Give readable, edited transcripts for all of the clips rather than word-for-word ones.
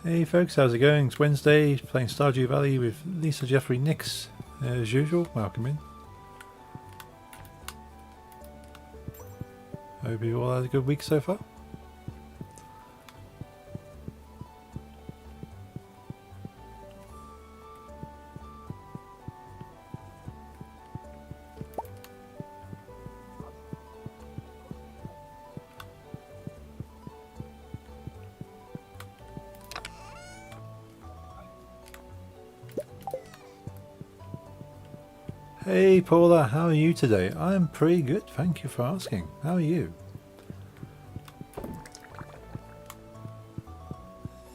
Hey folks, how's it going? It's Wednesday, playing Stardew Valley with Lisa, Jeffrey, Nix, as usual. Welcome in. Hope you all had a good week so far. Hey Paula, how are you today? I'm pretty good, thank you for asking. How are you?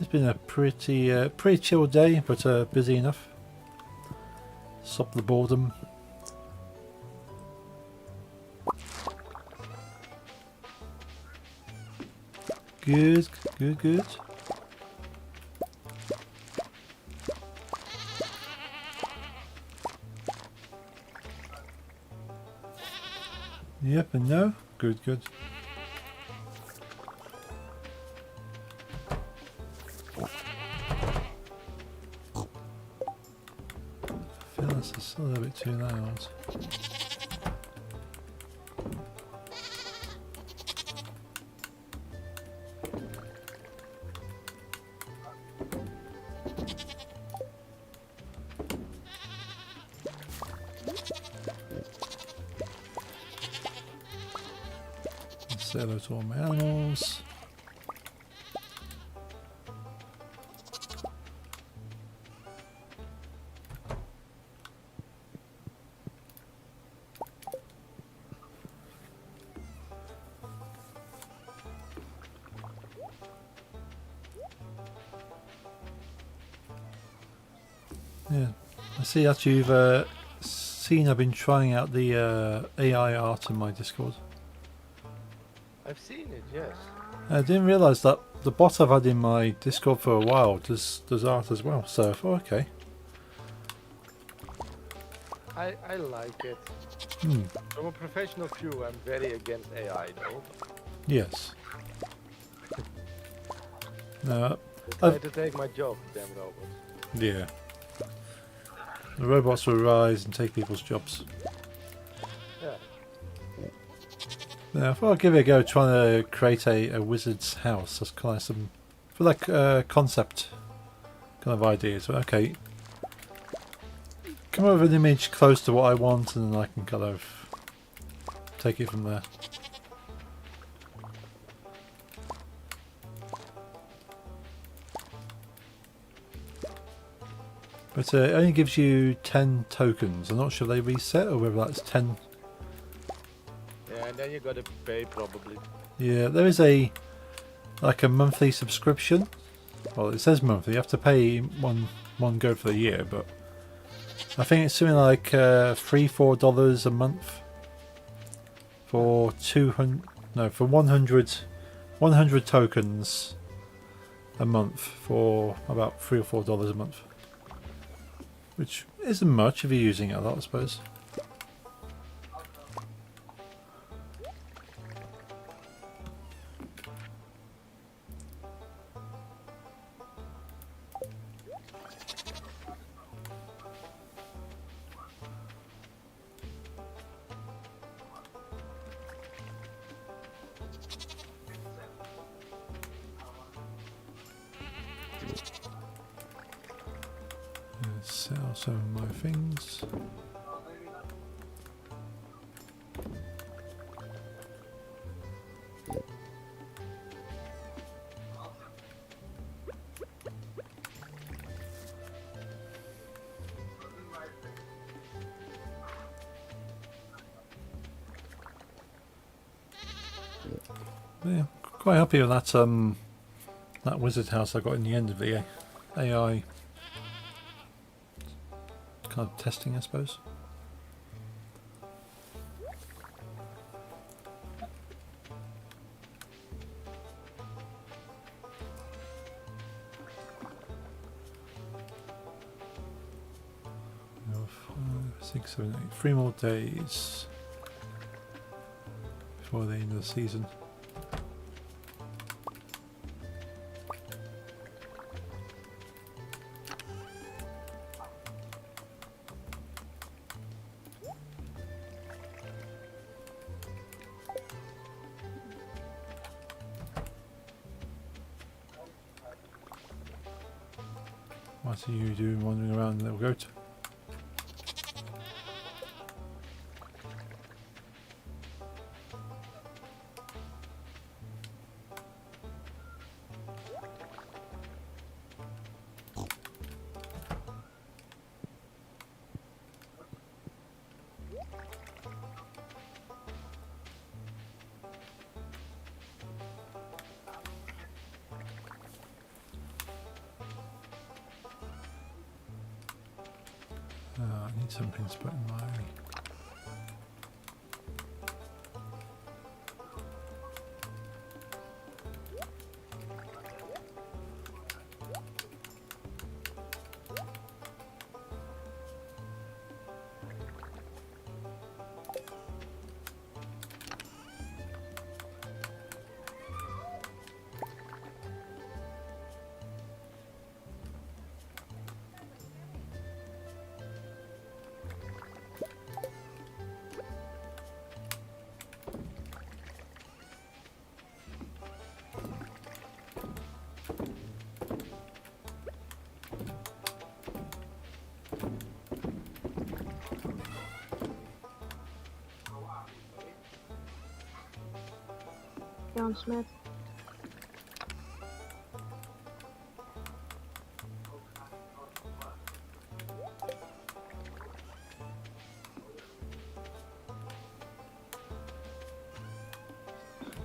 It's been a pretty chill day, but busy enough. Stop the boredom. Good, good, good. Yep and no. Good, good. I feel that's just a little bit too loud. Say hello to all my animals. Yeah, I see that you've seen I've been trying out the AI art in my Discord. I've seen it, yes. I didn't realise that the bot I've had in my Discord for a while does art as well, so I thought, okay. I like it. Hmm. From a professional view, I'm very against AI though. Yes. No, They try to take my job, damn robots. yeah. The robots will rise and take people's jobs. Yeah. Yeah, I thought I'd give it a go trying to create a wizard's house. That's kind of some, for like concept kind of ideas. Okay, come up with an image close to what I want, and then I can kind of take it from there. But it only gives you 10 tokens. I'm not sure they reset or whether that's 10. Yeah, and then you gotta pay probably. Yeah, there is a monthly subscription. Well, it says monthly. You have to pay one go for the year, but I think it's something like $3-4 a month for 100 tokens a month for about $3 or $4 a month, which isn't much if you're using it a lot, I suppose. Sell some of my things. Yeah, quite happy with that that wizard house I got in the end of the AI kind of testing, I suppose. No, 5, 6, 7, 8. 3 more days before the end of the season. What are you doing wandering around, little goat? I need something to put in my... John Smith.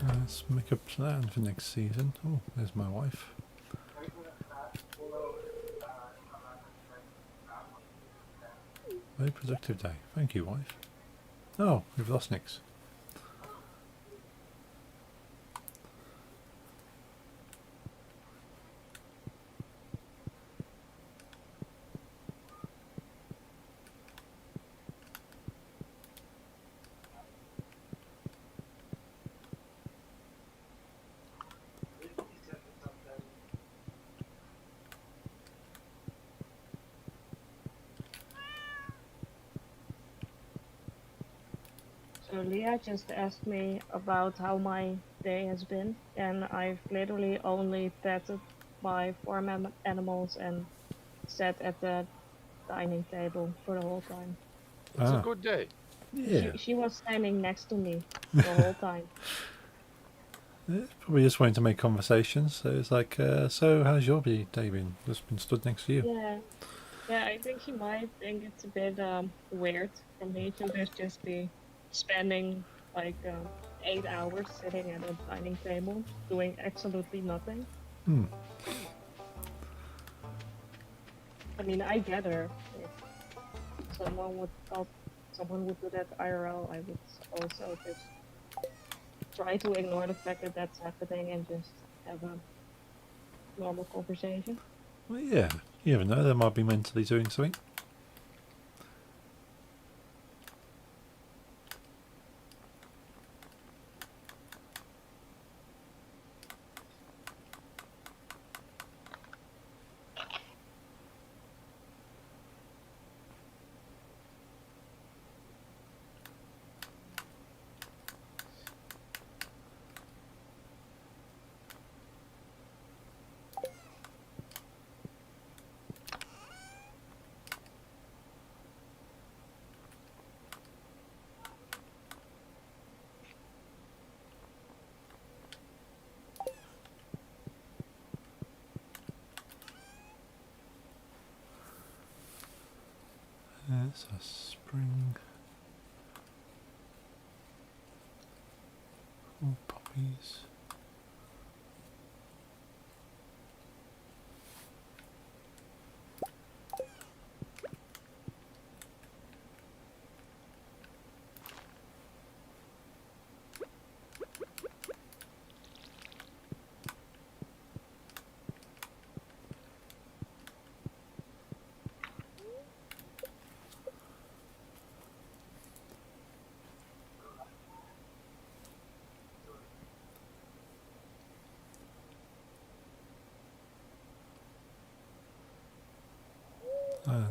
Let's make a plan for next season. Oh, there's my wife. Very productive day. Thank you, wife. Oh, we've lost Nix. So Leah just asked me about how my day has been, and I've literally only petted my farm animals and sat at the dining table for the whole time. It's a Ah, good day. yeah. She was standing next to me the whole time. Probably just wanting to make conversations. So it's like, so how's your day been? Just been stood next to you. Yeah, yeah. I think she might think it's a bit weird for me to just be spending like 8 hours sitting at a dining table doing absolutely nothing. Hmm. I mean, I get her. If someone would do that IRL, I would also just try to ignore the fact that that's happening and just have a normal conversation. Well, yeah. You never know. They might be mentally doing something. It's a spring. Oh, poppies.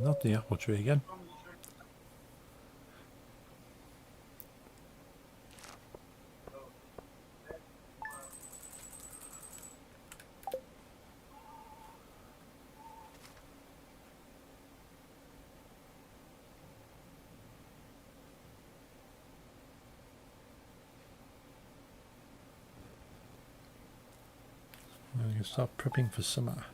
Not the apple tree again. start prepping for summer.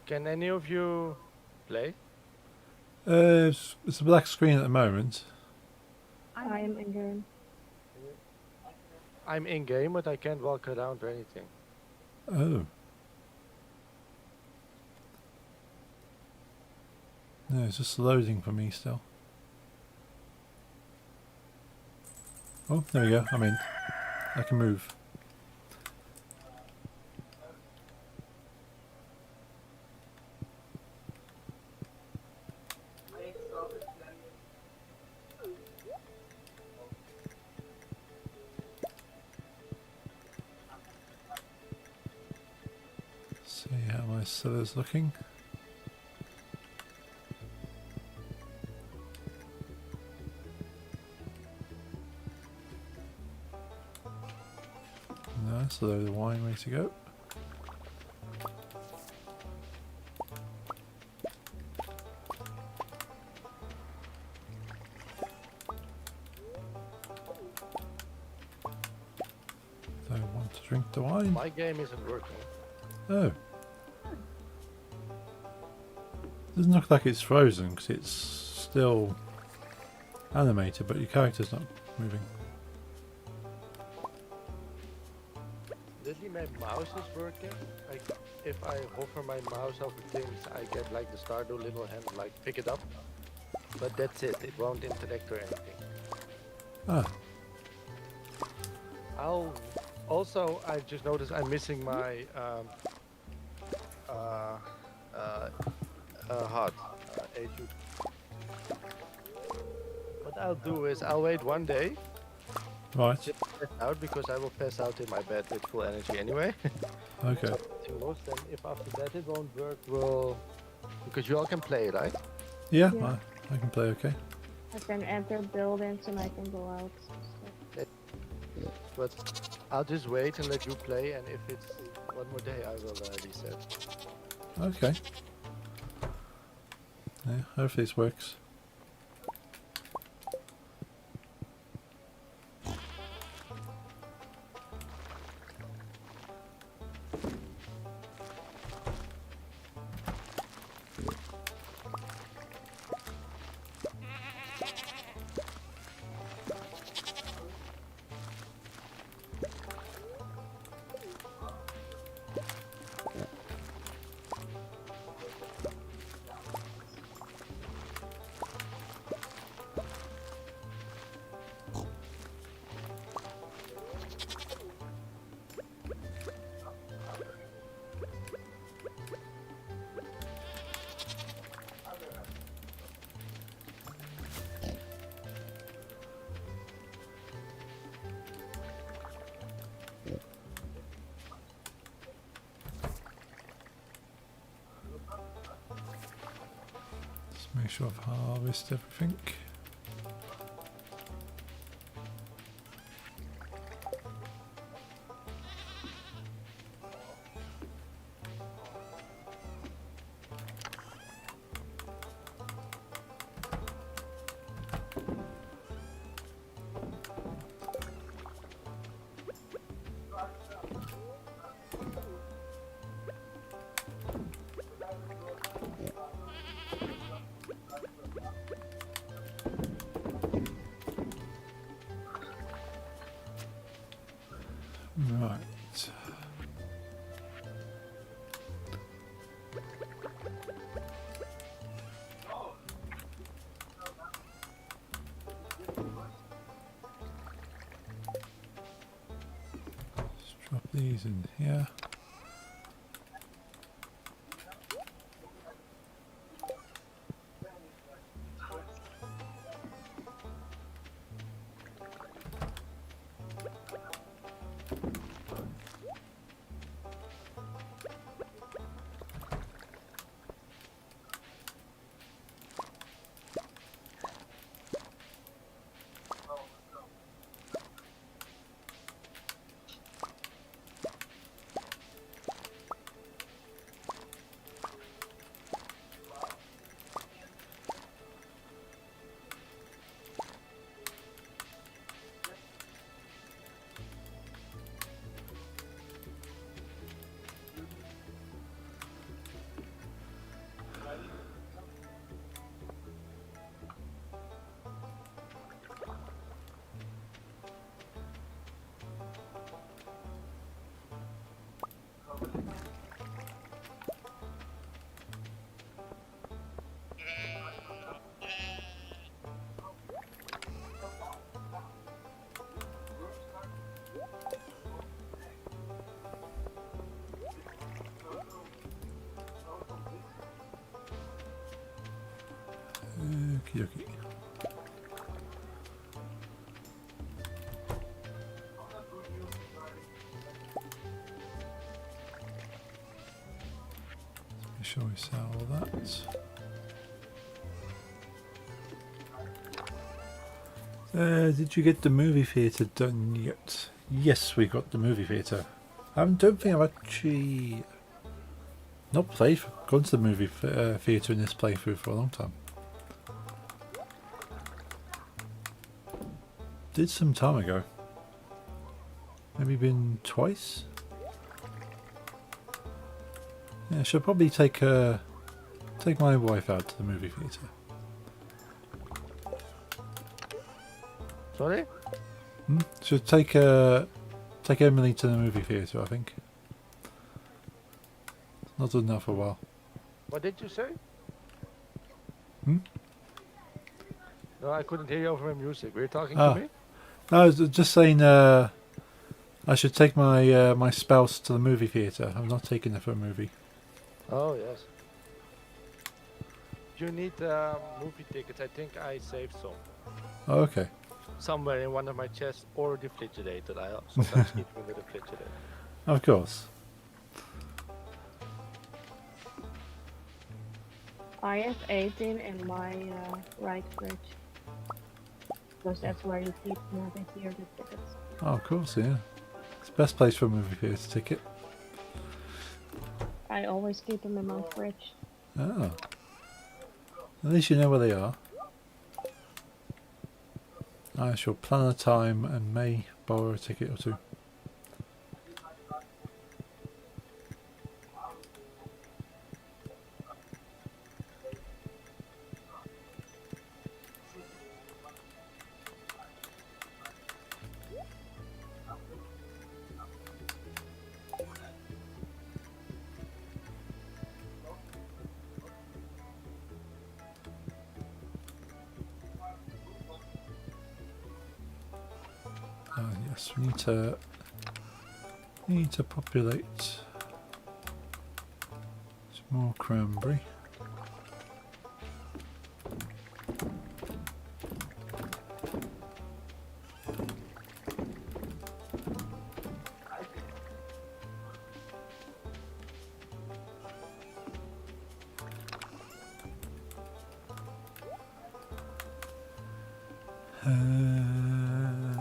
Can any of you play? It's a black screen at the moment. I'm in game. I'm in game, but I can't walk around or anything. Oh. No, it's just loading for me still. Oh, there we go. I'm in. I can move. See how my cellar's looking. Nice, a load of wine ready to go. Don't want to drink the wine. My game isn't working. Oh. Doesn't look like it's frozen because it's still animated, but your character's not moving. Lately my mouse is working. Like if I hover my mouse over things, I get like the Stardew little hand like pick it up. But that's it. It won't interact or anything. Ah, I just noticed I'm missing my heart. HU. What I'll do is I'll wait one day. right. Just pass out because I will pass out in my bed with full energy anyway. Okay. Most, and if after that it won't work, we'll because you all can play, right? Yeah, Yeah. I can play okay. I can enter buildings and I can go out. But I'll just wait and let you play, and if it's one more day, I will reset. Okay. Yeah, hopefully this works. Just make sure I've harvested everything. these in here. Okie dokie. Make sure we sell all that. Did you get the movie theatre done yet? Yes, we got the movie theatre. I don't think I've actually not gone to the movie theatre in this playthrough for a long time. Did some time ago. Maybe been twice? Yeah, I should probably take my wife out to the movie theatre. Sorry? Should take Emily to the movie theatre, I think. Not done that for a while. What did you say? Hmm? No, I couldn't hear you over my music. Were you talking Ah. to me? No, I was just saying I should take my my spouse to the movie theatre. I'm not taking her for a movie. Oh, yes. You need movie tickets. I think I saved some. Oh, okay. Somewhere in one of my chests or the refrigerator. I sometimes keep them in the refrigerator. Of course. I have 18 in my right fridge. Because that's where you keep movie theater tickets. Oh, of course, yeah. It's the best place for a movie theatre ticket. I always keep them in my fridge. Oh. At least you know where they are. I shall plan a time and may borrow a ticket or two. Yes, we need to populate some more cranberry.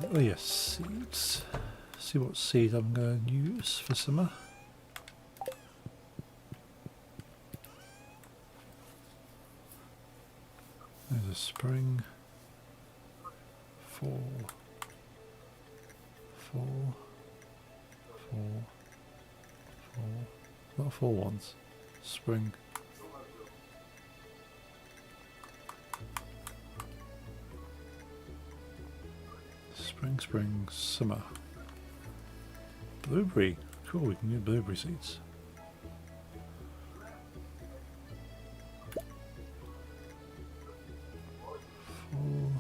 Oh yes, seeds. See what seed I'm going to use for summer. There's a spring, fall, not fall ones, spring. Spring, summer. Blueberry. Cool, we can get blueberry seeds. Fall,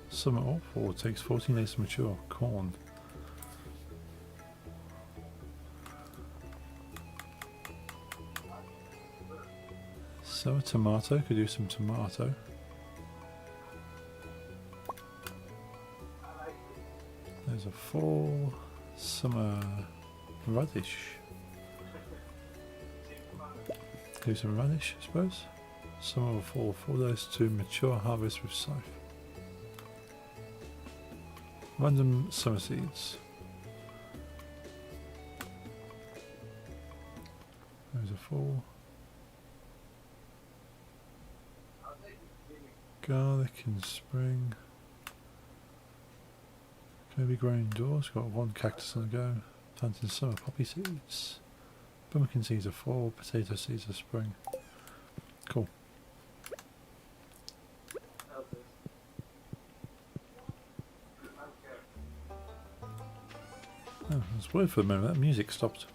summer. Oh, fall takes 14 days to mature. Corn. So a tomato, could do some tomato. There's a fall, summer radish. Do some radish, I suppose. Summer or fall, 4 days to mature, harvest with scythe. Random summer seeds. There's a fall. Garlic in spring. Can be grown indoors. Got 1 cactus on the go. Planting summer poppy seeds. Pumpkin seeds are fall. Potato seeds are spring. Cool. Oh, I was worried for a moment. That music stopped.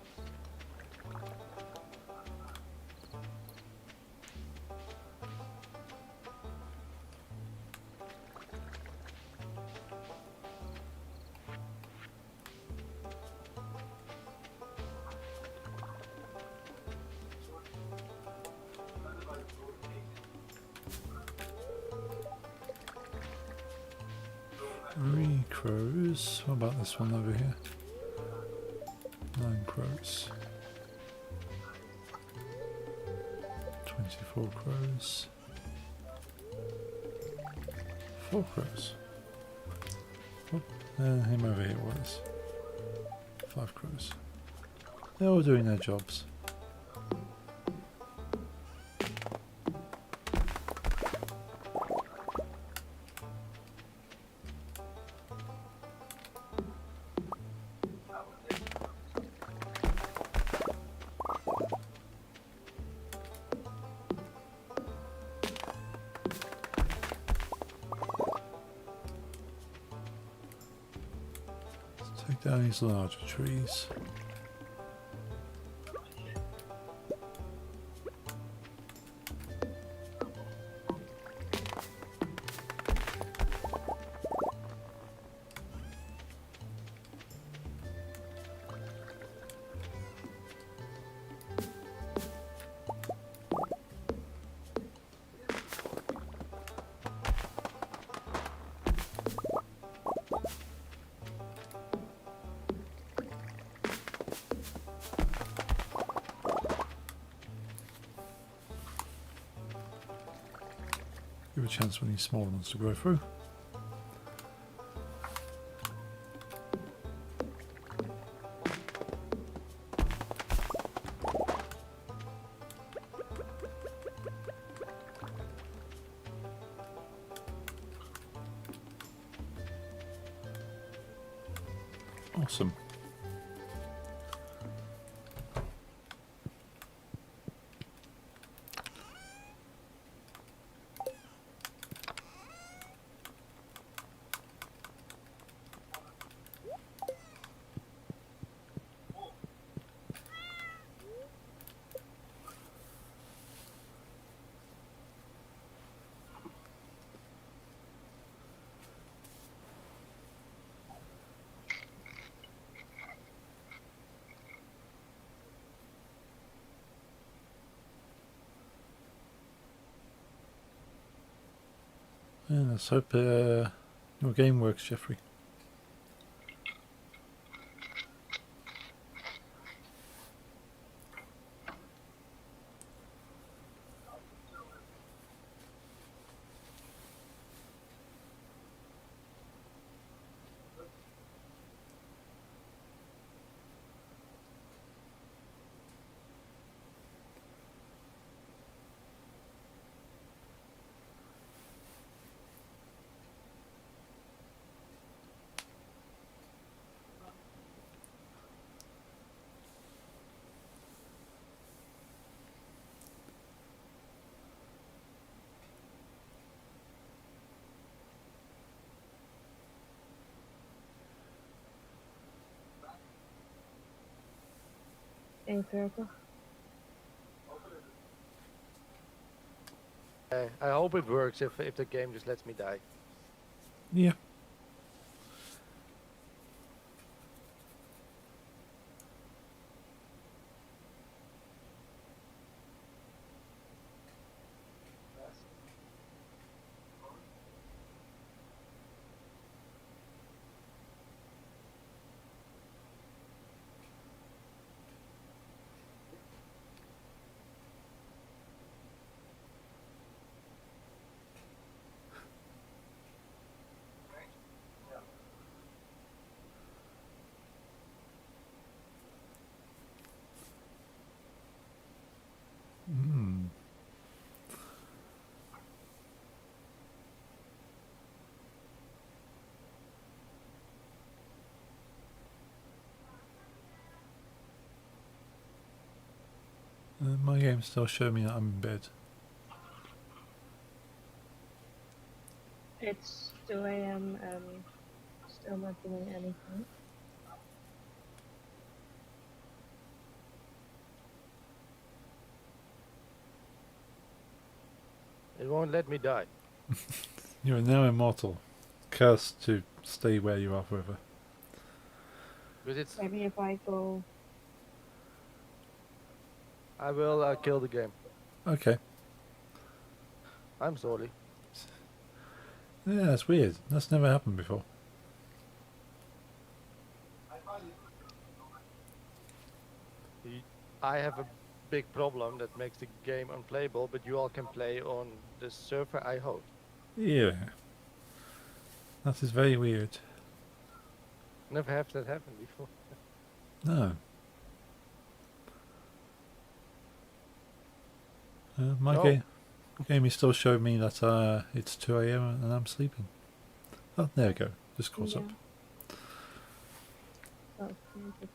Crows. What about this one over here? 9 crows. 24 crows. 4 crows. Oh, him over here was 5 crows. They're all doing their jobs. Take down these larger trees. Give a chance for these smaller ones to grow through. Awesome. And let's hope your game works, Jeffrey. I hope it works if the game just lets me die. Yeah. My game's still showing me that I'm in bed. It's 2 a.m. and still not doing anything. It won't let me die. You are now immortal. Cursed to stay where you are forever. Because it's. Maybe if I go. I will kill the game. Okay. I'm sorry. Yeah, that's weird. That's never happened before. I have a big problem that makes the game unplayable, but you all can play on the server I host. Yeah. That is very weird. Never have that happened before. No. My No. game is still showing me that it's 2 a.m. and I'm sleeping. Oh, there we go. Just caught up. Okay, but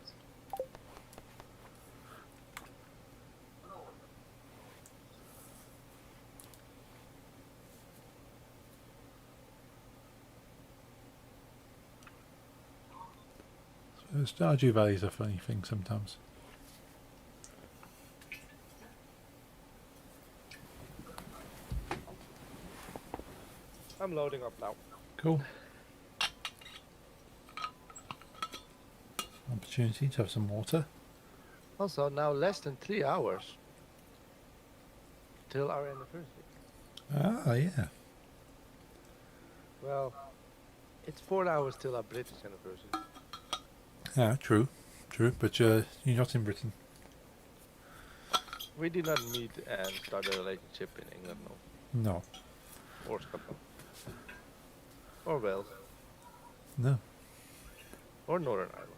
So Stardew Valley is a funny thing sometimes. I'm loading up now. Cool. Opportunity to have some water. Also, now less than 3 hours till our anniversary. Ah, yeah. Well, it's 4 hours till our British anniversary. Yeah, true. True, but you're not in Britain. We did not meet and start a relationship in England, no. No. Or Scotland. Or Wales. No. Or Northern Ireland.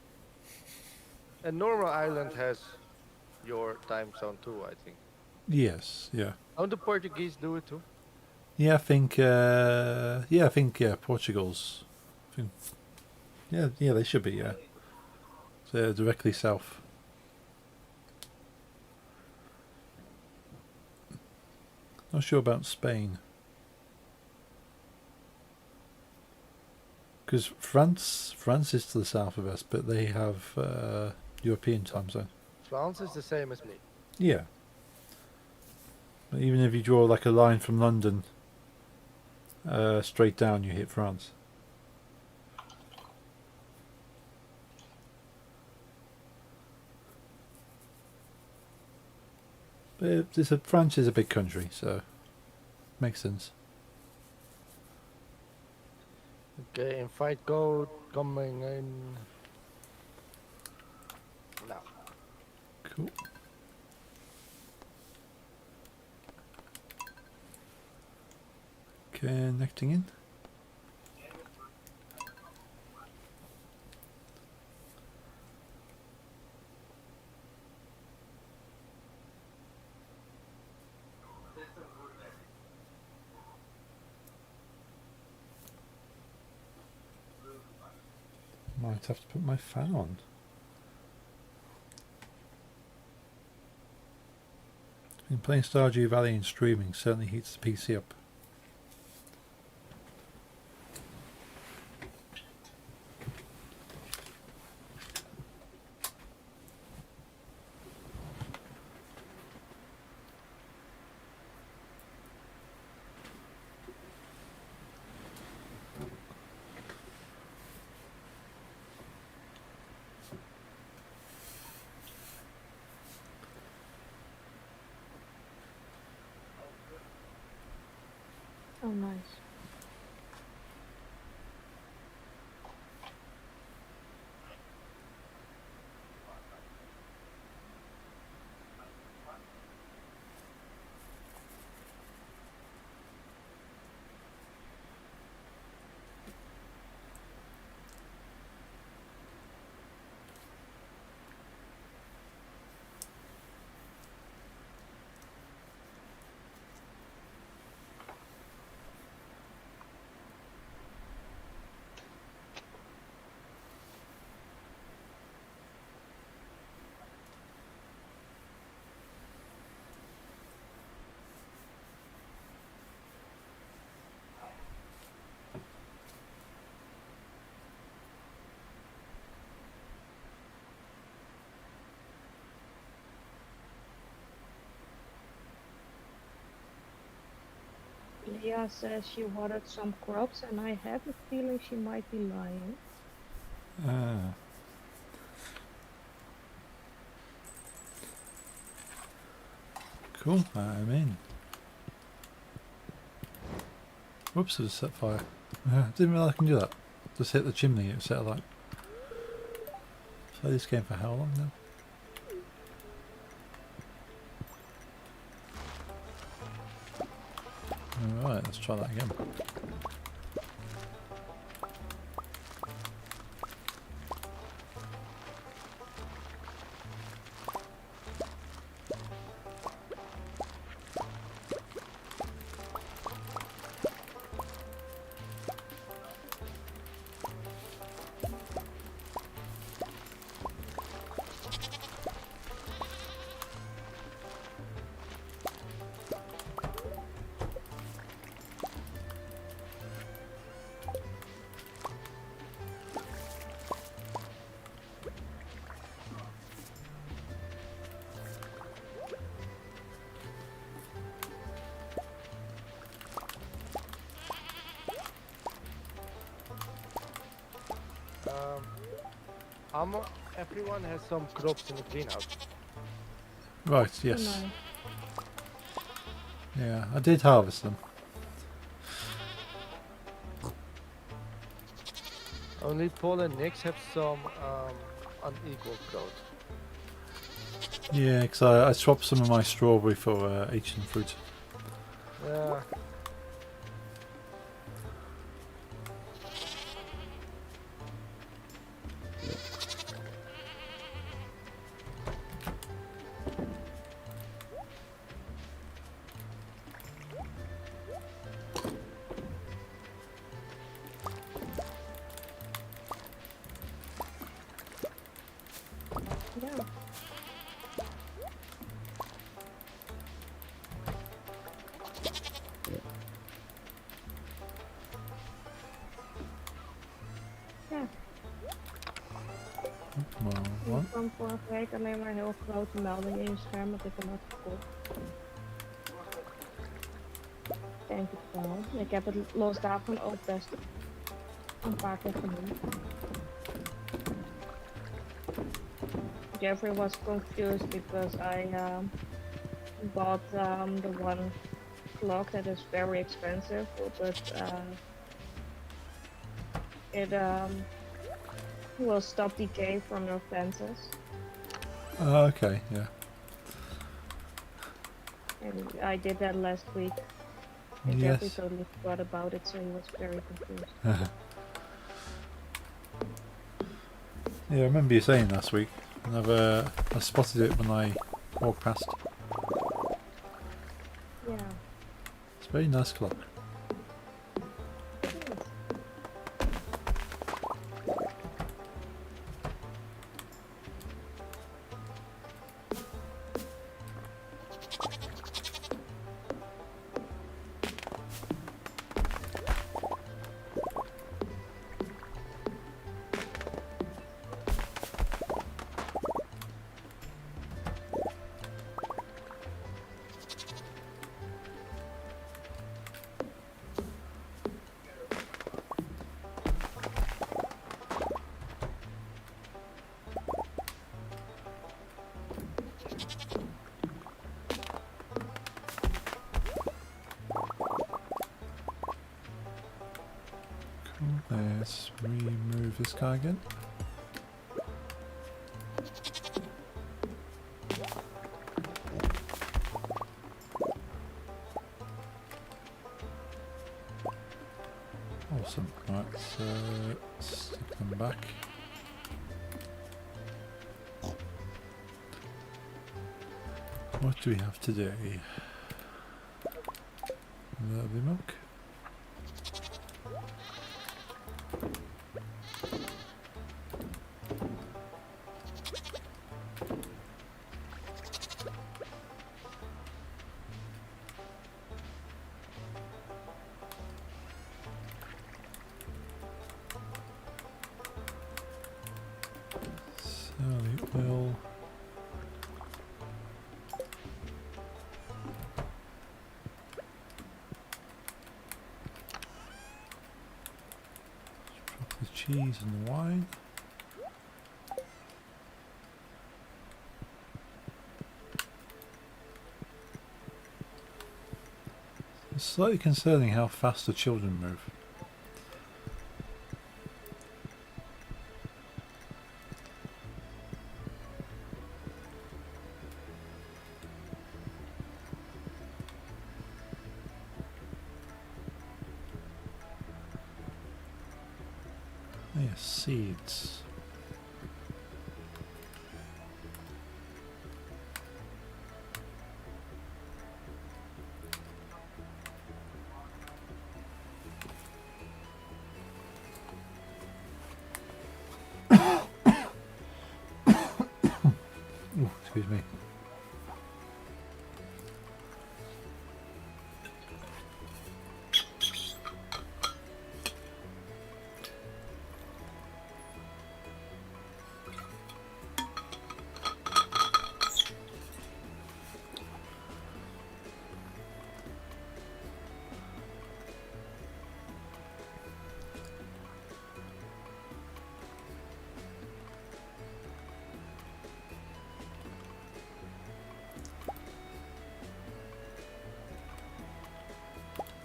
And Northern Ireland has your time zone too, I think. Yes, yeah. Don't the Portuguese do it too? Yeah, I think Portugal's yeah, they should be, yeah. So they're directly south. Not sure about Spain. Because France is to the south of us, but they have European time zone. France is the same as me. Yeah. But even if you draw like a line from London straight down, you hit France. But France is a big country, so makes sense. Okay, invite code coming in now. Cool. Connecting in. Might have to put my fan on. Been playing Stardew Valley and streaming certainly heats the PC up. oh, nice. Leah says she watered some crops, and I have a feeling she might be lying. Ah. Cool, I'm in. Whoops, I just set fire. Didn't realize I can do that. Just hit the chimney, it set alight. Play this game for how long now? Alright, let's try that again. Everyone has some crops in the greenhouse. Right, Oh, yes. nice. Yeah, I did harvest them. Only Paul and Nix have some unequal growth. Yeah, because I swapped some of my strawberry for Asian fruit. Yeah. Yeah. Ja, Well, ik what? kwam vorige week alleen maar heel grote meldingen in je scherm dat ik hem had gekocht. Denk ik wel. Ik heb het los daarvan ook best een paar keer genoemd. Jeffrey was confused because I bought the one clock that is very expensive, but it will stop decay from your fences. Okay, yeah. And I did that last week. And Jeffrey Yes. totally forgot about it, so he was very confused. Yeah, I remember you saying last week. And I spotted it when I walked past. Yeah. It's a very nice clock. Yes. Cool. Let's remove this guy again. Awesome. Right, so stick them back. What do we have today? A little bit of milk. So the oil. cheese and wine. It's slightly concerning how fast the children move. Yes, seeds. Ooh, excuse me.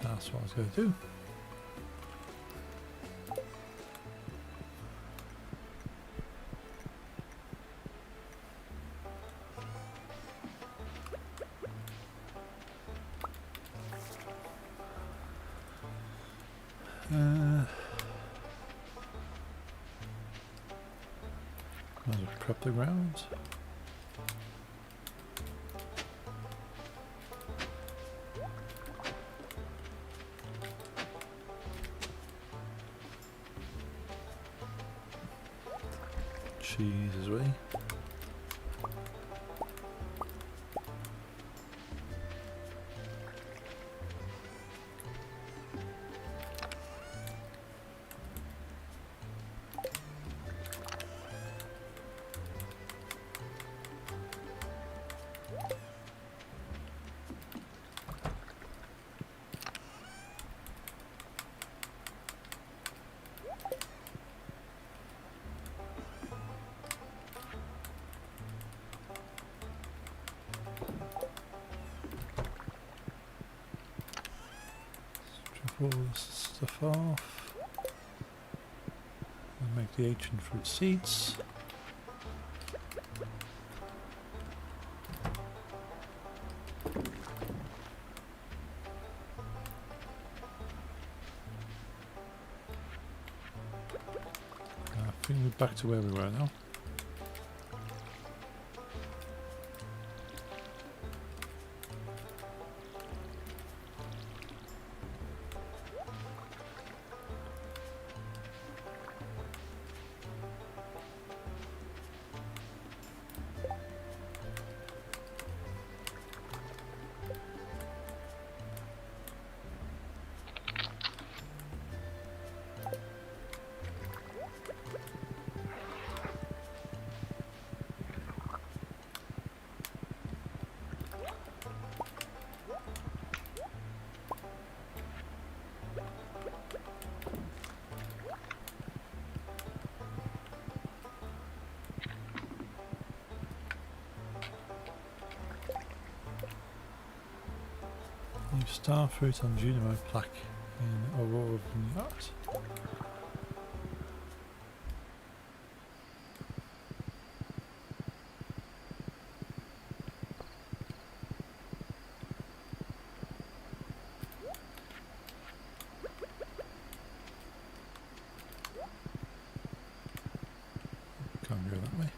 That's what I was going to do. Might as well prep the ground. Cheese is ready. All this stuff off and make the ancient fruit seeds. I think we're back to where we were now. New star fruit on Junimo plaque in Aurora Vineyard. Can't go that way.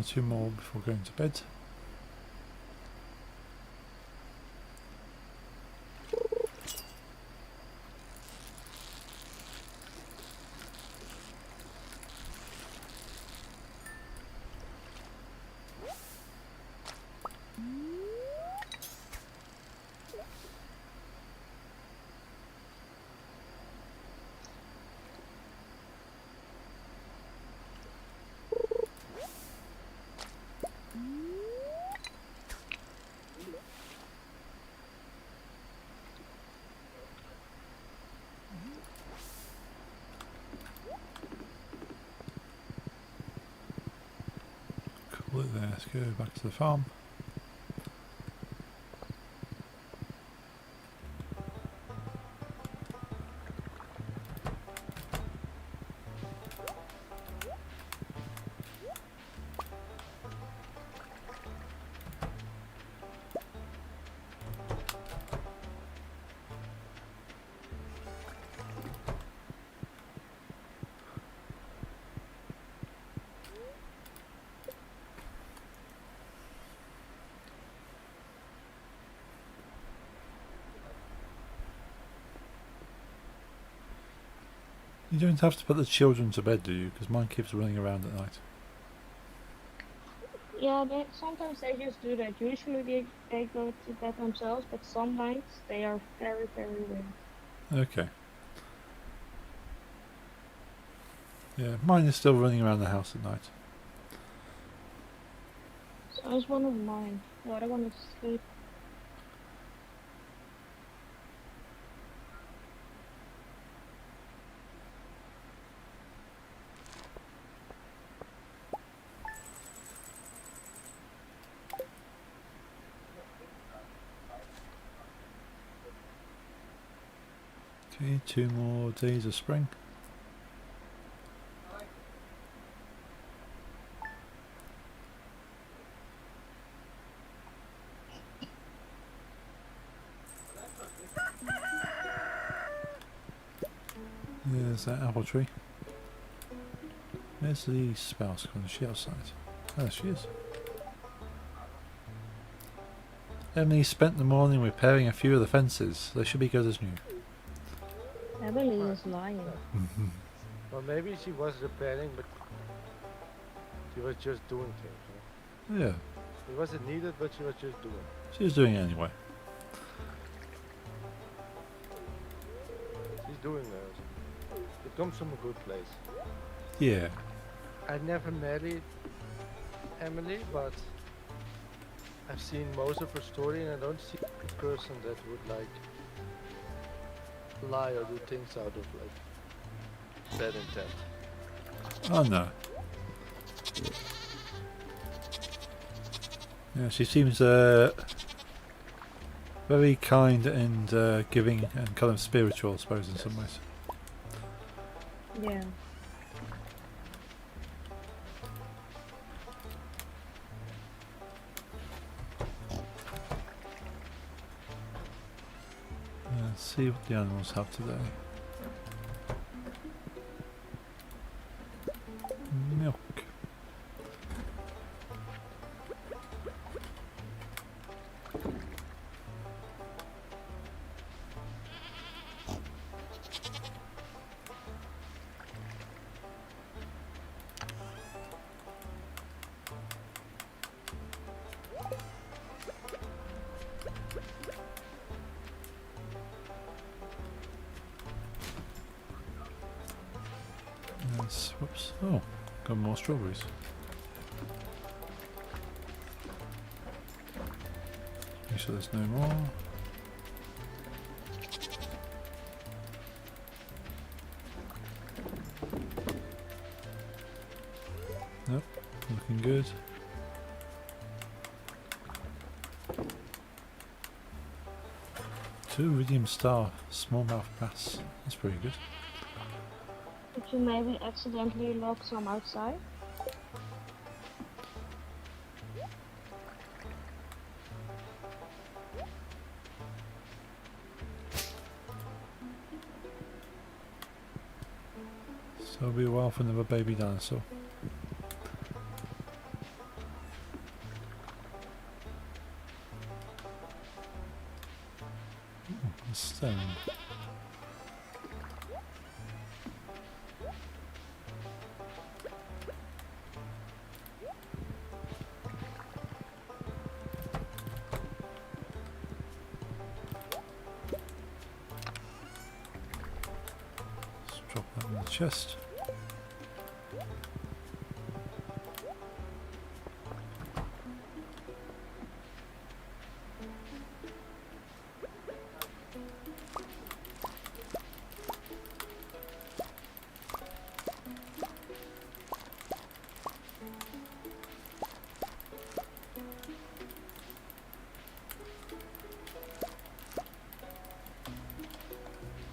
or two more before going to bed. Call it there. Let's go back to the farm. You don't have to put the children to bed, do you? Because mine keeps running around at night. Yeah, sometimes they just do that. Usually they go to bed themselves, but some nights they are very, very weird. Okay. Yeah, mine is still running around the house at night. So is one of mine. The other one is asleep. Okay, 2 more days of spring. There's that apple tree. Where's the spouse gone? Is she outside? There she is. Emily spent the morning repairing a few of the fences. They should be good as new. Emily is lying. Well, maybe she was repairing, but she was just doing things. Yeah, It wasn't needed, but she was just doing. she was doing it anyway. She's doing it. It comes from a good place. Yeah. I never married Emily, but I've seen most of her story, and I don't see a person that would like lie or do things out of like bad intent. Oh no. Yeah, she seems very kind and giving and kind of spiritual, I suppose, in some ways. Yeah. Let's see what the animals have today. Milk. Whoops. Oh, got more strawberries. Make sure there's no more. Nope, looking good. Two Iridium Star smallmouth bass. That's pretty good. Did you maybe accidentally lock some outside? So it'll be a while for another baby dinosaur. and stone. Let's drop that in the chest.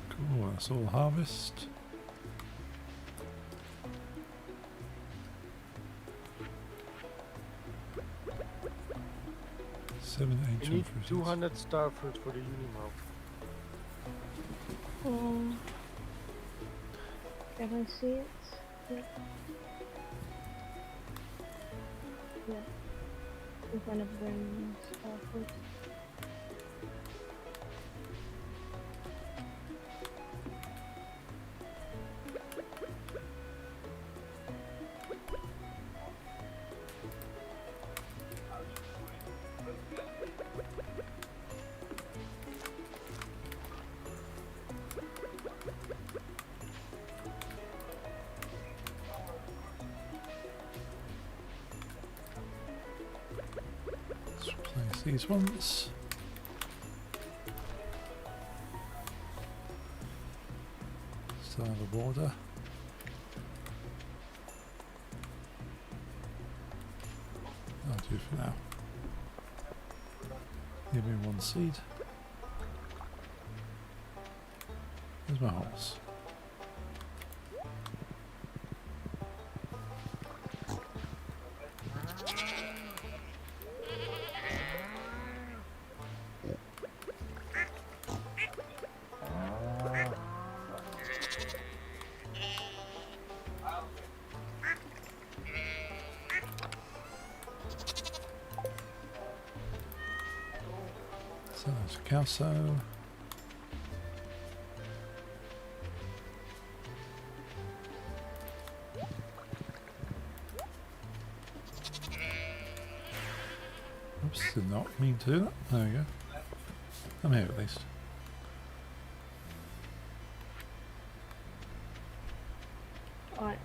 Cool, that's all harvest. Seven We ancient need fruits. 200 star fruit for the Unimog. Can I see it? Yeah. Yeah. I'm gonna bring starfood. Let's replace these ones. Still have a border. I'll do for now. Give me one seed. There's my holes. So there's a cow sow. Oops, did not mean to do that. There we go. I'm here at least.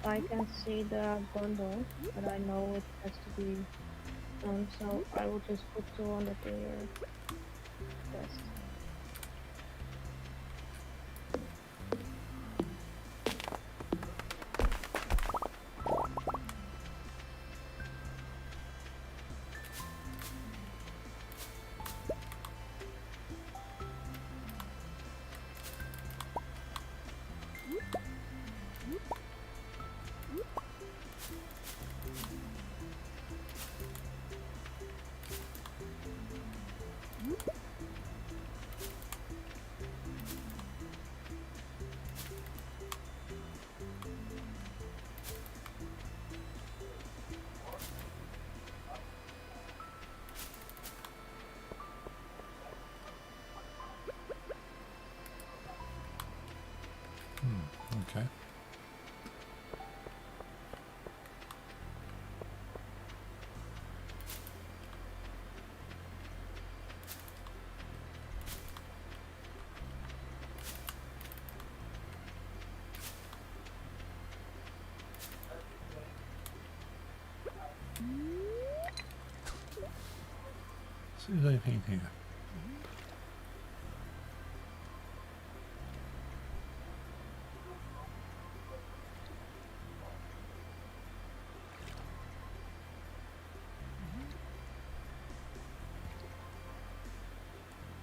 I can see the bundle, but I know it has to be done, so I will just put 200 in your chest. Okay. See if there's anything here.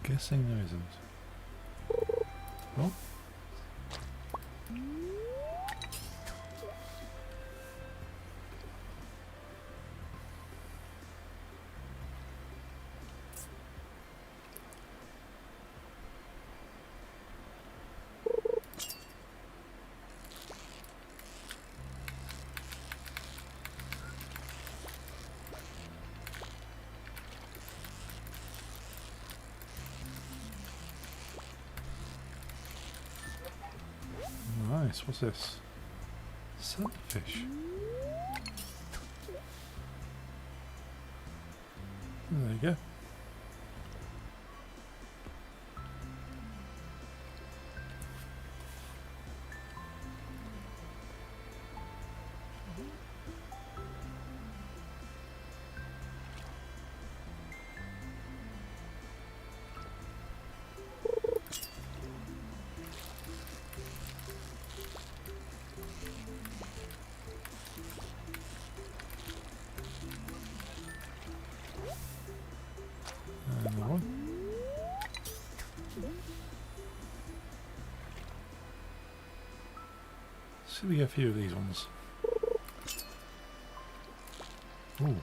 Guessing there isn't. Oh. this? What's this? Sunfish. There you go. Another one. See, we get a few of these ones. Ooh.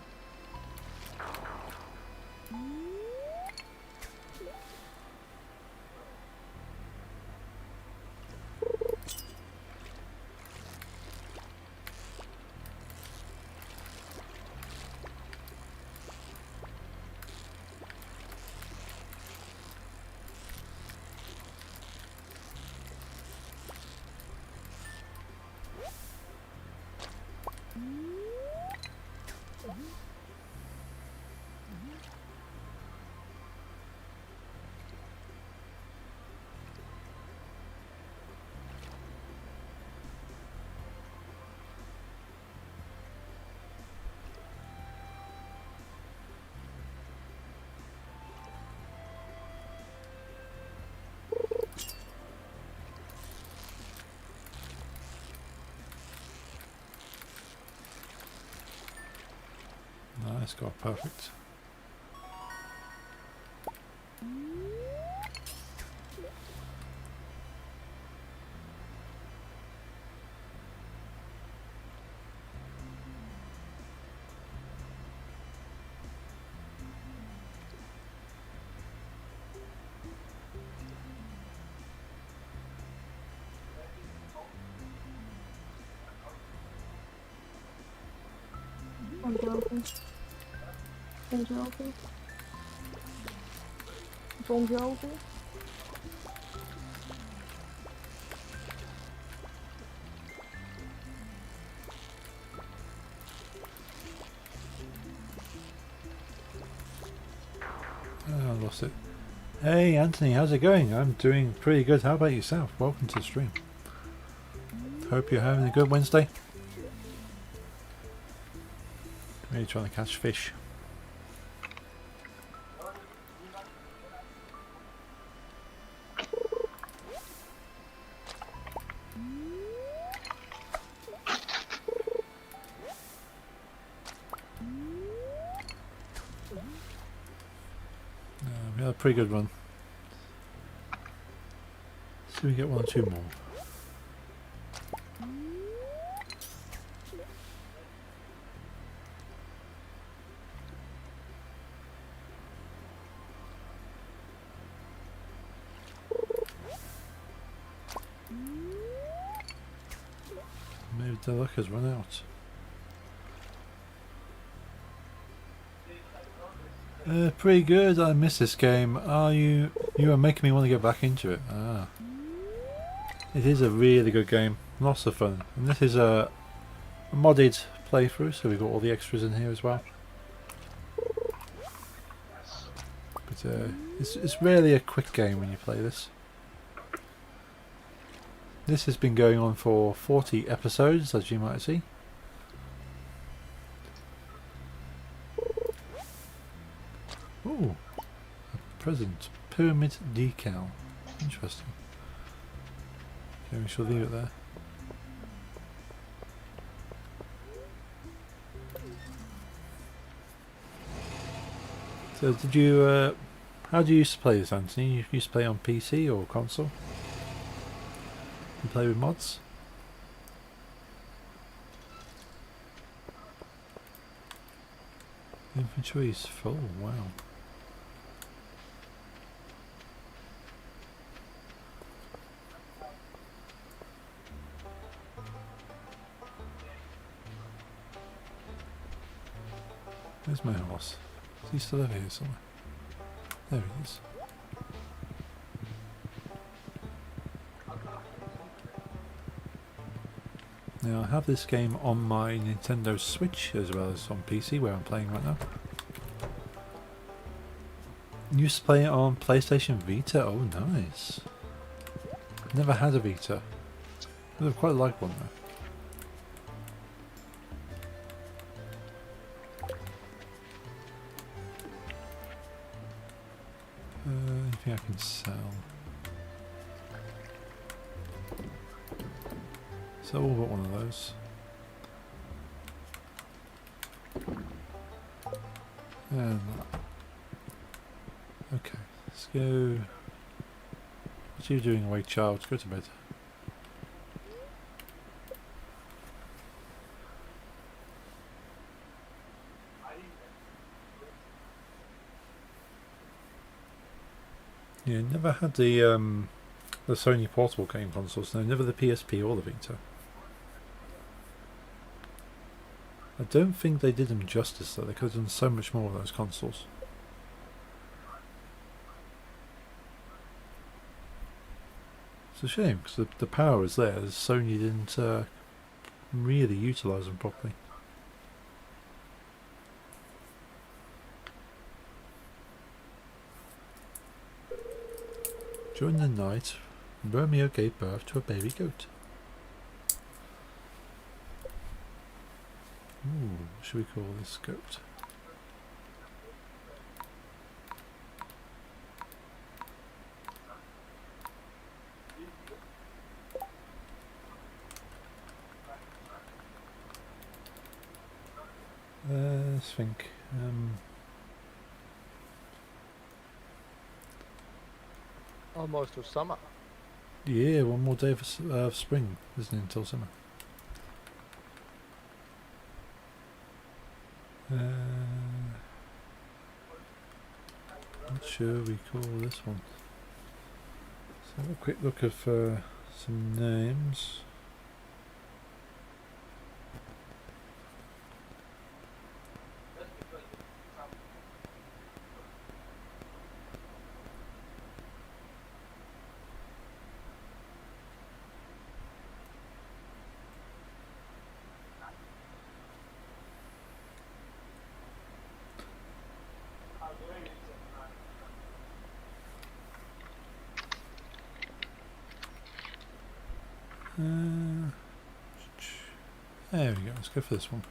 Nice, got perfect. Bon Jovi. Bon Jovi. Bon Jovi. Oh, I lost it. Hey Anthony, how's it going? I'm doing pretty good. How about yourself? Welcome to the stream. Hope you're having a good Wednesday. Really trying to catch fish. We had a pretty good run. See if we get one or two more. Maybe the luck has run out. Pretty good. I missed this game. Are you are making me want to get back into it. Ah. It is a really good game. Lots of fun. And this is a modded playthrough, so we've got all the extras in here as well. But it's really a quick game when you play this. This has been going on for 40 episodes, as you might see. Ooh, a present. Pyramid decal. Interesting. Okay, we shall leave it there. So did you, how do you used to play this, Anthony? You used to play on PC or console? You play with mods? Inventory is full, wow. Where's my horse? Is he still over here somewhere? There he is. Now I have this game on my Nintendo Switch as well as on PC where I'm playing right now. Used to play it on PlayStation Vita. Oh, nice. Never had a Vita. I'd have quite liked one though. Anything I can sell? So we'll got one of those. And that. Okay, let's go. What are you doing awake, child? Go to bed. Yeah, never had the Sony portable game consoles. No, never the PSP or the Vita. I don't think they did them justice though. They could have done so much more with those consoles. It's a shame because the power is there. Sony didn't really utilise them properly. During the night, Romeo gave birth to a baby goat. Ooh, what should we call this goat? Let's think. Almost to summer. Yeah, one more day of spring, isn't it, until summer? What should we call this one? Let's have a quick look at some names. There we go, let's go for this one.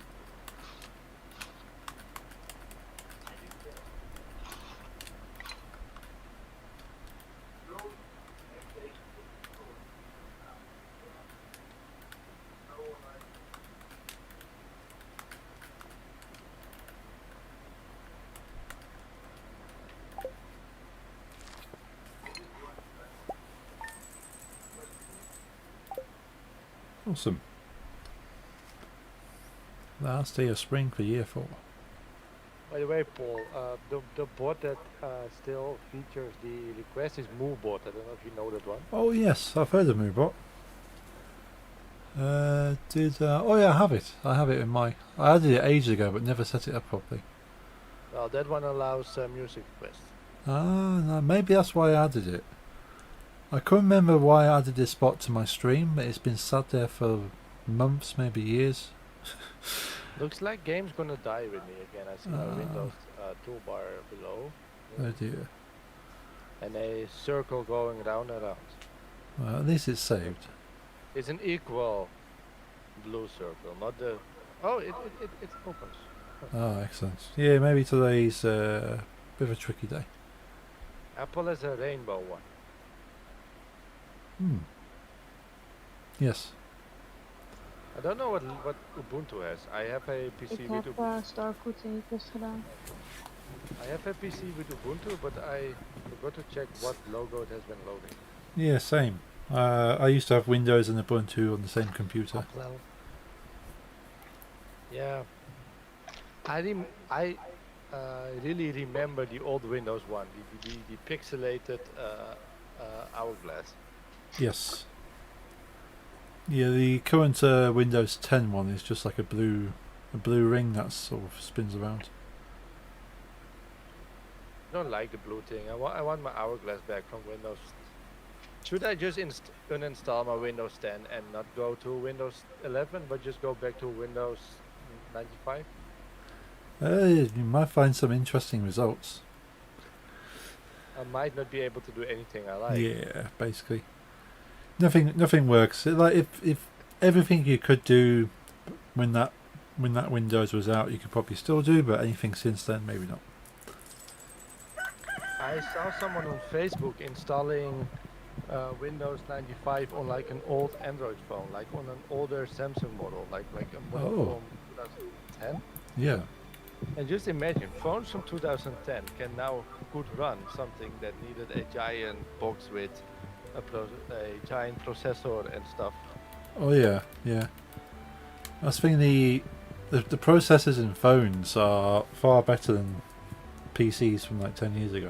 Awesome. Last day of spring for year 4. By the way, Paul, the bot that still features the request is MoveBot. I don't know if you know that one. Oh yes, I've heard of Moobot. Oh yeah, I have it. I have it in my... I added it ages ago but never set it up properly. Well, that one allows music requests. Ah, no, maybe that's why I added it. I couldn't remember why I added this bot to my stream, but it's been sat there for months, maybe years. Looks like game's gonna die with me again. I see my Windows toolbar below. Oh dear. And a circle going round and round. Well, at least it's saved. It's an equal blue circle, not the... Oh, it opens. Oh, excellent. Yeah, maybe today's a bit of a tricky day. Apple has a rainbow one. Yes. I don't know what Ubuntu has. I have a PC Ik with heb Ubuntu. Stardew in test gedaan. I have a PC with Ubuntu, but I forgot to check what logo it has been loading. Yeah, same. I used to have Windows and Ubuntu on the same computer. Well, yeah. I really remember the old Windows one, the pixelated hourglass. Yes. Yeah, the current Windows 10 one is just like a blue ring that sort of spins around. I don't like the blue thing. I want my hourglass back from Windows Should I just uninstall my Windows 10 and not go to Windows 11, but just go back to Windows 95? You might find some interesting results. I might not be able to do anything I like. Yeah, basically. Nothing works. Like if everything you could do when that Windows was out, you could probably still do, but anything since then, maybe not. I saw someone on Facebook installing Windows 95 on like an old Android phone, like on an older Samsung model, like a model from 2010. Yeah. And just imagine, phones from 2010 could run something that needed a giant box with a giant processor and stuff. Oh yeah, yeah. I was thinking the processors in phones are far better than PCs from like 10 years ago.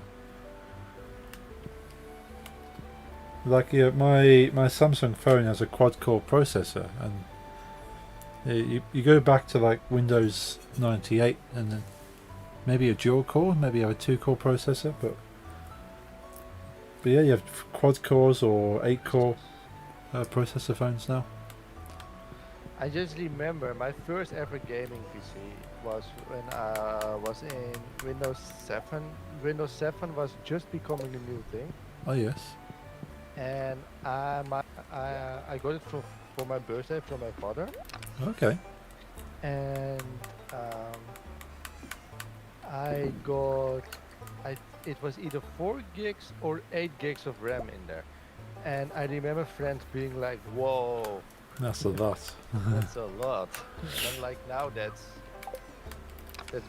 Like my Samsung phone has a quad-core processor, and you go back to like Windows 98, and then maybe a dual-core, maybe you have a 2-core processor, but yeah, you have quad cores or 8-core processor phones now. I just remember my first ever gaming PC was when I was in Windows 7. Windows 7 was just becoming a new thing, Oh yes. and I got it for my birthday from my father, Okay. and it was either 4 gigs or 8 gigs of RAM in there, and I remember friends being like, "Whoa, That's a lot. that's a lot." And like now that's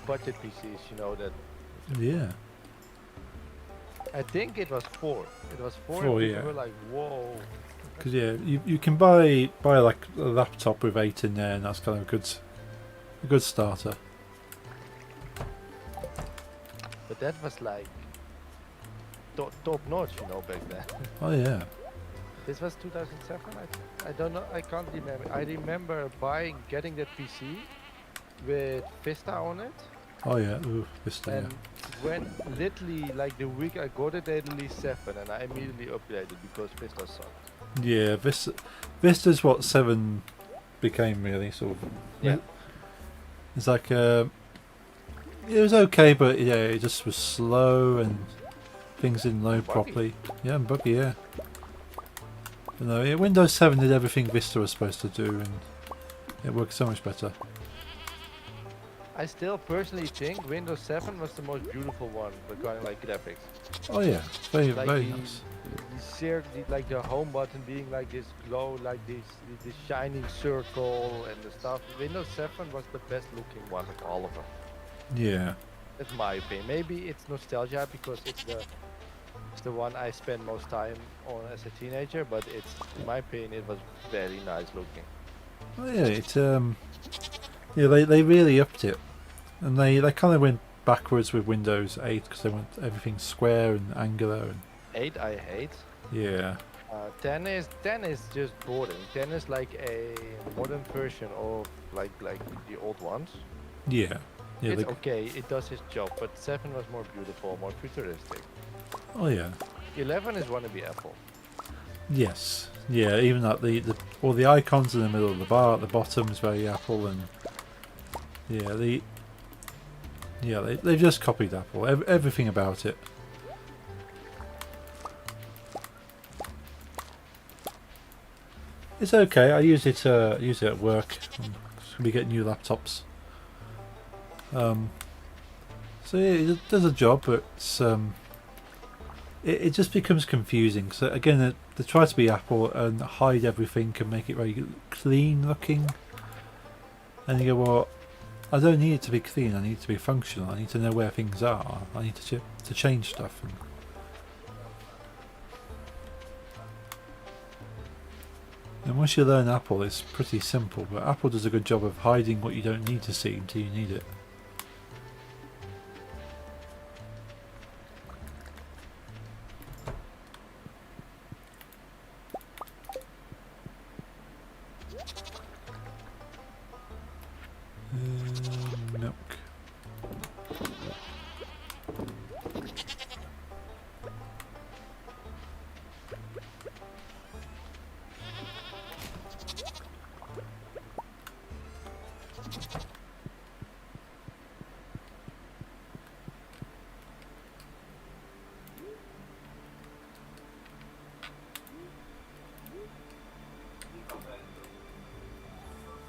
budget PCs, you know that. Yeah. I think it was 4. It was 4. 4, and yeah. people were like, "Whoa." Because yeah, you can buy like a laptop with 8 in there, and that's kind of a good starter. But that was like top notch, you know, back then. Oh yeah. This was 2007. I don't know. I can't remember. I remember getting that PC with Vista on it. Oh yeah. Ooh, Vista. And when literally like the week I got it, they released 7, and I immediately upgraded because Vista sucked. Yeah. Vista's what 7 became really sort of. Yeah. It's like it was okay, but yeah, it just was slow and things didn't load Buggy. properly. Yeah, and buggy. Yeah. But no, Windows 7 did everything Vista was supposed to do, and it worked so much better. I still personally think Windows 7 was the most beautiful one regarding like graphics. Oh yeah, very Like very the- nice. Like the home button being like this glow, like this shining circle and the stuff. Windows 7 was the best looking one of all of them. Yeah. That's my opinion. Maybe it's nostalgia because it's the one I spent most time on as a teenager, but it's in my opinion it was very nice looking. Oh yeah, it's yeah, they really upped it, and they kind of went backwards with Windows 8 because they want everything square and angular, and 8 I hate. yeah, 10 is just boring. 10 is like a modern version of like the old ones. yeah, yeah. It's okay, it does its job, but 7 was more beautiful, more futuristic. Oh yeah, 11 is wannabe Apple. yes, yeah. Even like the all the icons in the middle of the bar at the bottom is very Apple, and yeah, they've just copied Apple. Everything about it. It's okay. I use it at work. We get new laptops. So yeah, it does a job, but it's, it just becomes confusing. So again, they try to be Apple and hide everything and make it very clean looking. And you go, well, I don't need it to be clean. I need it to be functional. I need to know where things are. I need to change stuff. And once you learn Apple, it's pretty simple. But Apple does a good job of hiding what you don't need to see until you need it. Milk.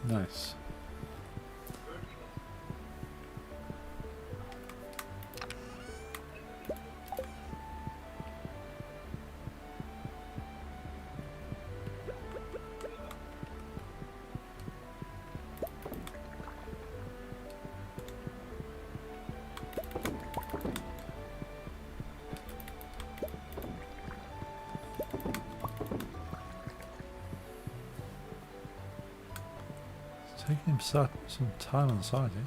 Nice. It's taking him some time on the side here.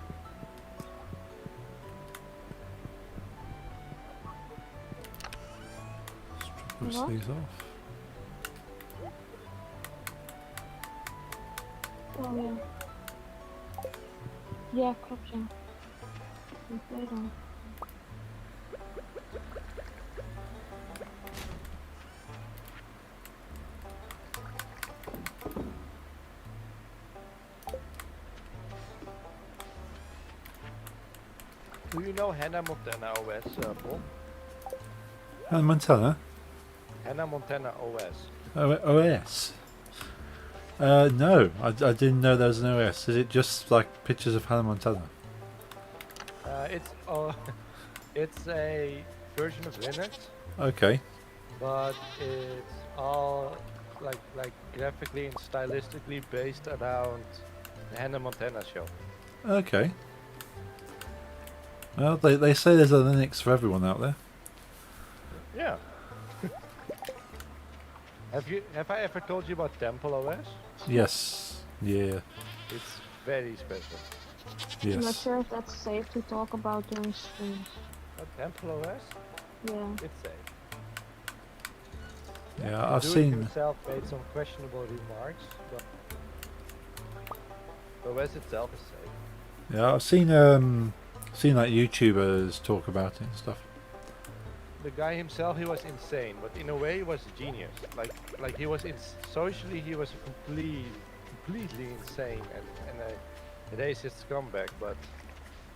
Let's drop What? these off. Oh ja. Ja, klopt ja. Oké dan. Do you know Hannah Montana OS, Paul? And Montana? Hannah Montana OS. OS? No, I didn't know there was an OS. Is it just like pictures of Hannah Montana? It's a version of Linux, Okay. but it's all like graphically and stylistically based around the Hannah Montana show. Okay. Well, they say there's a Linux for everyone out there. Yeah. Have I ever told you about Temple OS? Yes. Yeah. It's very special. I'm not Yes. sure if that's safe to talk about during streams. Temple OS? Yeah. It's safe. Yeah, I've Do It seen. Yourself made some questionable remarks, but the OS itself is safe. Yeah, I've seen like YouTubers talk about it and stuff. The guy himself, he was insane, but in a way he was a genius. Like he was socially, he was a completely insane and a racist scumbag. But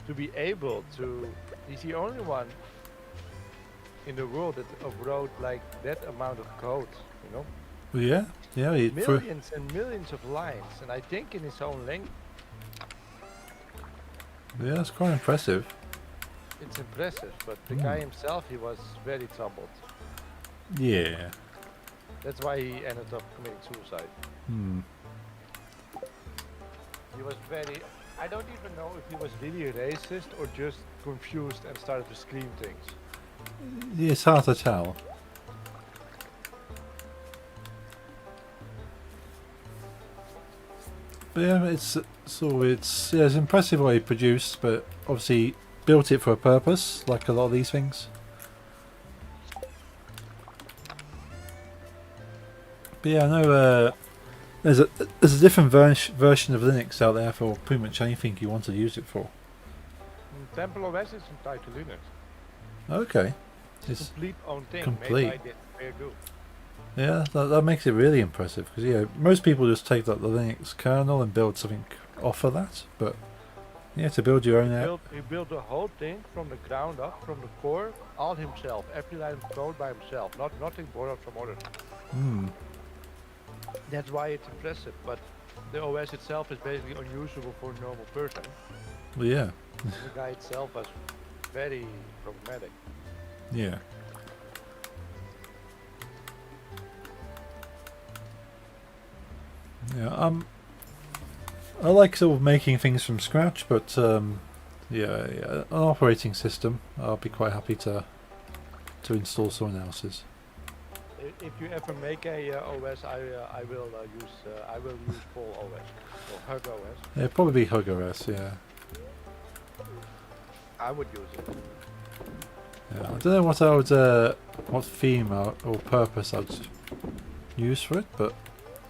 to be able to, he's the only one in the world that wrote like that amount of code, you know, Well, yeah, yeah. millions and millions of lines, and I think in his own language. Yeah, that's quite impressive. It's impressive, but the guy himself, he was very troubled. Yeah. That's why he ended up committing suicide. Hmm. He was very... I don't even know if he was really racist or just confused and started to scream things. Yeah, it's hard to tell. But yeah, it's impressive what he produced, but obviously built it for a purpose, like a lot of these things. But yeah, I know there's a different version of Linux out there for pretty much anything you want to use it for. Temple OS is tied to Linux. Okay. It's a It's complete own thing complete. made by Stardew. Yeah, that makes it really impressive because yeah, most people just take like the Linux kernel and build something off of that, but yeah, to build your own app. He built the whole thing from the ground up, from the core, all himself. Every line of code by himself, nothing borrowed from others. Hmm. That's why it's impressive, but the OS itself is basically unusable for a normal person. Well, yeah, The guy itself was very problematic. yeah. Yeah, I like sort of making things from scratch, but yeah, an operating system, I'll be quite happy to install someone else's. If you ever make a OS, I will use full OS or Hug OS. Yeah, probably Hug OS, yeah. I would use it. Yeah, I don't know what I would, what theme or purpose I'd use for it, but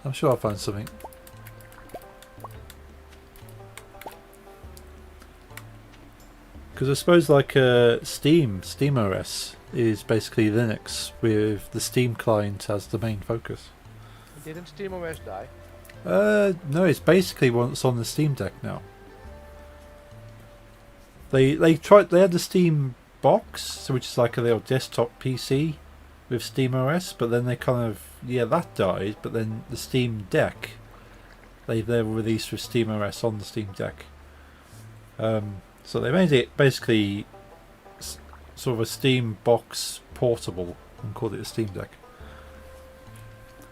I'm sure I'll find something. Because I suppose like Steam OS is basically Linux with the Steam client as the main focus. Didn't SteamOS die? No, it's basically what's on the Steam Deck now. They had the Steam box, which is like a little desktop PC with Steam OS, but then they kind of that died, but then the Steam Deck They were released with SteamOS on the Steam Deck. So they made it basically sort of a Steam box portable and called it a Steam Deck.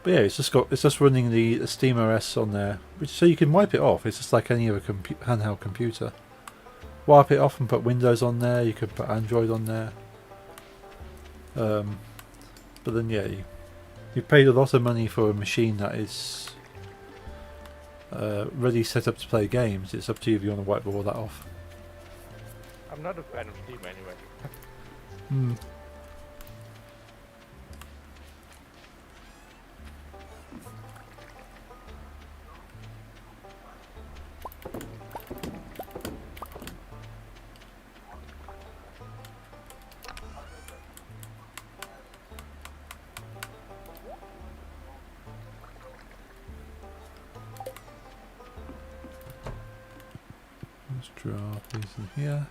But yeah, it's just running the SteamOS on there, which so you can wipe it off. It's just like any other handheld computer. Wipe it off and put Windows on there. You could put Android on there. But then yeah, you paid a lot of money for a machine that is ready set up to play games. It's up to you if you want to wipe all that off. I'm not a fan of Steam anyway. Hmm. Let's drop these in here.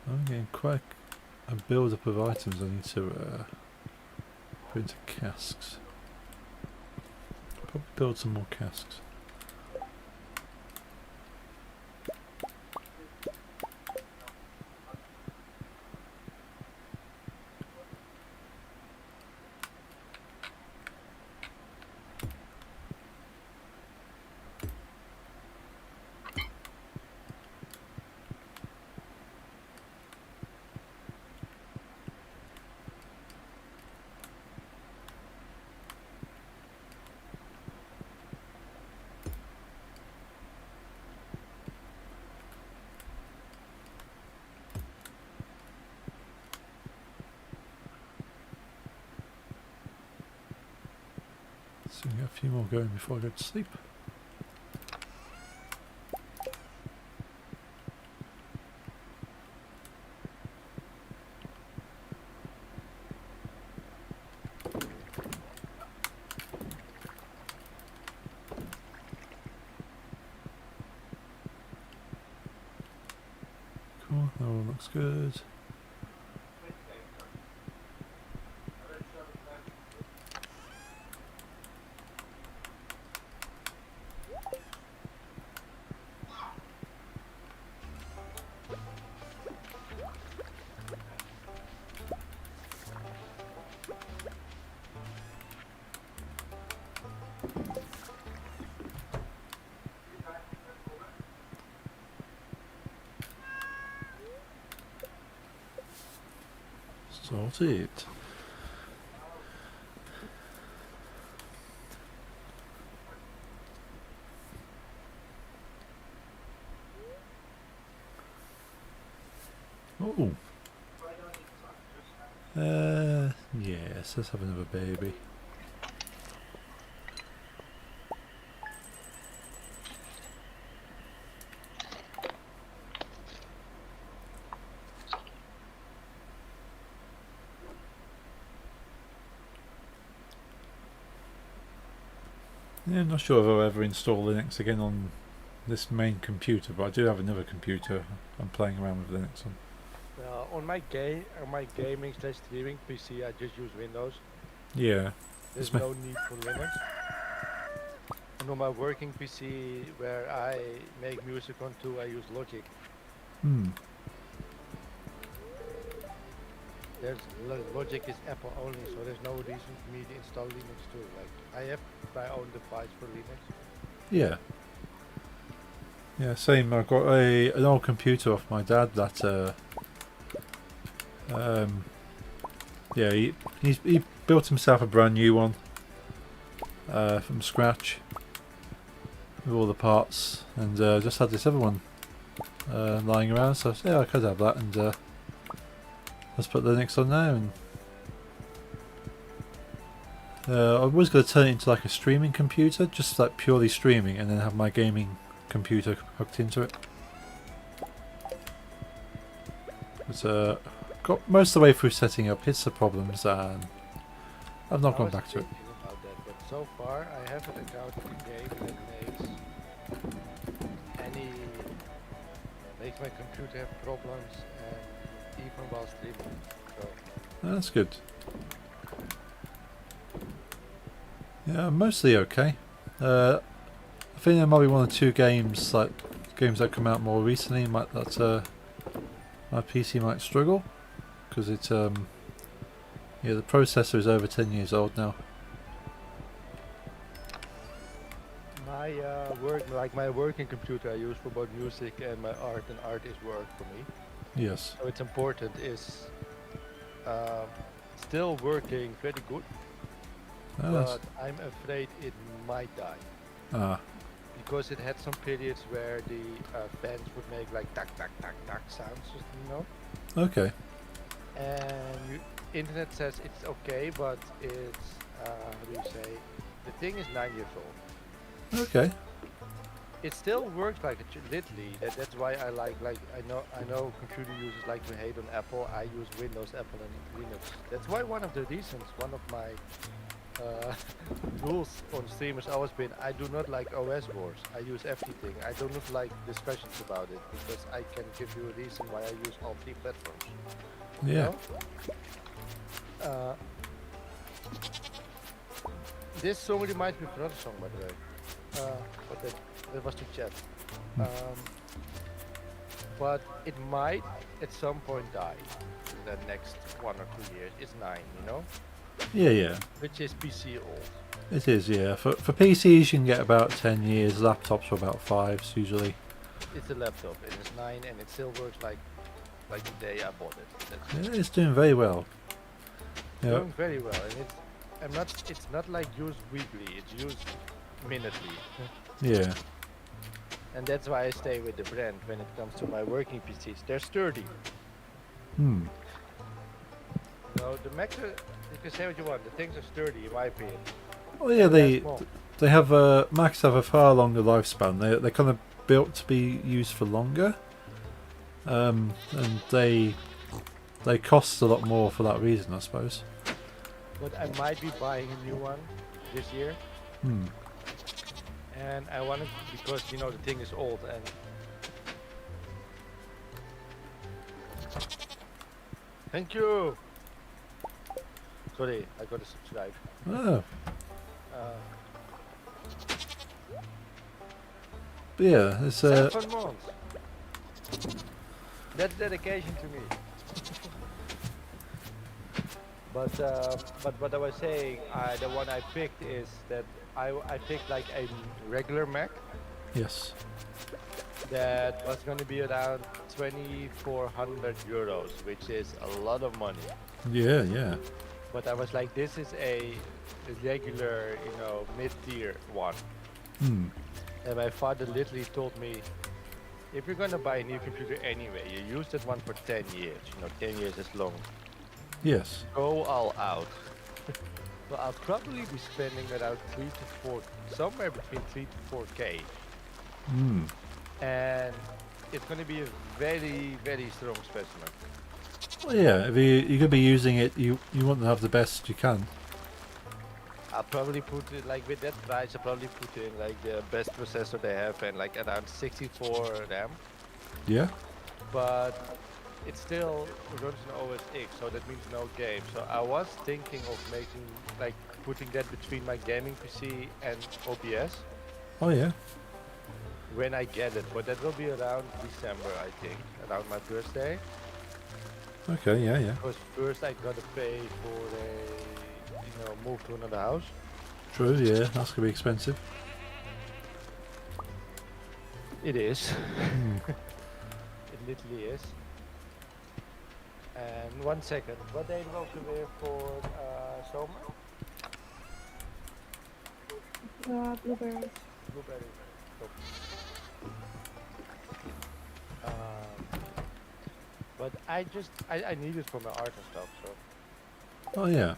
I'm getting quite a build-up of items I need to put into casks. Probably build some more casks. So we got a few more going before I go to sleep. Cool, that all looks good. Sorted. Oh. Yes, let's have another baby. Yeah, I'm not sure if I'll ever install Linux again on this main computer, but I do have another computer I'm playing around with Linux on. On my gaming / streaming PC, I just use Windows. Yeah. There's no need for Linux. And on my working PC, where I make music on too, I use Logic. Hmm. Logic is Apple only, so there's no reason for me to install Linux too. Like, I have my own device for Linux. Yeah. Yeah, same. I've got an old computer off my dad that yeah, he built himself a brand new one from scratch with all the parts, and just had this other one lying around, so yeah, I could have that, and let's put Linux on there. And I was going to turn it into like a streaming computer, just like purely streaming, and then have my gaming computer hooked into it. But got most of the way through setting up, hit the problems, and I've not gone back to it. About that, but so far I haven't encountered a game that makes my computer have problems, and even while streaming. So That's good. Yeah, mostly okay. I think there might be one or two games, like games that come out more recently, that my PC might struggle because yeah, the processor is over 10 years old now. My my working computer I use for both music and my art, and art is work for me. Yes. So it's important. Is uh, still working very good, That's, but I'm afraid it might die ah, because it had some periods where the fans would make like tack tack tack tack sounds, you know. okay. And internet says it's okay, but it's how do you say? The thing is 9 years old. Okay. It still works like literally. That's why I know computer users like to hate on Apple. I use Windows, Apple, and Linux. That's why one of the reasons, one of my rules on stream has always been I do not like OS wars. I use everything. I do not like discussions about it because I can give you a reason why I use all three platforms. You Yeah. know? This song reminds me of another song, by the way. But that was to chat. But it might at some point die in the next 1 or 2 years. It's 9, you know? Yeah, yeah. Which is PC old. It is, yeah. For PCs you can get about 10 years, laptops for about 5 usually. It's a laptop, and it's 9, and it still works like the day I bought it. That's Yeah, it's doing very well. Yeah. doing very well, and it's not like used weekly, it's used minutely. Yeah. And that's why I stay with the brand when it comes to my working PCs. They're sturdy. Hmm. No, the Macs are, you can say what you want, the things are sturdy in my opinion. Well, yeah, They're small. they have Macs have a far longer lifespan. They're kind of built to be used for longer, and they cost a lot more for that reason, I suppose. But I might be buying a new one this year. Hmm. And I want it because, you know, the thing is old and... Thank you! Sorry, I gotta subscribe. Oh, Uh, but yeah, it's 7 months! That's dedication to me. But what I was saying, the one I picked is that I picked like a regular Mac yes. that was going to be around 2,400 euros, which is a lot of money. Yeah, yeah. But I was like, this is a regular, you know, mid-tier one. Hmm. And my father literally told me, if you're gonna buy a new computer anyway, you use that one for 10 years. You know, 10 years is long. Yes. Go all out. So I'll probably be spending around 3 to 4, somewhere between 3 to 4k. Hmm. And it's gonna be a very, very strong specimen. Well, yeah. If you're gonna be using it, you want to have the best you can. I'll probably put it like with that price. I'll probably put in like the best processor they have and like around 64 RAM. Yeah. But it still runs an OS X, so that means no game. So I was thinking of making like putting that between my gaming PC and OBS Oh yeah. when I get it. But that will be around December, I think, around my birthday. Okay. Yeah. Yeah. Because first I gotta pay for move to another house. True. Yeah. That's gonna be expensive. It is. Hmm. It literally is. And 1 second, wat deden we ook weer voor zomer? Blueberry. Blueberry. Top. But I need it for my art and stuff, so Oh yeah.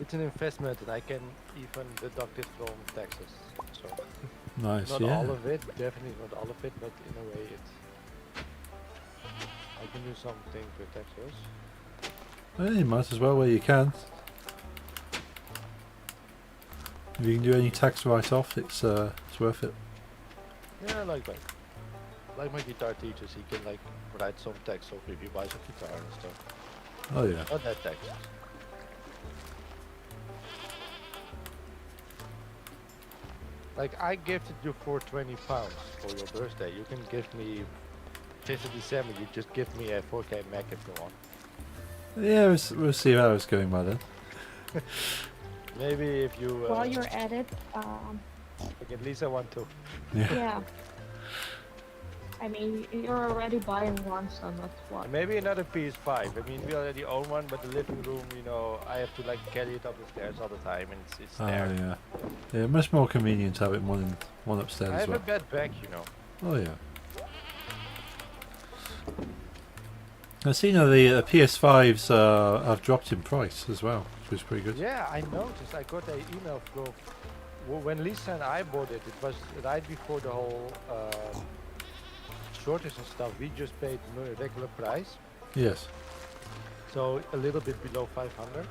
it's an investment and I can even deduct it from taxes. So Nice. not yeah. all of it, definitely not all of it, but in a way it's I can do something with taxes. Well, you might as well where you can. If you can do any tax write-off, it's worth it. Yeah, like my guitar teachers, he can like write some text off if he buys a guitar and stuff. Oh yeah. Not that text. Like I gifted you for £20 for your birthday. You can give me 5th of December. You just give me a 4K Mac if you want. Yeah, we'll see how it's going by then. Maybe if you While you're at it, like at least I want to. Yeah. yeah. I mean, you're already buying one, so that's what. And maybe another PS5. I mean, we already own one, but the living room, you know, I have to like carry it up the stairs all the time, and it's Oh there. yeah. Yeah, much more convenient to have it one upstairs I as have well. a bad back, you know. Oh yeah. I've seen the PS5s have dropped in price as well, which is pretty good. Yeah, I noticed. I got an email from when Lisa and I bought it. It was right before the whole shortage and stuff. We just paid regular price, Yes. so a little bit below 500.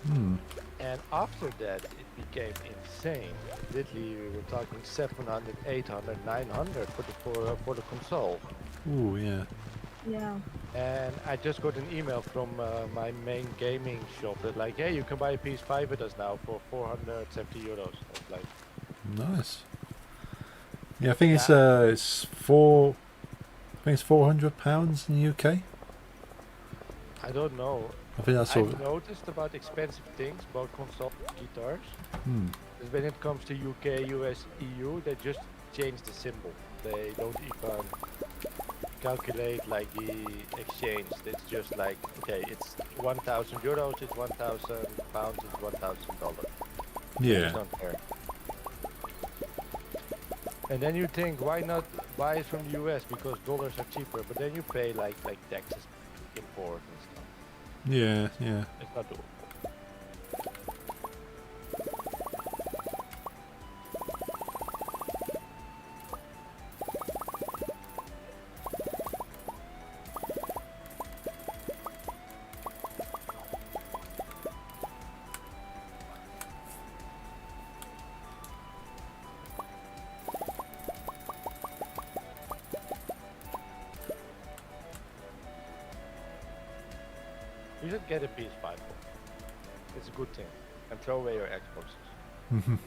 Hmm. And after that, it became insane. Literally, we were talking 700, 800, 900 for the console. Ooh, yeah. Yeah. And I just got an email from my main gaming shop that like, hey, you can buy a PS5 with us now for €470. I was like, Nice. Yeah, I think it's Yeah. it's four. I think it's £400 in the UK. I don't know. I think that's all. I've noticed about expensive things, about console guitars. Hmm. Is when it comes to UK, US, EU, they just change the symbol. They don't even calculate like the exchange. It's just like, okay, it's €1,000, it's £1,000, it's $1,000. Yeah. It's not fair. And then you think, why not buy it from the US because dollars are cheaper? But then you pay like taxes, import and stuff. Yeah. Yeah. It's not doable. You should get a PS5. It's a good thing. And throw away your Xboxes.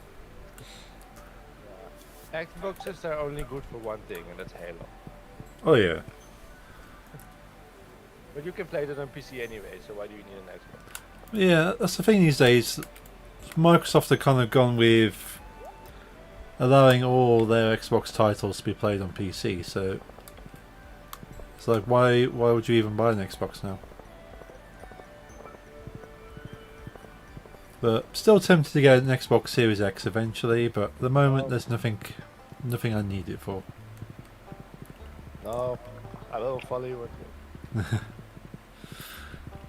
Xboxes are only good for one thing, and that's Halo. Oh yeah. But you can play that on PC anyway, so why do you need an Xbox? Yeah, that's the thing these days. Microsoft have kind of gone with allowing all their Xbox titles to be played on PC. So it's like, why would you even buy an Xbox now? But still tempted to get an Xbox Series X eventually. But at the moment, there's nothing I need it for. No, I will follow you.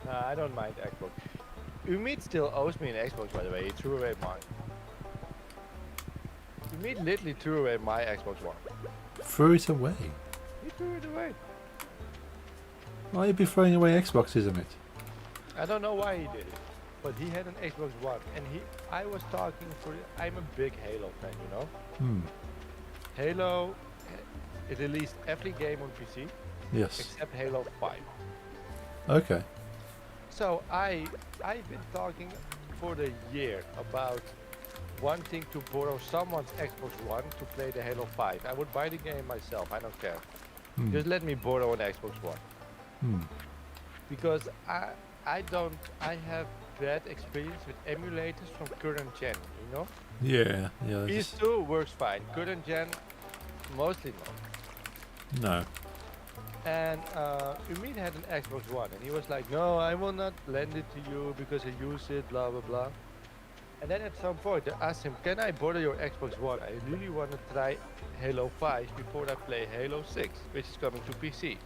Nah, I don't mind Xbox. Umid still owes me an Xbox, by the way. He threw away mine. Umid literally threw away my Xbox One. Threw it away. He threw it away. Why you be throwing away Xboxes, Amit? I don't know why he did it, but he had an Xbox One, and I was talking for. I'm a big Halo fan, you know. Hmm. Halo, it released every game on PC Yes. except Halo 5. Okay. So I've been talking for the year about wanting to borrow someone's Xbox One to play the Halo 5. I would buy the game myself. I don't care. Hmm. Just let me borrow an Xbox One. Hmm. Because I have bad experience with emulators from current gen, you know? Yeah. Yeah. just- PS2 works fine. Current gen, mostly not. No. And Umid had an Xbox One, and he was like, no, I will not lend it to you because I use it, blah, blah, blah. And then at some point I asked him, can I borrow your Xbox One? I really want to try Halo 5 before I play Halo 6, which is coming to PC.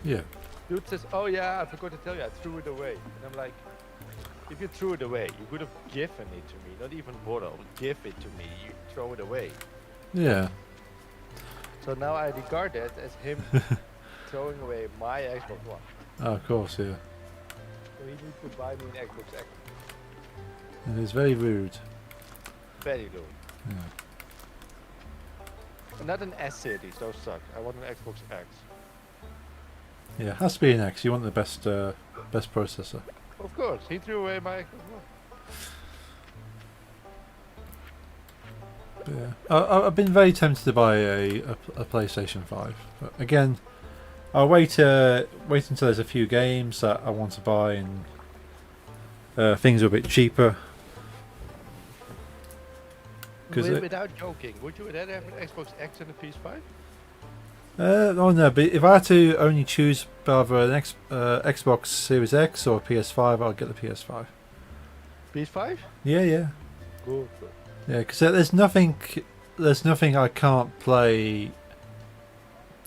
Yeah. Dude says, oh yeah, I forgot to tell you, I threw it away. And I'm like, if you threw it away, you could have given it to me, not even borrow, give it to me, you throw it away. Yeah. So now I regard that as him throwing away my Xbox One. Oh, of course. Yeah. So he needs to buy me an Xbox X. It is very rude. Very low. Yeah. Not an S series, those suck. I want an Xbox X. Yeah. It has to be an X. You want the best processor. Of course, he threw away my Xbox One. Yeah, I've been very tempted to buy a PlayStation 5, but again, I'll wait until there's a few games that I want to buy and things are a bit cheaper. Without joking, would you rather have an Xbox X and a PS5? Oh no, but if I had to only choose either an Xbox Series X or PS5, I'll get the PS5. PS5? Yeah, yeah, Cool. yeah. Because there's nothing I can't play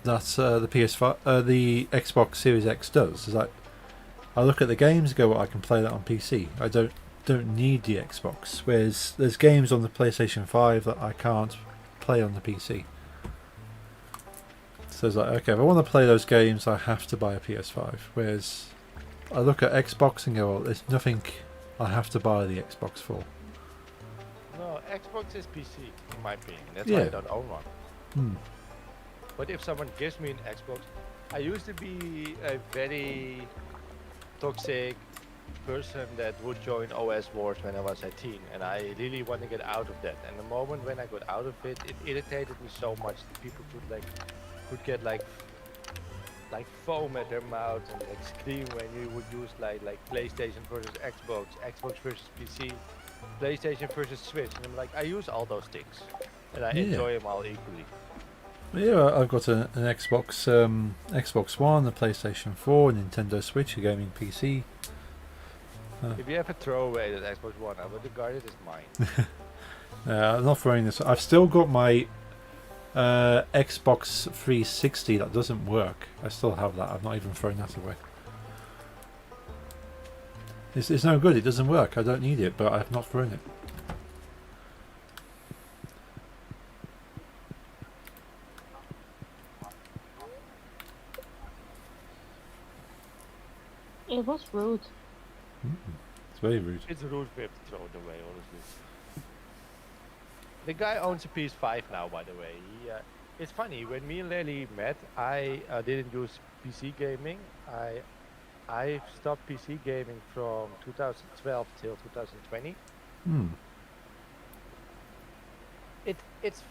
that the PS5, the Xbox Series X does. It's like I look at the games, and go, well, I can play that on PC. I don't need the Xbox. Whereas there's games on the PlayStation 5 that I can't play on the PC. So it's like, okay, if I want to play those games, I have to buy a PS5. Whereas I look at Xbox and go, well, there's nothing I have to buy the Xbox for. No, Xbox is PC, in my opinion. That's Yeah. why I don't own one. Hmm. But if someone gives me an Xbox, I used to be a very toxic person that would join OS wars when I was a teen, and I really want to get out of that. And the moment when I got out of it, it irritated me so much that people could get like foam at their mouth and like scream when you would use like PlayStation versus Xbox, Xbox versus PC, PlayStation versus Switch, and I'm like, I use all those things, and I Yeah. enjoy them all equally. Yeah, I've got an Xbox One, a PlayStation 4, a Nintendo Switch, a gaming PC. If you ever throw away that Xbox One, I would regard it as mine. I'm not throwing this. I've still got my Xbox 360 that doesn't work. I still have that. I've not even thrown that away. It's no good. It doesn't work. I don't need it, but I've not thrown it. It was rude. It's very rude. It's rude for him to throw it away, honestly. The guy owns a PS5 now, by the way. It's funny, when me and Lely met, I didn't use PC gaming. I stopped PC gaming from 2012 till 2020. Hmm. It's.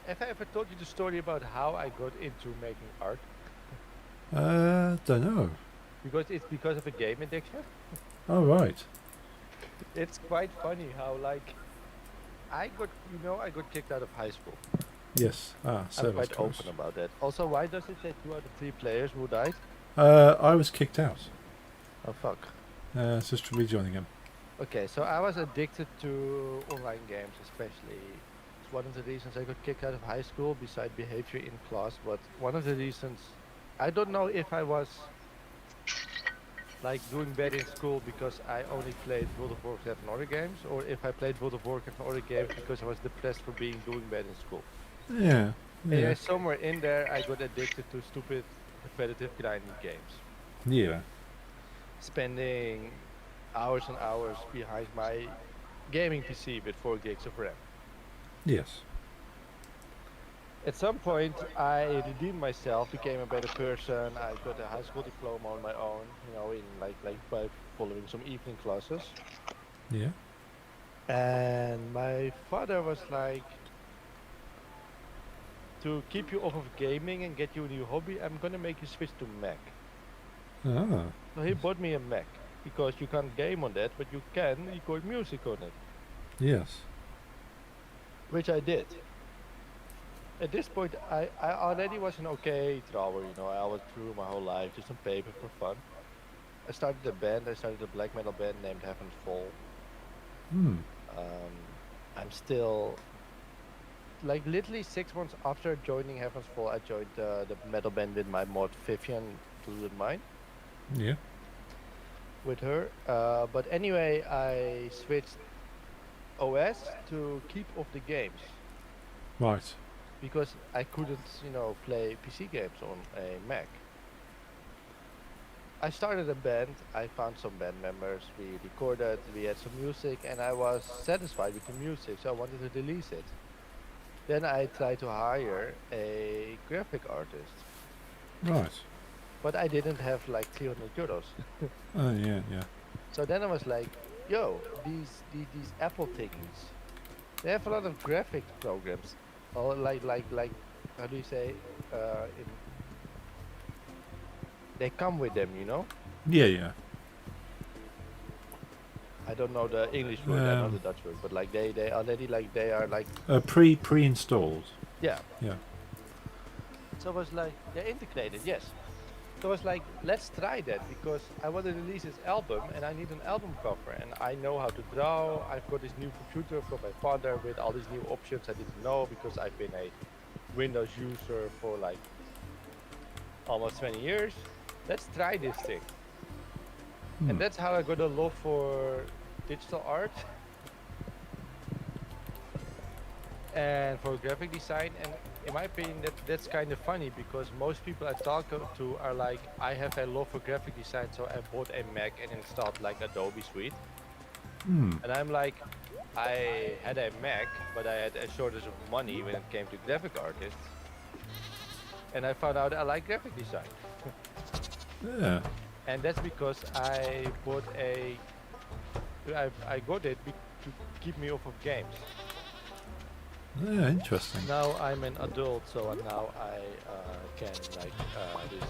Have I ever told you the story about how I got into making art? Don't know. Because of a game addiction. Oh right. It's quite funny how I got kicked out of high school. Yes. I'm Service quite close. open about that. Also, why does it say 2 out of 3 players who died? I was kicked out. Oh fuck. It's just rejoining him. Okay, so I was addicted to online games, especially. It's one of the reasons I got kicked out of high school, beside behavior in class. But one of the reasons, I don't know if I was like doing bad in school because I only played World of Warcraft and other games, or if I played World of Warcraft and other games because I was depressed for doing bad in school. Yeah. Yeah, Yeah. somewhere in there, I got addicted to stupid, repetitive grinding games. Yeah. Spending hours and hours behind my gaming PC with 4 gigs of RAM. Yes. At some point, I redeemed myself, became a better person. I got a high school diploma on my own, in like by following some evening classes. Yeah. And my father was like, to keep you off of gaming and get you a new hobby, I'm gonna make you switch to Mac. Ah. So he bought me a Mac because you can't game on that, but you can record music on it, Yes. which I did. At this point, I already was an okay drawer, I always drew my whole life just on paper for fun. I started a band, I started a black metal band named Heaven's Fall. Hmm. I'm still, like literally 6 months after joining Heaven's Fall, I joined the metal band with my mod Vivian, included mine, Yeah. with her. But anyway, I switched OS to keep off the games. Right. Because I couldn't, play PC games on a Mac. I started a band, I found some band members, we recorded, we had some music, and I was satisfied with the music, so I wanted to release it. Then I tried to hire a graphic artist, Right. but I didn't have like 300 euros. Oh yeah. Yeah. So then I was like, yo, these Apple thingies, They have a lot of graphic programs. Or like how do you say? In, they come with them, you know. Yeah, yeah. I don't know the English word. I know the Dutch word, but like they already like they are like Pre-installed. yeah. Yeah. So it was like they're integrated, yes. So I was like, let's try that because I want to release this album and I need an album cover and I know how to draw. I've got this new computer from my father with all these new options I didn't know because I've been a Windows user for like almost 20 years. Let's try this thing. And that's how I got a love for digital art and for graphic design. And in my opinion, that's kind of funny because most people I talk to are like, I have a love for graphic design, so I bought a Mac and installed like Adobe Suite. And I'm like, I had a Mac, but I had a shortage of money when it came to graphic artists. And I found out I like graphic design. Yeah. And that's because I bought I got it to keep me off of games. Yeah, interesting. Now I'm an adult, so now I can like do this.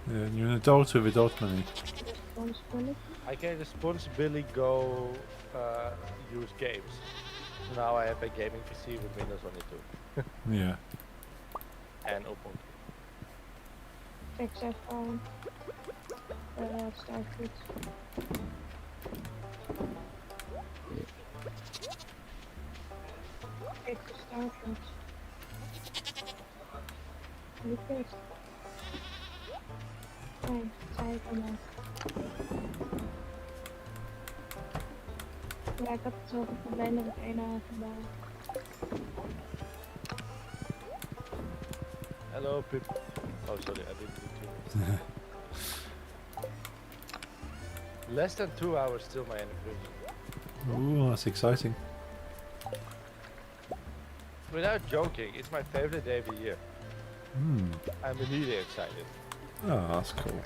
Yeah, and you're an adult with adult money. Responsibility. I can responsibly go use games. Now I have a gaming PC with Windows on it too, Yeah. and Ubuntu. Fix that phone. Stardew. Fix the Stardew. You fixed. Nee, zei ik al net. Ja, ik had hetzelfde probleem met het ene gebouw. Hello, Pip. Oh, sorry, I didn't mean to. Less than 2 hours till my anniversary. Ooh, that's exciting. Without joking, it's my favorite day of the year. I'm really excited. Oh, that's cool.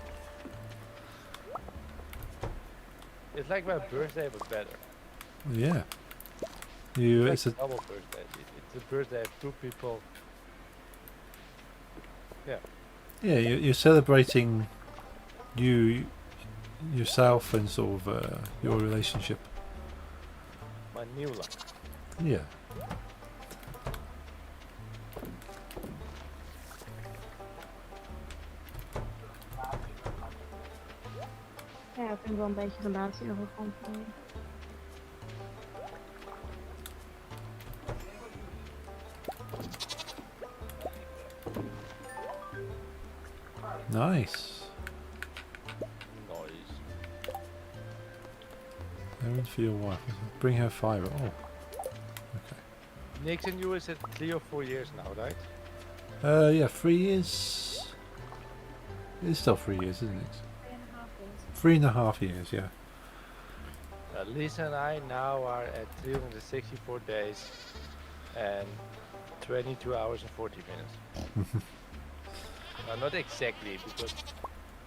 It's like my birthday but better. Yeah. You, It's it's like a, a double birthday. It's the birthday of two people. Yeah. yeah, you're celebrating yourself and sort of your relationship. My new life. Yeah. Ja, ik vind wel een beetje relatie arrogant van je. Nice. Noise. Errand for your wife. Bring her fiber. Oh. Okay. Nick's and you is at 3 or 4 years now, right? Yeah, 3 years. It's still 3 years, isn't it? 3.5 years, yeah. Lisa and I now are at 364 days and 22 hours and 40 minutes. Not exactly, because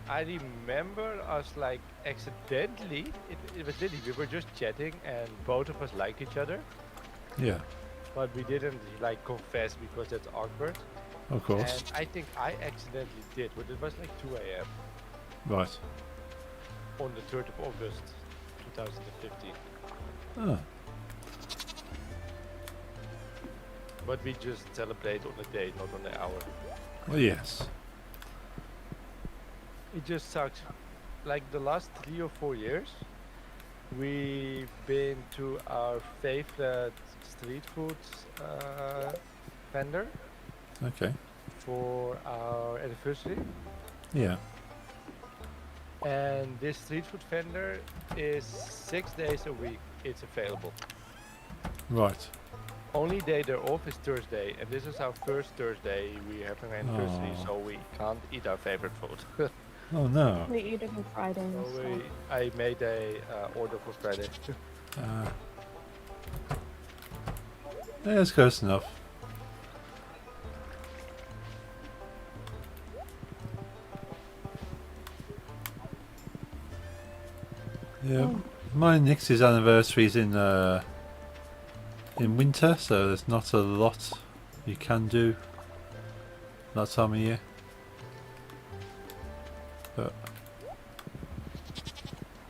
I remember us like accidentally, it was literally, we were just chatting and both of us liked each other, Yeah, but we didn't like confess because that's awkward. of course. And I think I accidentally did, but it was like 2 a.m. Right. on the 3rd of August 2015. Ah, But we just celebrate on the day, not on the hour. well, yes. It just sucks. Like the last 3 or 4 years, we've been to our favorite street food vendor Okay. for our anniversary. Yeah. And this street food vendor is 6 days a week. It's available. Right. Only day they're off is Thursday, and this is our first Thursday we have an anniversary, Aw. so we can't eat our favorite food. Oh no. We eat it on Friday So instead. I made a order for Friday. Yeah, that's close enough. Yeah, Oh. my Nix's anniversary is in winter, so there's not a lot you can do that time of year. But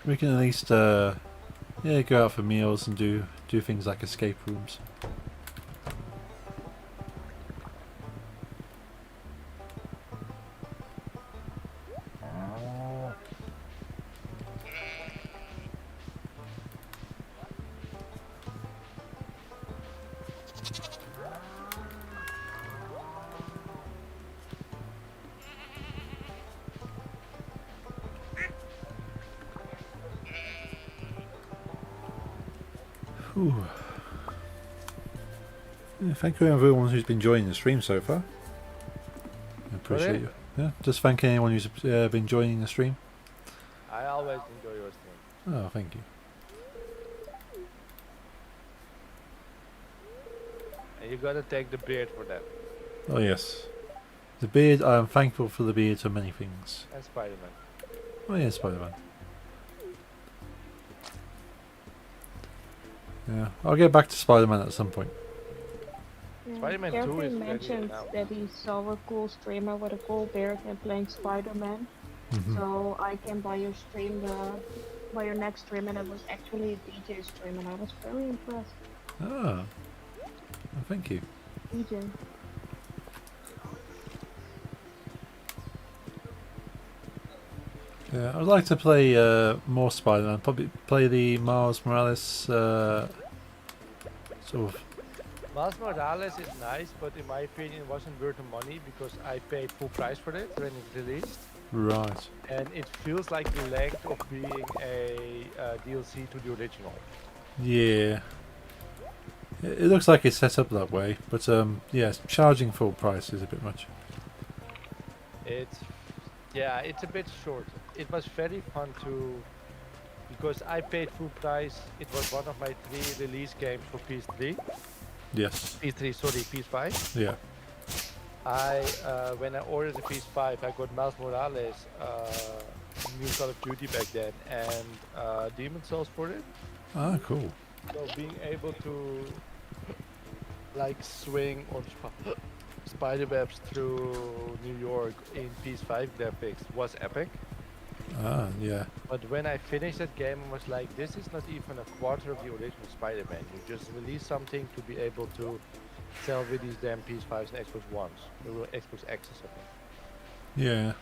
we can at least yeah, go out for meals and do things like escape rooms. Whew. Yeah, thank you everyone who's been joining the stream so far. I appreciate Really? you. Yeah, just thank anyone who's been joining the stream. I always enjoy your stream. Oh, thank you. And you gotta take the beard for that. Oh yes, the beard. I am thankful for the beard for many things. And Spider-Man. Oh yeah, Spider-Man. Yeah, I'll get back to Spider-Man at some point. Yeah. Spider-Man 2 Jeffrey is ready mentioned now. that he saw a cool streamer with a cool beard and playing Spider-Man. Mhm. So I came by your stream, by your next stream, and it was actually a DJ stream, and I was very impressed. Ah, well, thank you. DJ. Yeah, I'd like to play more Spider-Man. Probably play the Miles Morales sort of. Miles Morales is nice, but in my opinion it wasn't worth the money because I paid full price for it when it released. Right. And it feels like the length of being a DLC to the original. Yeah. It looks like it's set up that way, but yeah, charging full price is a bit much. Yeah, it's a bit short. It was very fun to, because I paid full price. It was one of my 3 release games for PS3. Yes. PS3, sorry, PS5. Yeah. When I ordered the PS5, I got Miles Morales, new Call of Duty back then, and Demon Souls for it. Ah, cool. So being able to like swing on spiderwebs through New York in PS5 graphics was epic. Ah, yeah. But when I finished that game, I was like, this is not even a quarter of the original Spider-Man. You just released something to be able to sell with these damn PS5s and Xbox Ones. They were Xbox X's, I think. Yeah.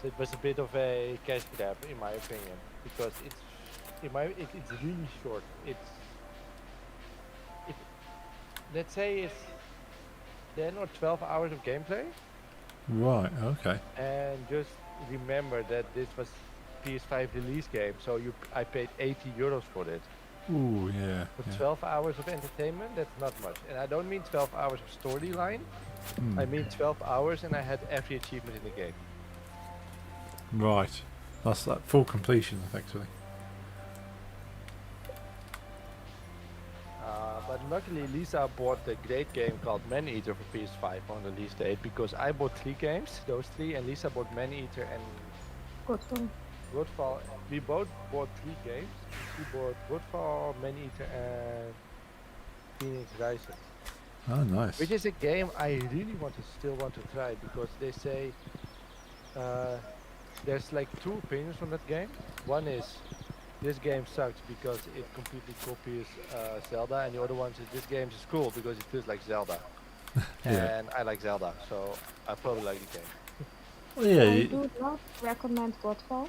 So it was a bit of a cash grab, in my opinion, because it's really short. Let's say it's 10 or 12 hours of gameplay, Right, okay. and just remember that this was PS5 release game, so I paid €80 for it. Ooh, yeah. For Yeah. 12 hours of entertainment, that's not much. And I don't mean 12 hours of storyline, Hmm. I mean 12 hours and I had every achievement in the game. Right. That's like full completion, effectively. But luckily Lisa bought a great game called Man-Eater for PS5 on release date, because I bought 3 games, those 3, and Lisa bought Man-Eater and Good one. Godfall. We both bought 3 games. She bought Godfall, Man-Eater, and Phoenix Rising. Oh, nice. Which is a game I really still want to try, because they say there's like 2 opinions from that game. One is this game sucks because it completely copies Zelda, and the other one is this game is cool because it feels like Zelda. Yeah. And I like Zelda, so I probably like the game. Well, yeah. I do not recommend Godfall.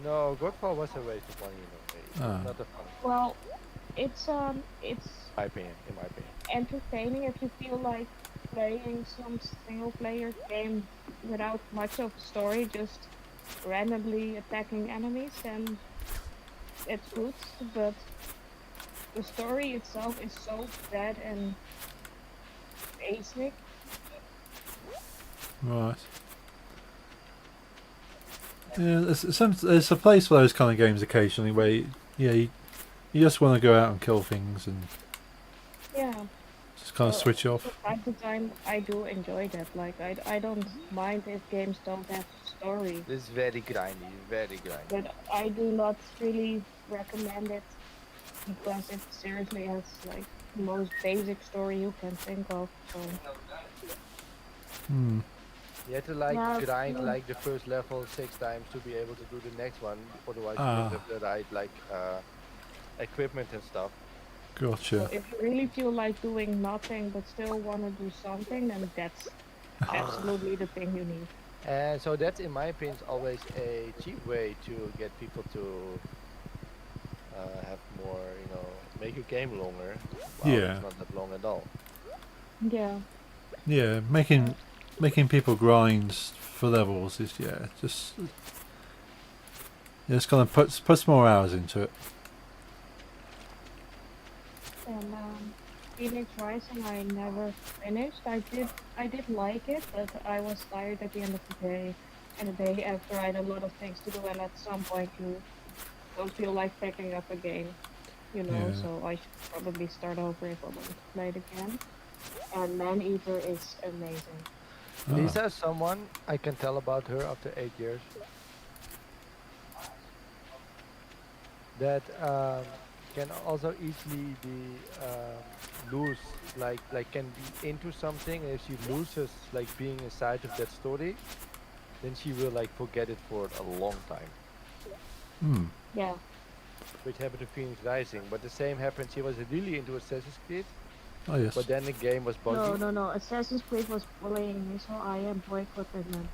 No, Godfall was a waste of money in a way. It was Ah. not a fun, Well, it's in my opinion. entertaining if you feel like playing some single player game without much of a story, just randomly attacking enemies, and it's good, but the story itself is so bad and basic. Right. Yeah, there's a place for those kind of games occasionally where you just want to go out and kill things and Yeah, Just kind of switch From off. time to time, I do enjoy that. Like, I don't mind if games don't have story, This is very grindy, very grindy. but I do not really recommend it because it seriously has like the most basic story you can think of. So Hmm. You have to like yeah, grind no. like the first level 6 times to be able to do the next one. Otherwise, you don't Ah, have the right like equipment and stuff. So gotcha. if you really feel like doing nothing but still want to do something, then that's absolutely the thing you need. And so that's, in my opinion, always a cheap way to get people to have more, make your game longer. While it's Yeah, not that long at all. Yeah. yeah. Making people grind for levels is just it's kind of puts more hours into it. And Phoenix Rising, I never finished. I did like it, but I was tired at the end of the day. And the day after, I had a lot of things to do, and at some point, you don't feel like picking up a game, Yeah. So I should probably start over if I want to play it again. And Man Eater is amazing. Ah, Lisa is someone I can tell about her after 8 years that can also easily be lose, like can be into something, and if she loses like being inside of that story, then she will like forget it for a long time. hmm. Yeah. Which happened to Phoenix Rising, but the same happened. She was really into Assassin's Creed, Oh yes. but then the game was No, buggy. no, no. Assassin's Creed was bullying me, so I am boycotting them.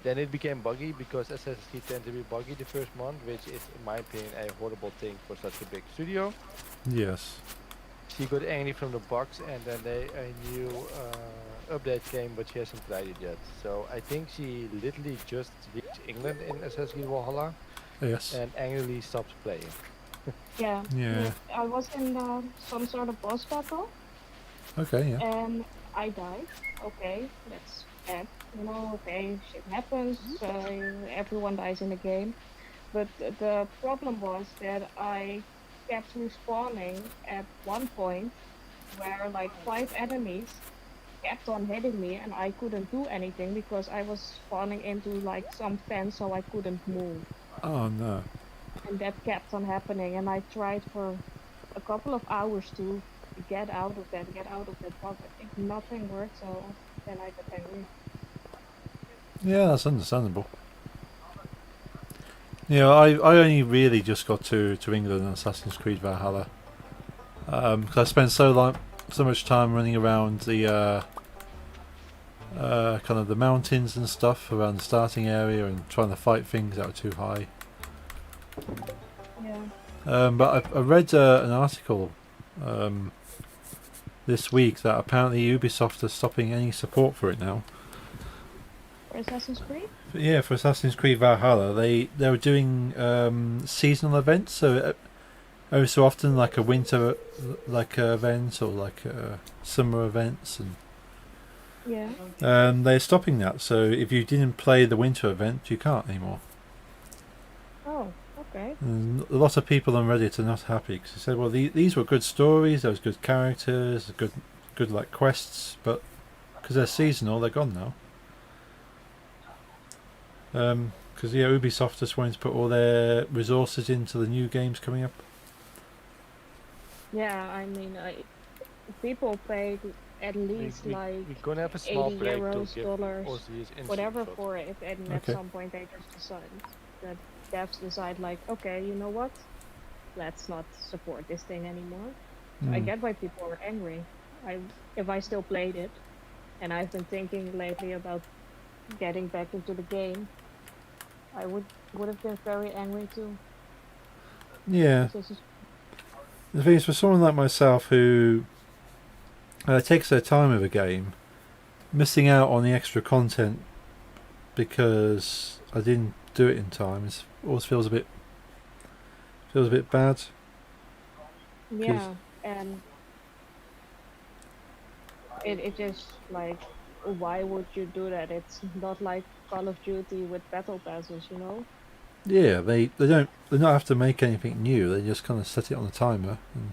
Then it became buggy because Assassin's Creed tend to be buggy the first month, which is, in my opinion, a horrible thing for such a big studio. Yes. She got angry from the box, and then a new update came, but she hasn't tried it yet. So I think she literally just reached England in Assassin's Creed Valhalla Yes. and angrily stopped playing. Yeah, Yeah. I was in some sort of boss battle, Okay. Yeah. and I died. Okay, that's bad. Okay, shit happens. Everyone dies in the game. But the problem was that I kept respawning at one point where like five enemies kept on hitting me and I couldn't do anything because I was spawning into like some fence so I couldn't move. Oh no. And that kept on happening and I tried for a couple of hours to get out of that bug. But nothing worked, so then I got angry. Yeah, that's understandable. Yeah, I only really just got to England on Assassin's Creed Valhalla. 'Cause I spent so much time running around the kind of the mountains and stuff around the starting area and trying to fight things that were too high. Yeah. But I read an article um, this week that apparently Ubisoft are stopping any support for it now. For Assassin's Creed? But yeah, for Assassin's Creed Valhalla, they were doing seasonal events, so every so often like a winter event or summer events, and Yeah. they're stopping that. So if you didn't play the winter event, you can't anymore. Oh, okay. And a lot of people on Reddit are not happy because they said, "Well, these were good stories. There was good characters, good like quests, but because they're seasonal, they're gone now." Because Ubisoft just wanting to put all their resources into the new games coming up. Yeah, I mean, people paid at least like We're gonna have a small 80 break to euros, give dollars, Aussies insight. whatever for it, and at Okay. some point they just decide that devs decide like, okay, you know what? Let's not support this thing anymore. I Mm. get why people are angry. If I still played it, and I've been thinking lately about getting back into the game, I would have been very angry too. Yeah. This is The thing is, for someone like myself who takes their time with a game, missing out on the extra content because I didn't do it in time always feels a bit bad. yeah, and it just like, why would you do that? It's not like Call of Duty with battle passes. Yeah, they don't have to make anything new. They just kind of set it on a timer. And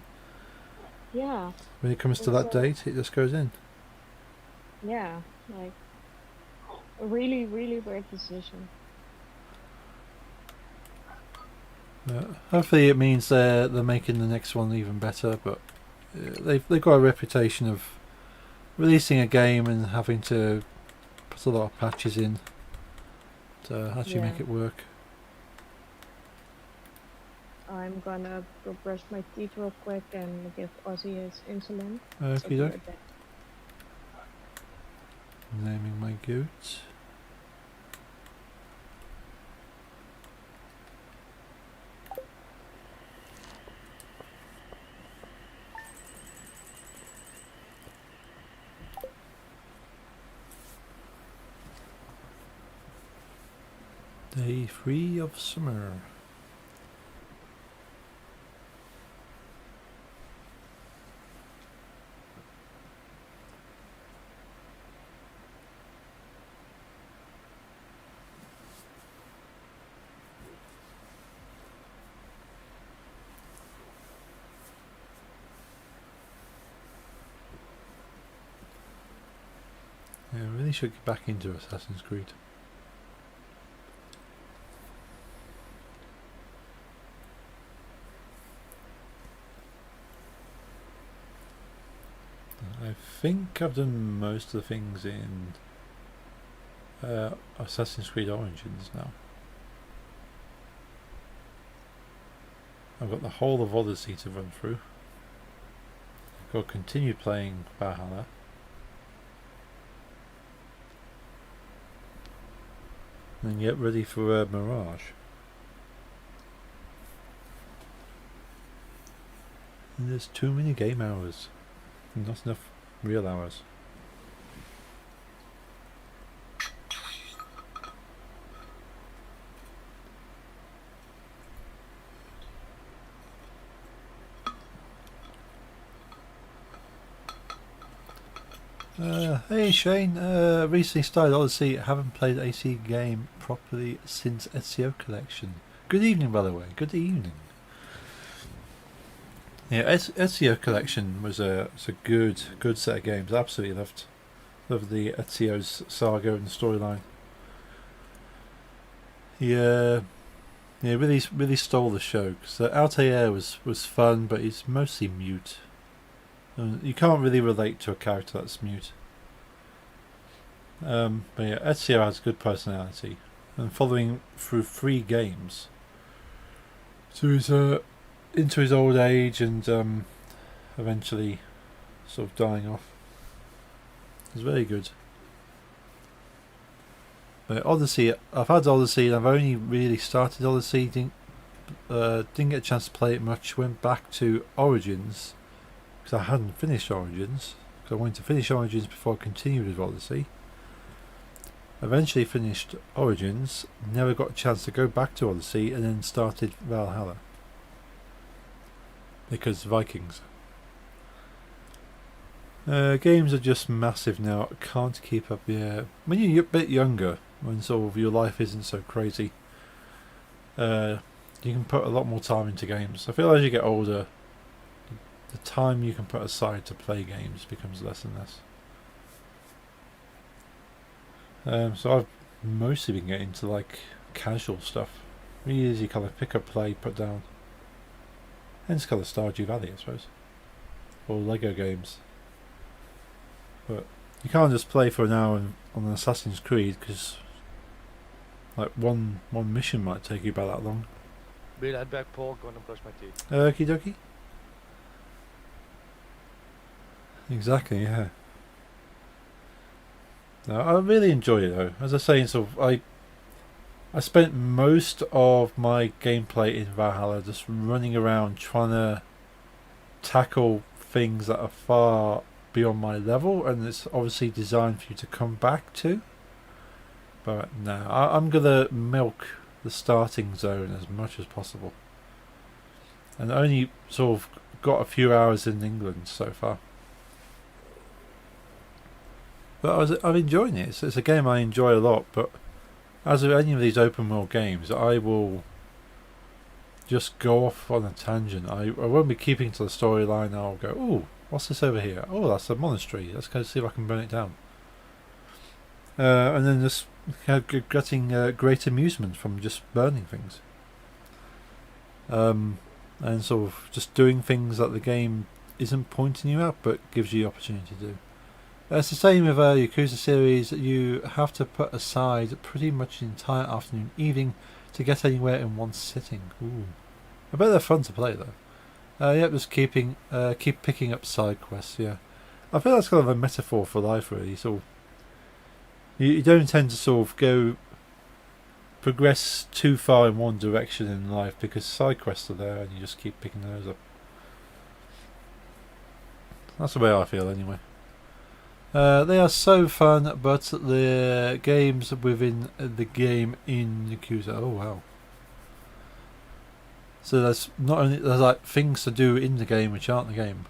Yeah, When it comes to it's that date, it just goes in. yeah, like a really, really weird decision. Hopefully, it means they're making the next one even better. But they've got a reputation of releasing a game and having to put a lot of patches in to actually Yeah, make it work. I'm gonna go brush my teeth real quick and give Ozzy his insulin. So Okie be doke. right back. Naming my goat. Day 3 of summer. Yeah, I really should get back into Assassin's Creed. I think I've done most of the things in Assassin's Creed Origins now. I've got the whole of Odyssey to run through. I've got to continue playing Valhalla. And get ready for Mirage. And there's too many game hours. Not enough real hours. Hey Shane, recently started Odyssey, haven't played AC game properly since Ezio Collection. Good evening, by the way, good evening. Yeah, Ezio Collection was a good set of games. Absolutely loved the Ezio's saga and storyline. Yeah, really stole the show because Altair was fun, but he's mostly mute. And you can't really relate to a character that's mute. But yeah, Ezio has good personality, and following through 3 games to his into his old age and eventually sort of dying off. It's very good. But Odyssey, I've had Odyssey and I've only really started Odyssey. Didn't get a chance to play it much. Went back to Origins because I hadn't finished Origins. Because I wanted to finish Origins before I continued with Odyssey. Eventually finished Origins. Never got a chance to go back to Odyssey and then started Valhalla. Because Vikings. Games are just massive now. I can't keep up. Yeah, when you're a bit younger, when sort of your life isn't so crazy, you can put a lot more time into games. I feel as you get older, the time you can put aside to play games becomes less and less. So I've mostly been getting into like casual stuff, really easy kind of pick up, play, put down. Hence kind of Stardew Valley, I suppose, or Lego games. But you can't just play for an hour on an Assassin's Creed because like one mission might take you about that long. Be right back, Paul. Gonna brush my teeth. Okie dokie. Exactly, yeah. No, I really enjoy it though. As I say, sort of, I spent most of my gameplay in Valhalla just running around trying to tackle things that are far beyond my level, and it's obviously designed for you to come back to. But no, I'm gonna milk the starting zone as much as possible, and I only sort of got a few hours in England so far. But I'm enjoying it. It's a game I enjoy a lot. But as with any of these open world games, I will just go off on a tangent. I won't be keeping to the storyline. I'll go, oh, what's this over here? Oh, that's a monastery. Let's go see if I can burn it down. And then just getting great amusement from just burning things. And sort of just doing things that the game isn't pointing you at, but gives you the opportunity to do. It's the same with Yakuza series. You have to put aside pretty much the entire afternoon, evening, to get anywhere in one sitting. Ooh, I bet they're fun to play though. Yep, just keep picking up side quests. Yeah, I feel that's kind of a metaphor for life, really. So you don't tend to sort of progress too far in one direction in life because side quests are there, and you just keep picking those up. That's the way I feel, anyway. They are so fun, but the games within the game in Yakuza. Oh wow! So there's not only like things to do in the game which aren't the game.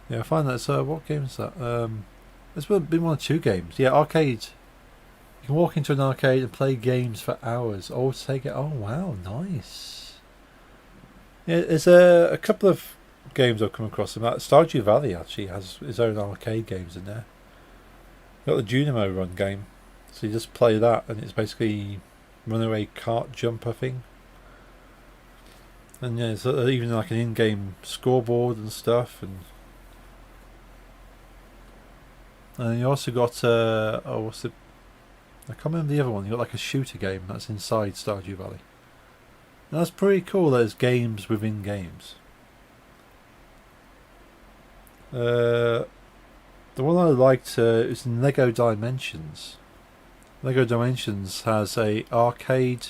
Yeah, I find that. So what game is that? It's been one of two games. Yeah, arcade. You can walk into an arcade and play games for hours. Or take it. Oh wow, nice. Yeah, there's a couple of games I've come across. Stardew Valley actually has its own arcade games in there. Got the Junimo Run game, so you just play that, and it's basically runaway cart jumper thing. And yeah, there's even like an in-game scoreboard and stuff, and you also got what's the? I can't remember the other one. You got like a shooter game that's inside Stardew Valley. And that's pretty cool. There's games within games. The one I liked is Lego Dimensions. Lego Dimensions has a arcade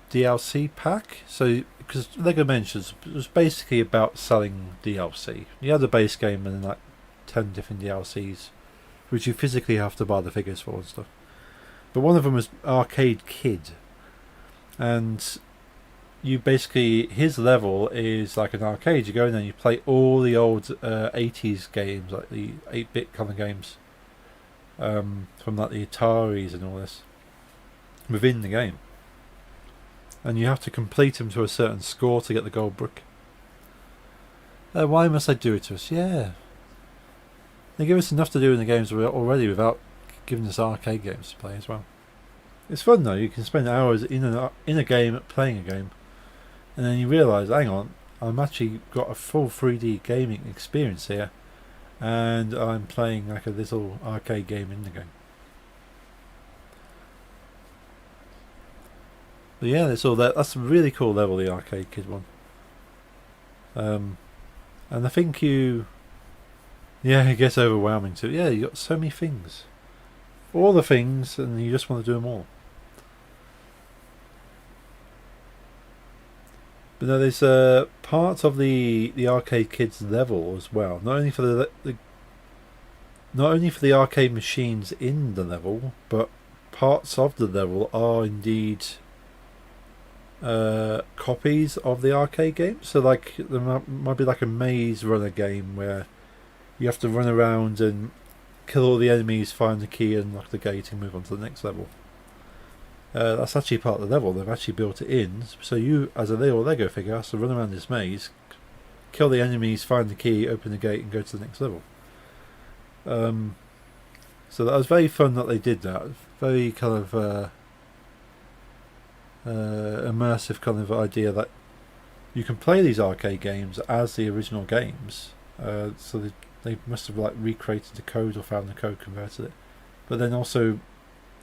DLC pack. So, because Lego Dimensions was basically about selling DLC. You had the base game and then like 10 different DLCs, which you physically have to buy the figures for and stuff. But one of them was Arcade Kid, and you basically, his level is like an arcade. You go in there and you play all the old 80s games, like the 8-bit kind of games, from like the Ataris and all this, within the game. And you have to complete them to a certain score to get the gold brick. Why must they do it to us? Yeah. They give us enough to do in the games already without giving us arcade games to play as well. It's fun though. You can spend hours in a game playing a game. And then you realise, hang on, I'm actually got a full 3D gaming experience here, and I'm playing like a little arcade game in the game. But yeah, that's all that. That's a really cool level, the Arcade Kid one. And I think it gets overwhelming too. Yeah, you got so many things, all the things, and you just want to do them all. But no, there's part of the Arcade Kids level as well. Not only for the arcade machines in the level, but parts of the level are indeed copies of the arcade game. So like there might be like a maze runner game where you have to run around and kill all the enemies, find the key, and unlock the gate, and move on to the next level. That's actually part of the level. They've actually built it in, so you, as a little Lego figure, have to run around this maze, kill the enemies, find the key, open the gate, and go to the next level. So that was very fun that they did that. Very kind of immersive kind of idea that you can play these arcade games as the original games. So they must have like recreated the code or found the code, converted it, but then also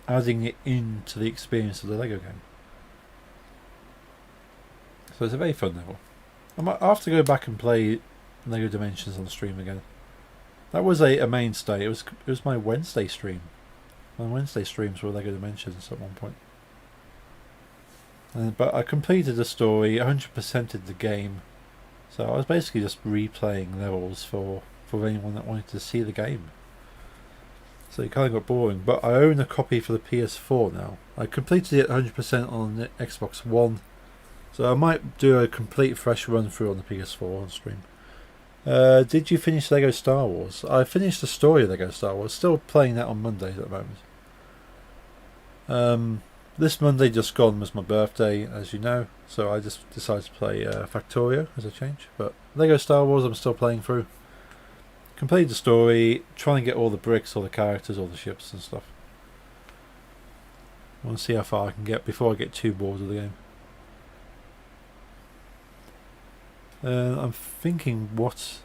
adding it into the experience of the Lego game. So it's a very fun level. I'll have to go back and play Lego Dimensions on the stream again. That was a mainstay. It was my Wednesday stream. My Wednesday streams were Lego Dimensions at one point. But I completed the story, 100%ed the game. So I was basically just replaying levels for anyone that wanted to see the game. So it kind of got boring, but I own a copy for the PS4 now. I completed it 100% on the Xbox One, so I might do a complete fresh run through on the PS4 on stream. Did you finish Lego Star Wars? I finished the story of Lego Star Wars, still playing that on Mondays at the moment. This Monday just gone was my birthday, as you know, so I just decided to play Factorio as a change. But Lego Star Wars I'm still playing through. Completed the story, trying to get all the bricks, all the characters, all the ships and stuff. I want to see how far I can get before I get too bored of the game. I'm thinking what...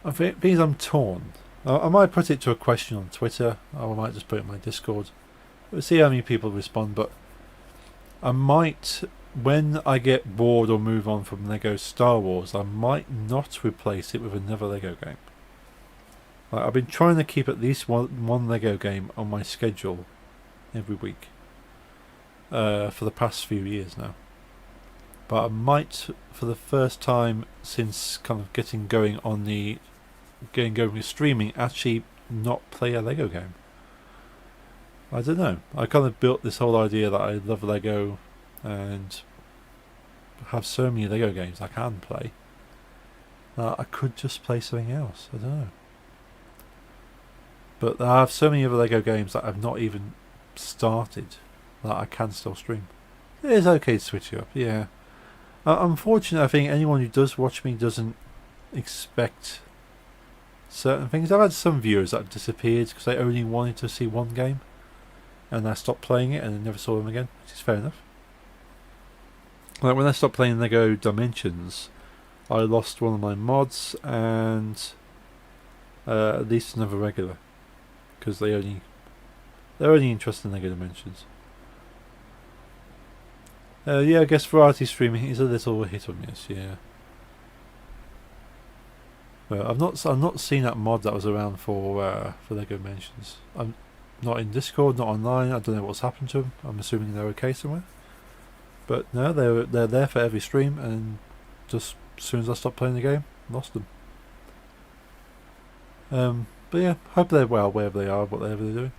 because I'm torn. I might put it to a question on Twitter, or I might just put it in my Discord. We'll see how many people respond, but I might, when I get bored or move on from Lego Star Wars, I might not replace it with another Lego game. I've been trying to keep at least one Lego game on my schedule every week for the past few years now. But I might, for the first time since kind of getting going with streaming, actually not play a Lego game. I don't know. I kind of built this whole idea that I love Lego and have so many Lego games I can play that I could just play something else. I don't know. But I have so many other Lego games that I've not even started that I can still stream. It is okay to switch it up, yeah. Unfortunately, I think anyone who does watch me doesn't expect certain things. I've had some viewers that have disappeared because they only wanted to see one game and I stopped playing it and I never saw them again, which is fair enough. Like when I stopped playing Lego Dimensions, I lost one of my mods and at least another regular because they're only interested in Lego Dimensions. Yeah, I guess variety streaming is a little hit or miss, yeah. But I've not seen that mod that was around for Lego Dimensions. I'm not in Discord, not online. I don't know what's happened to them. I'm assuming they're okay somewhere. But no, they're there for every stream, and just as soon as I stopped playing the game, lost them. But yeah, hope they're well wherever they are, whatever they're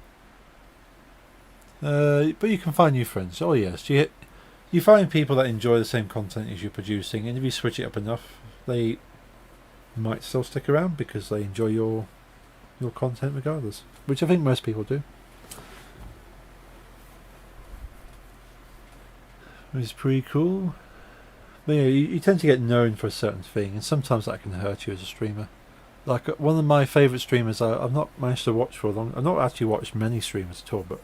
doing. But you can find new friends. Oh yes, you find people that enjoy the same content as you're producing, and if you switch it up enough, they might still stick around because they enjoy your content regardless, which I think most people do. Which is pretty cool. But yeah, you tend to get known for a certain thing, and sometimes that can hurt you as a streamer. Like one of my favourite streamers I've not managed to watch for a long... I've not actually watched many streamers at all, but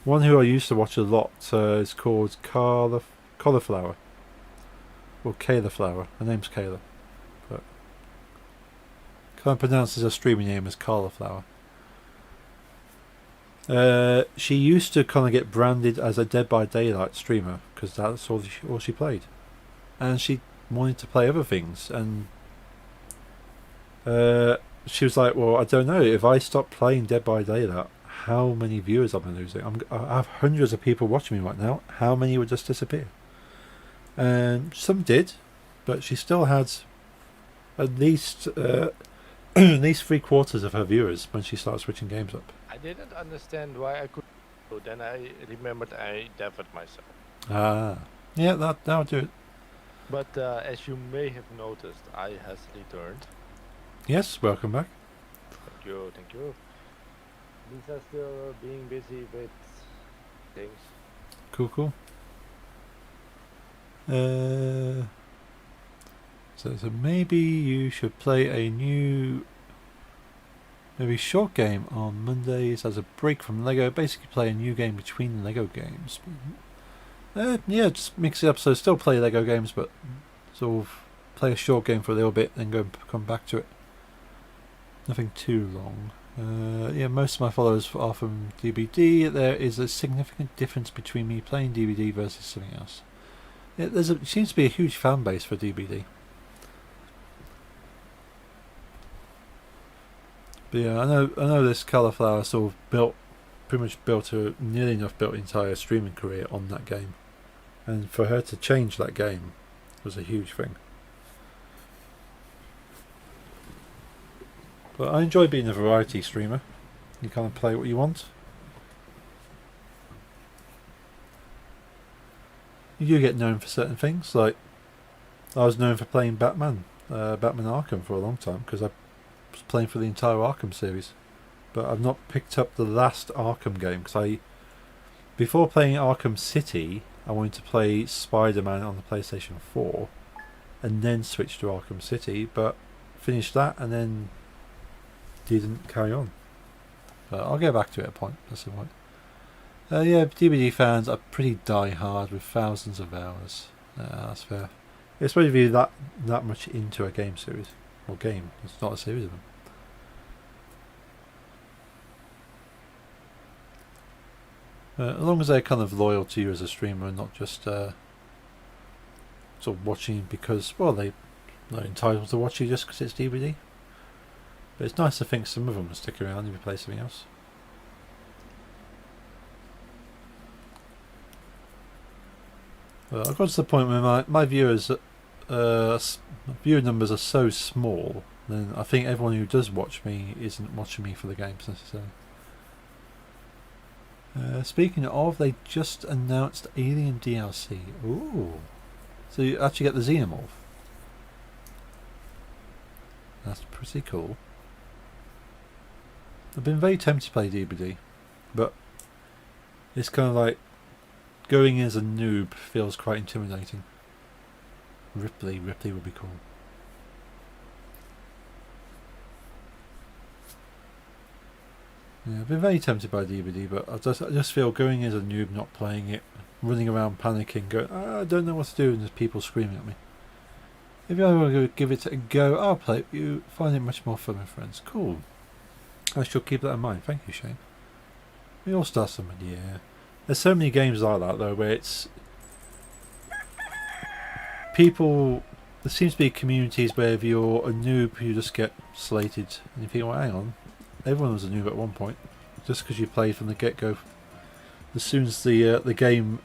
one who I used to watch a lot is called Cauliflower. Or Cauliflower. Her name's Kayla. But can't pronounce her streaming name as Cauliflower. She used to kind of get branded as a Dead by Daylight streamer because that's all she played, and she wanted to play other things, and she was like, well, I don't know, if I stop playing Dead by Daylight, how many viewers am I losing? I have hundreds of people watching me right now. How many would just disappear? And some did, but she still had at least at least 3/4 of her viewers when she started switching games up. I didn't understand why I could. So then I remembered I deafened myself. Ah, yeah, that'll do it. But as you may have noticed, I has returned. Yes, welcome back. Thank you, thank you. Lisa's still being busy with things. Cool. So maybe you should play a new, maybe short game on Mondays as a break from Lego. Basically play a new game between Lego games. Yeah, just mix it up. So still play Lego games, but sort of play a short game for a little bit, then come back to it. Nothing too long. Yeah, most of my followers are from DBD. There is a significant difference between me playing DBD versus something else. Yeah, it seems to be a huge fan base for DBD. But yeah, I know this Cauliflower sort of pretty much nearly enough built an entire streaming career on that game, and for her to change that game was a huge thing. But I enjoy being a variety streamer. You kind of play what you want. You do get known for certain things, like I was known for playing Batman Arkham for a long time because I was playing for the entire Arkham series. But I've not picked up the last Arkham game because before playing Arkham City, I wanted to play Spider-Man on the PlayStation 4 and then switch to Arkham City, but finished that and then didn't carry on. But I'll get back to it at a point, that's the point. Yeah, DVD fans are pretty die-hard with thousands of hours. That's fair. Especially if you're that much into a game series. Or game, it's not a series of them. As long as they're kind of loyal to you as a streamer and not just sort of watching because, well, they're entitled to watch you just because it's DVD. But it's nice to think some of them will stick around if you play something else. I've got to the point where my viewers, viewer numbers are so small, then I think everyone who does watch me isn't watching me for the games necessarily. Speaking of, they just announced Alien DLC. Ooh. So you actually get the Xenomorph. That's pretty cool. I've been very tempted to play DBD, but it's kind of like going in as a noob feels quite intimidating. Ripley would be cool. Yeah, I've been very tempted by DVD, but I just feel going as a noob, not playing it, running around panicking, going, I don't know what to do, and there's people screaming at me. If you want to give it a go, I'll play it. You find it much more fun with friends. Cool. I shall keep that in mind. Thank you, Shane. We all start somewhere, yeah. There's so many games like that though, where it's people. There seems to be communities where if you're a noob, you just get slated, and you think, well, hang on. Everyone was a noob at one point, just because you played from the get-go. As soon as the game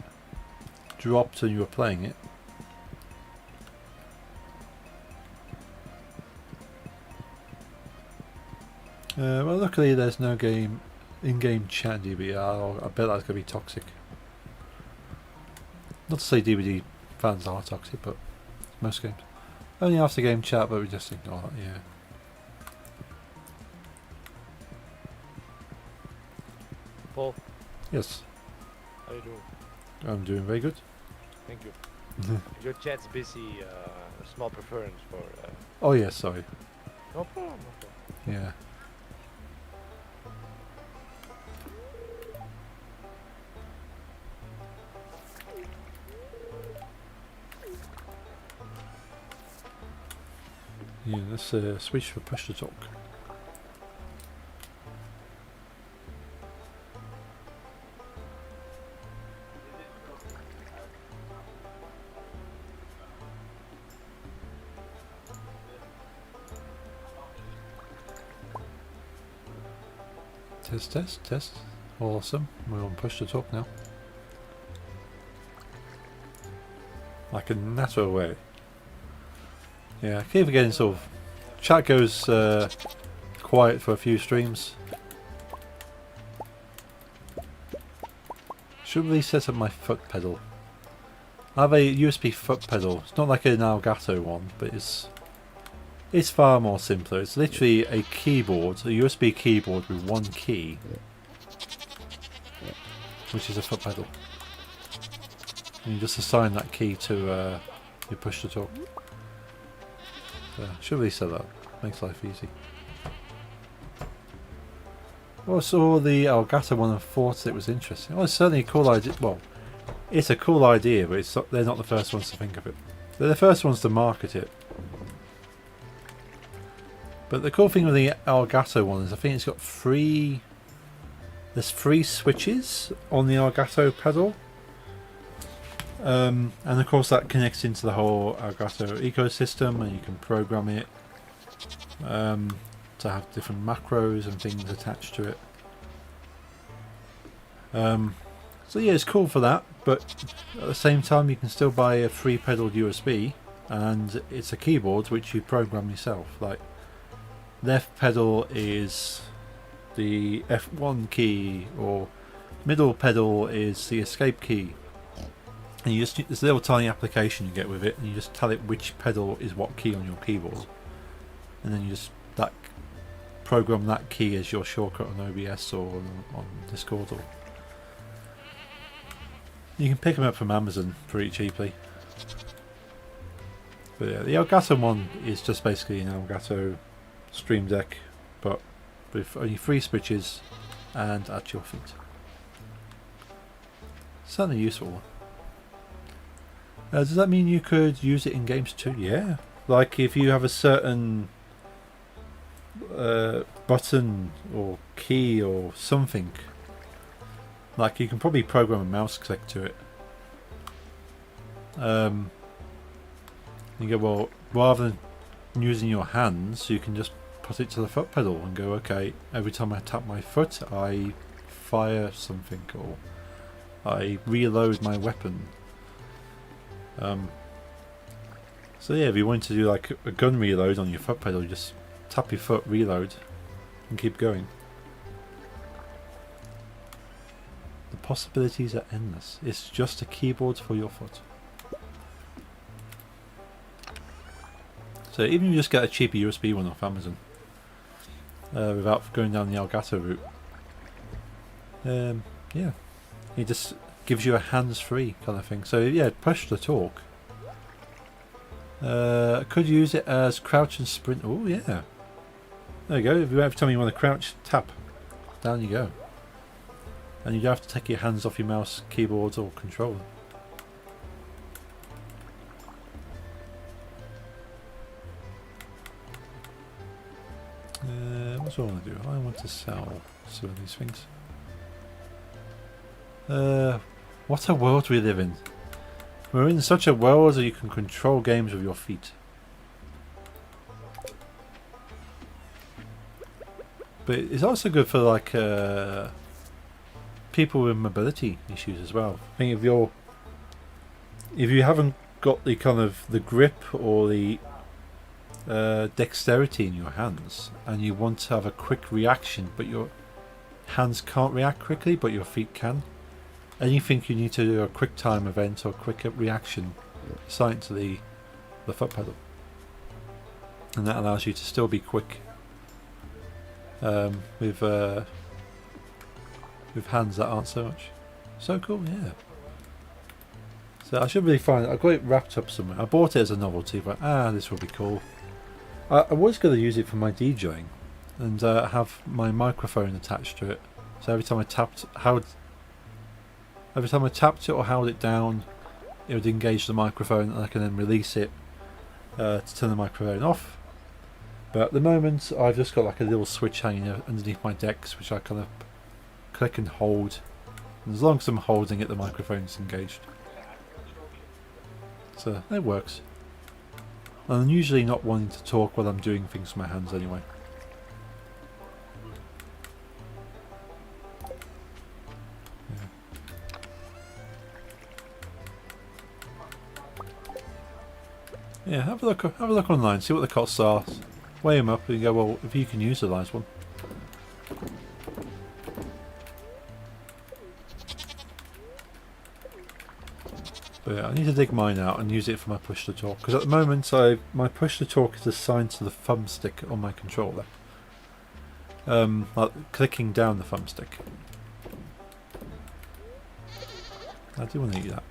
dropped and you were playing it. Well, luckily there's no in-game chat DVD. I bet that's going to be toxic. Not to say DVD fans are toxic, but most games. Only after game chat, but we just ignore that, yeah. Paul, Yes, how you doing? I'm doing very good. Thank you. Your chat's busy. Small preference for. Oh yeah, sorry. No problem. No problem. Yeah. Yeah, let's switch for push to talk. Test. Awesome. We're on push to talk now. Like a natter away. Yeah, I keep forgetting sort of chat goes quiet for a few streams. Should really set up my foot pedal. I have a USB foot pedal. It's not like an Elgato one, but it's far more simpler. It's literally a keyboard, a USB keyboard with one key, which is a foot pedal. And you just assign that key to your push to talk. So, should really set that up. Makes life easy. I saw the Elgato one and thought it was interesting. Well, it's certainly a cool idea. Well, it's a cool idea, but they're not the first ones to think of it. They're the first ones to market it. But the cool thing with the Elgato one is I think it's got there's 3 switches on the Elgato pedal. And of course that connects into the whole Elgato ecosystem, and you can program it to have different macros and things attached to it. So yeah, it's cool for that, but at the same time you can still buy a 3-pedal USB, and it's a keyboard which you program yourself. Like, left pedal is the F1 key, or middle pedal is the escape key. And you just, there's a little tiny application you get with it, and you just tell it which pedal is what key on your keyboard, and then you just program that key as your shortcut on OBS or on Discord. You can pick them up from Amazon pretty cheaply. But yeah, the Elgato one is just basically an Elgato Stream Deck, but with only 3 switches and at your feet. Certainly useful. Does that mean you could use it in games too? Yeah. Like if you have a certain button or key or something, like you can probably program a mouse click to it. You go, well, rather than using your hands, you can just put it to the foot pedal and go, okay, every time I tap my foot I fire something or I reload my weapon. So yeah, if you want to do like a gun reload on your foot pedal, you just tap your foot, reload, and keep going. The possibilities are endless. It's just a keyboard for your foot. So even if you just get a cheaper USB one off Amazon, without going down the Elgato route, yeah, it just gives you a hands-free kind of thing. So yeah, push to talk. Could use it as crouch and sprint. Oh yeah, there you go. If you every time you want to crouch, tap, down you go, and you don't have to take your hands off your mouse, keyboard, or controller. What do I want to do? I want to sell some of these things. What a world we live in. We're in such a world that you can control games with your feet. But it's also good for like people with mobility issues as well. I think if you haven't got the kind of the grip or the dexterity in your hands and you want to have a quick reaction but your hands can't react quickly but your feet can, and you think you need to do a quick time event or quick reaction, assign it to the foot pedal, and that allows you to still be quick with hands that aren't so much. So cool, yeah. So I should really find it. I've got it wrapped up somewhere. I bought it as a novelty, but this will be cool. I was going to use it for my DJing and have my microphone attached to it. So every time I tapped it or held it down, it would engage the microphone, and I can then release it to turn the microphone off. But at the moment, I've just got like a little switch hanging underneath my decks, which I kind of click and hold. And as long as I'm holding it, the microphone's engaged. So it works. And I'm usually not wanting to talk while I'm doing things with my hands anyway. Yeah, have a look online, see what the costs are, weigh them up, and you go, well, if you can utilise one. But yeah, I need to dig mine out and use it for my push to talk, because at the moment my push to talk is assigned to the thumbstick on my controller. Like clicking down the thumbstick. I do want to eat that.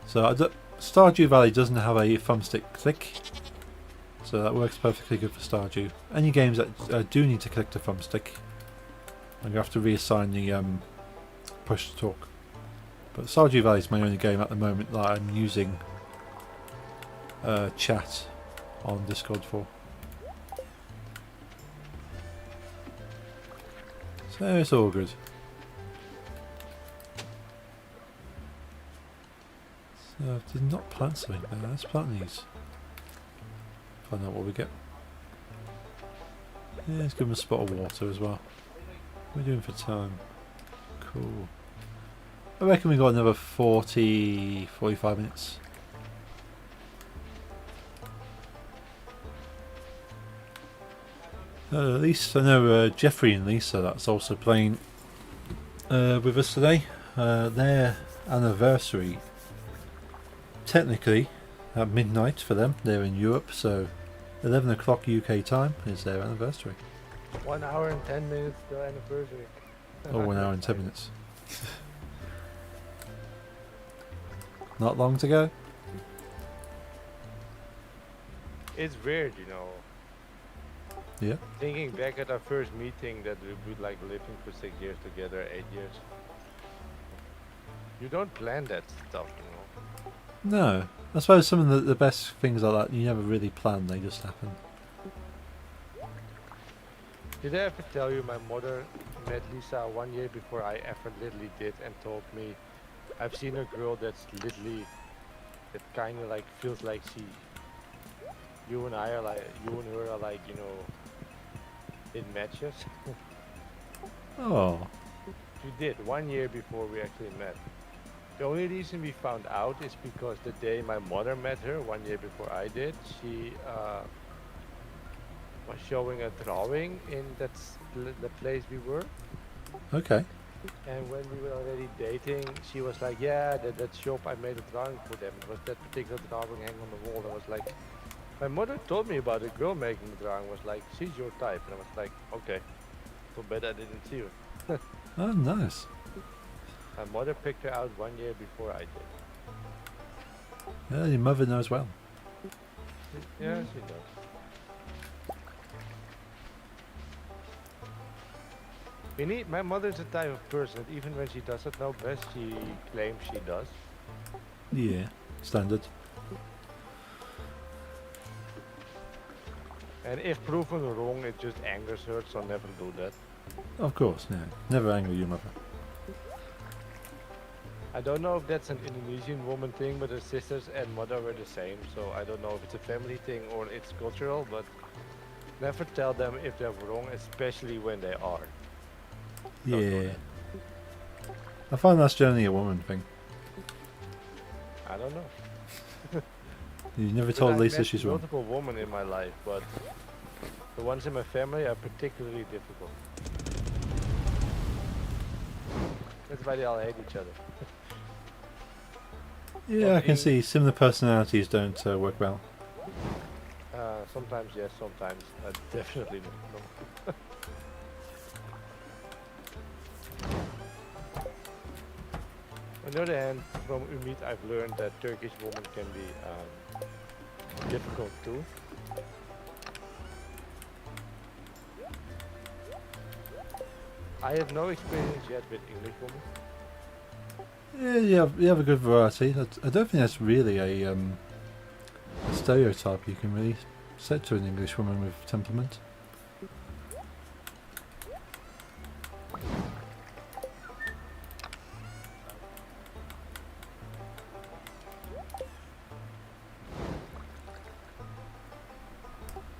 So Stardew Valley doesn't have a thumbstick click, so that works perfectly good for Stardew. Any games that do need to click the thumbstick, I'm going to have to reassign the push to talk. But Stardew Valley is my only game at the moment that I'm using chat on Discord for. So it's all good. So I did not plant something there. Let's plant these. Find out what we get. Yeah, let's give them a spot of water as well. What are we doing for time? Cool. I reckon we got another 45 minutes. At least I know Jeffrey and Lisa, that's also playing with us today. Their anniversary, technically at midnight for them. They're in Europe, so 11 o'clock UK time is their anniversary. 1 hour and 10 minutes till anniversary. Oh, 1 hour and 10 minutes. Not long to go? It's weird, you know. Yeah. Thinking back at our first meeting that we would like living for 6 years together, 8 years. You don't plan that stuff, you know. No. I suppose some of the best things like that, you never really plan, they just happen. Did I ever tell you my mother met Lisa 1 year before I effortlessly did and told me I've seen a girl that's literally, that kind of like feels like you and her are like, you know, it matches. Oh. She did 1 year before we actually met. The only reason we found out is because the day my mother met her 1 year before I did, she was showing a drawing in the place we were. Okay. And when we were already dating, she was like, yeah, that shop, I made a drawing for them. It was that particular drawing hanging on the wall. I was like, my mother told me about a girl making the drawing. Was like, she's your type. And I was like, okay. Too bad I didn't see her. Oh, nice. My mother picked her out 1 year before I did. Yeah, your mother knows well. Yeah, she does. My mother's the type of person that even when she doesn't know best, she claims she does. Yeah. Standard. And if proven wrong, it just angers her, so never do that. Of course, no. Never anger your mother. I don't know if that's an Indonesian woman thing, but her sisters and mother were the same, so I don't know if it's a family thing or it's cultural, but never tell them if they're wrong, especially when they are. Don't do Yeah. that. I find that's generally a woman thing. I don't know. You never But told I've Lisa met she's wrong. multiple women in my life, but the ones in my family are particularly difficult. That's why they all hate each other. Yeah, Well, I can in- see similar personalities don't work well. Sometimes yes, sometimes definitely no. On the other hand, from Umid, I've learned that Turkish women can be difficult too. I have no experience yet with English women. Yeah, you have a good variety. I don't think that's really a stereotype you can really set to an English woman with temperament.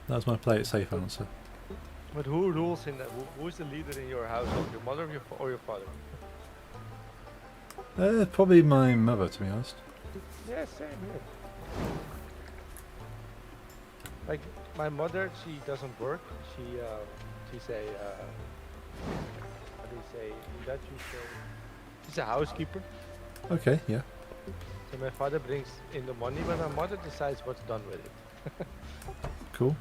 That was my play it safe answer. But who rules in that? Who's the leader in your household? Your mother or your father? Probably my mother, to be honest. Yeah, same here. Like my mother, she doesn't work. She's a how do you say in Dutch? She's a housekeeper. Okay, yeah. So my father brings in the money, but my mother decides what's done with it. Cool.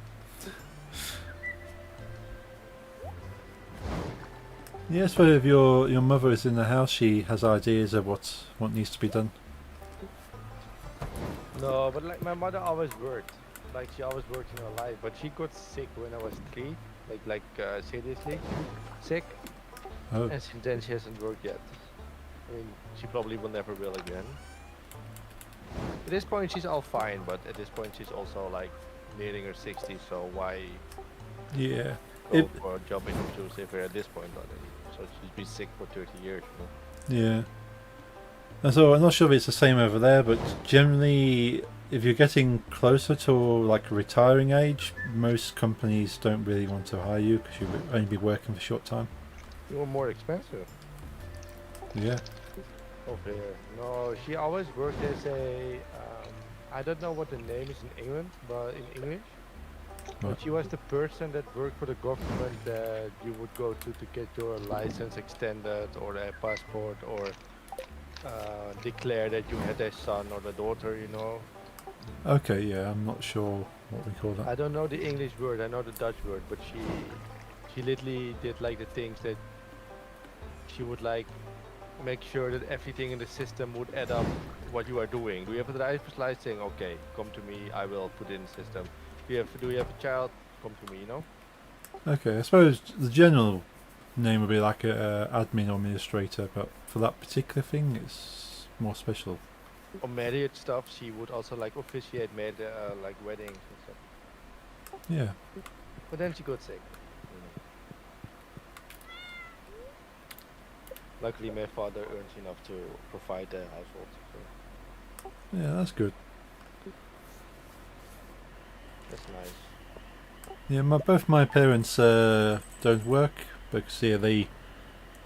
Yes, but if your mother is in the house, she has ideas of what needs to be done. No, but like my mother always worked. Like she always worked in her life, but she got sick when I was 3. Like seriously sick, Oh, and since then she hasn't worked yet. I mean, she probably will never will again. At this point she's all fine, but at this point she's also like nearing her 60s, so why yeah. go If- for a job interviews if we're at this point already? So she's been sick for 30 years, you know? Yeah. And so I'm not sure if it's the same over there, but generally, if you're getting closer to like a retiring age, most companies don't really want to hire you because you'll only be working for a short time. You're more expensive Yeah. over here. No, she always worked as a, I don't know what the name is in England, but in English. But Right. she was the person that worked for the government that you would go to get your license extended or a passport or declare that you had a son or a daughter, you know. Okay. Yeah. I'm not sure what we call that. I don't know the English word, I know the Dutch word, but she literally did like the things that she would like make sure that everything in the system would add up what you are doing. Do you have a driver's license? Okay, come to me. I will put in the system. Do you have a child? Come to me. You know. Okay, I suppose the general name would be like a admin or administrator, but for that particular thing, it's more special. Or marriage stuff. She would also like officiate like weddings and stuff. Yeah. But then she got sick. You know. Luckily, my father earns enough to provide the household. So Yeah, that's good. that's nice. Yeah, both my parents don't work because they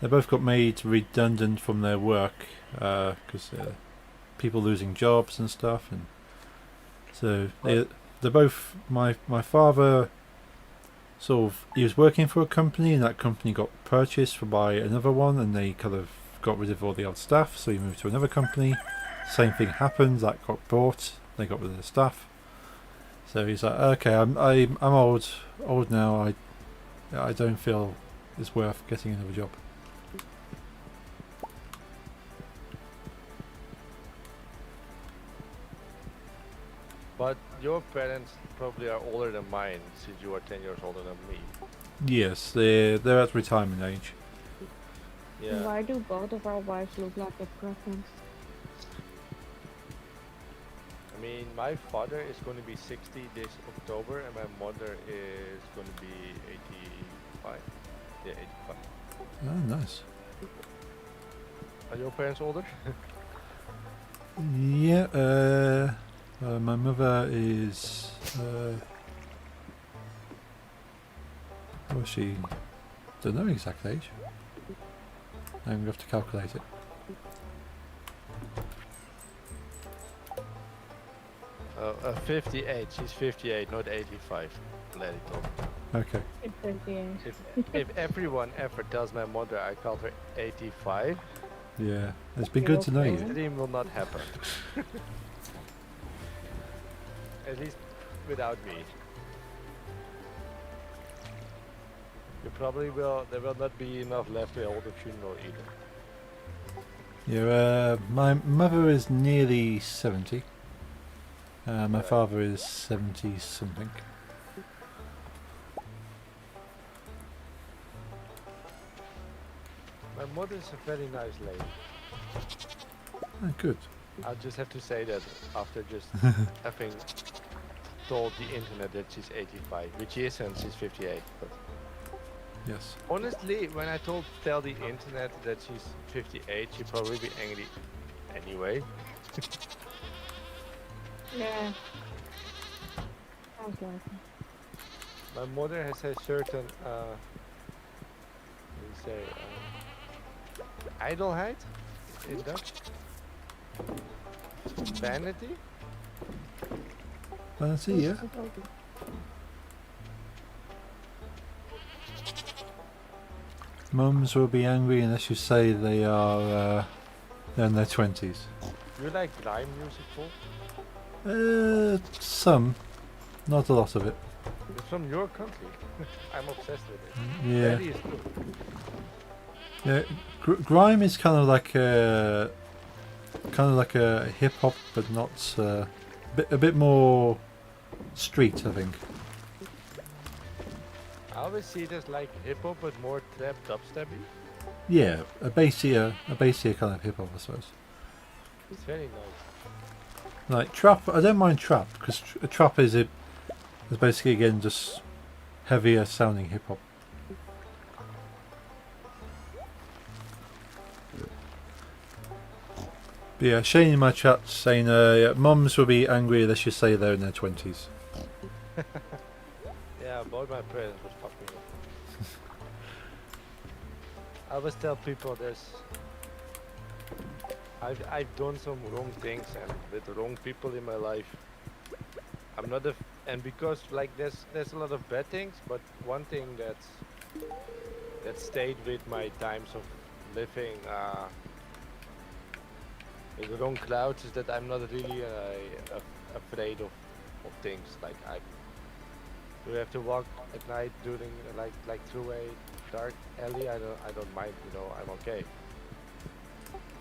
both got made redundant from their work because people losing jobs and stuff, and so they're both my father. Sort of, he was working for a company, and that company got purchased by another one, and they kind of got rid of all the old staff, so he moved to another company. Same thing happened, that got bought, they got rid of the staff. So he's like, okay, I'm old now. I don't feel it's worth getting another job. But your parents probably are older than mine, since you are 10 years older than me. Yes, they're at retirement age. Yeah. Why do both of our wives look like a pregnant? I mean, my father is going to be 60 this October, and my mother is going to be 85. Yeah, 85. Oh, nice. Are your parents older? Yeah, my mother is. What was she? Don't know exact age. I'm going to have to calculate it. Uh, 58. She's 58, not 85. Let it talk. Okay. It's 58. If everyone ever tells my mother I called her 85, Yeah, it's been good to know Okay. you. the dream will not happen. At least without me. You probably will. There will not be enough left to hold a funeral either. Yeah, my mother is nearly 70. My Right. father is 70 something. My mother is a very nice lady. Oh, good. I'll just have to say that after just having told the internet that she's 85, which she isn't, she's 58. But Yes. honestly, when I tell the internet that she's 58, she'd probably be angry anyway. Yeah. Sounds like it. My mother has a certain, what do you say, idleheid in Dutch? Vanity? Fancy, yeah. Mums will be angry unless you say they are they're in their 20s. Do you like grime music, Paul? Some. Not a lot of it. It's from your country. I'm obsessed with it. Yeah. That is true. Yeah, grime is kind of like a hip hop, but not a bit more street, I think. I always see it as like hip hop, but more trap dubstepy. Yeah, a bassier kind of hip hop, I suppose. It's very nice. Like trap, I don't mind trap because trap is basically again just heavier sounding hip hop. But yeah, Shane in my chat saying, yeah, mums will be angry unless you say they're in their 20s. Yeah, both my parents would fuck me up. I always tell people I've done some wrong things and with the wrong people in my life. I'm not and because like there's a lot of bad things, but one thing that stayed with my times of living in the wrong clouds is that I'm not really afraid of things. Like I do have to walk at night during like through a dark alley, I don't mind. You know, I'm okay.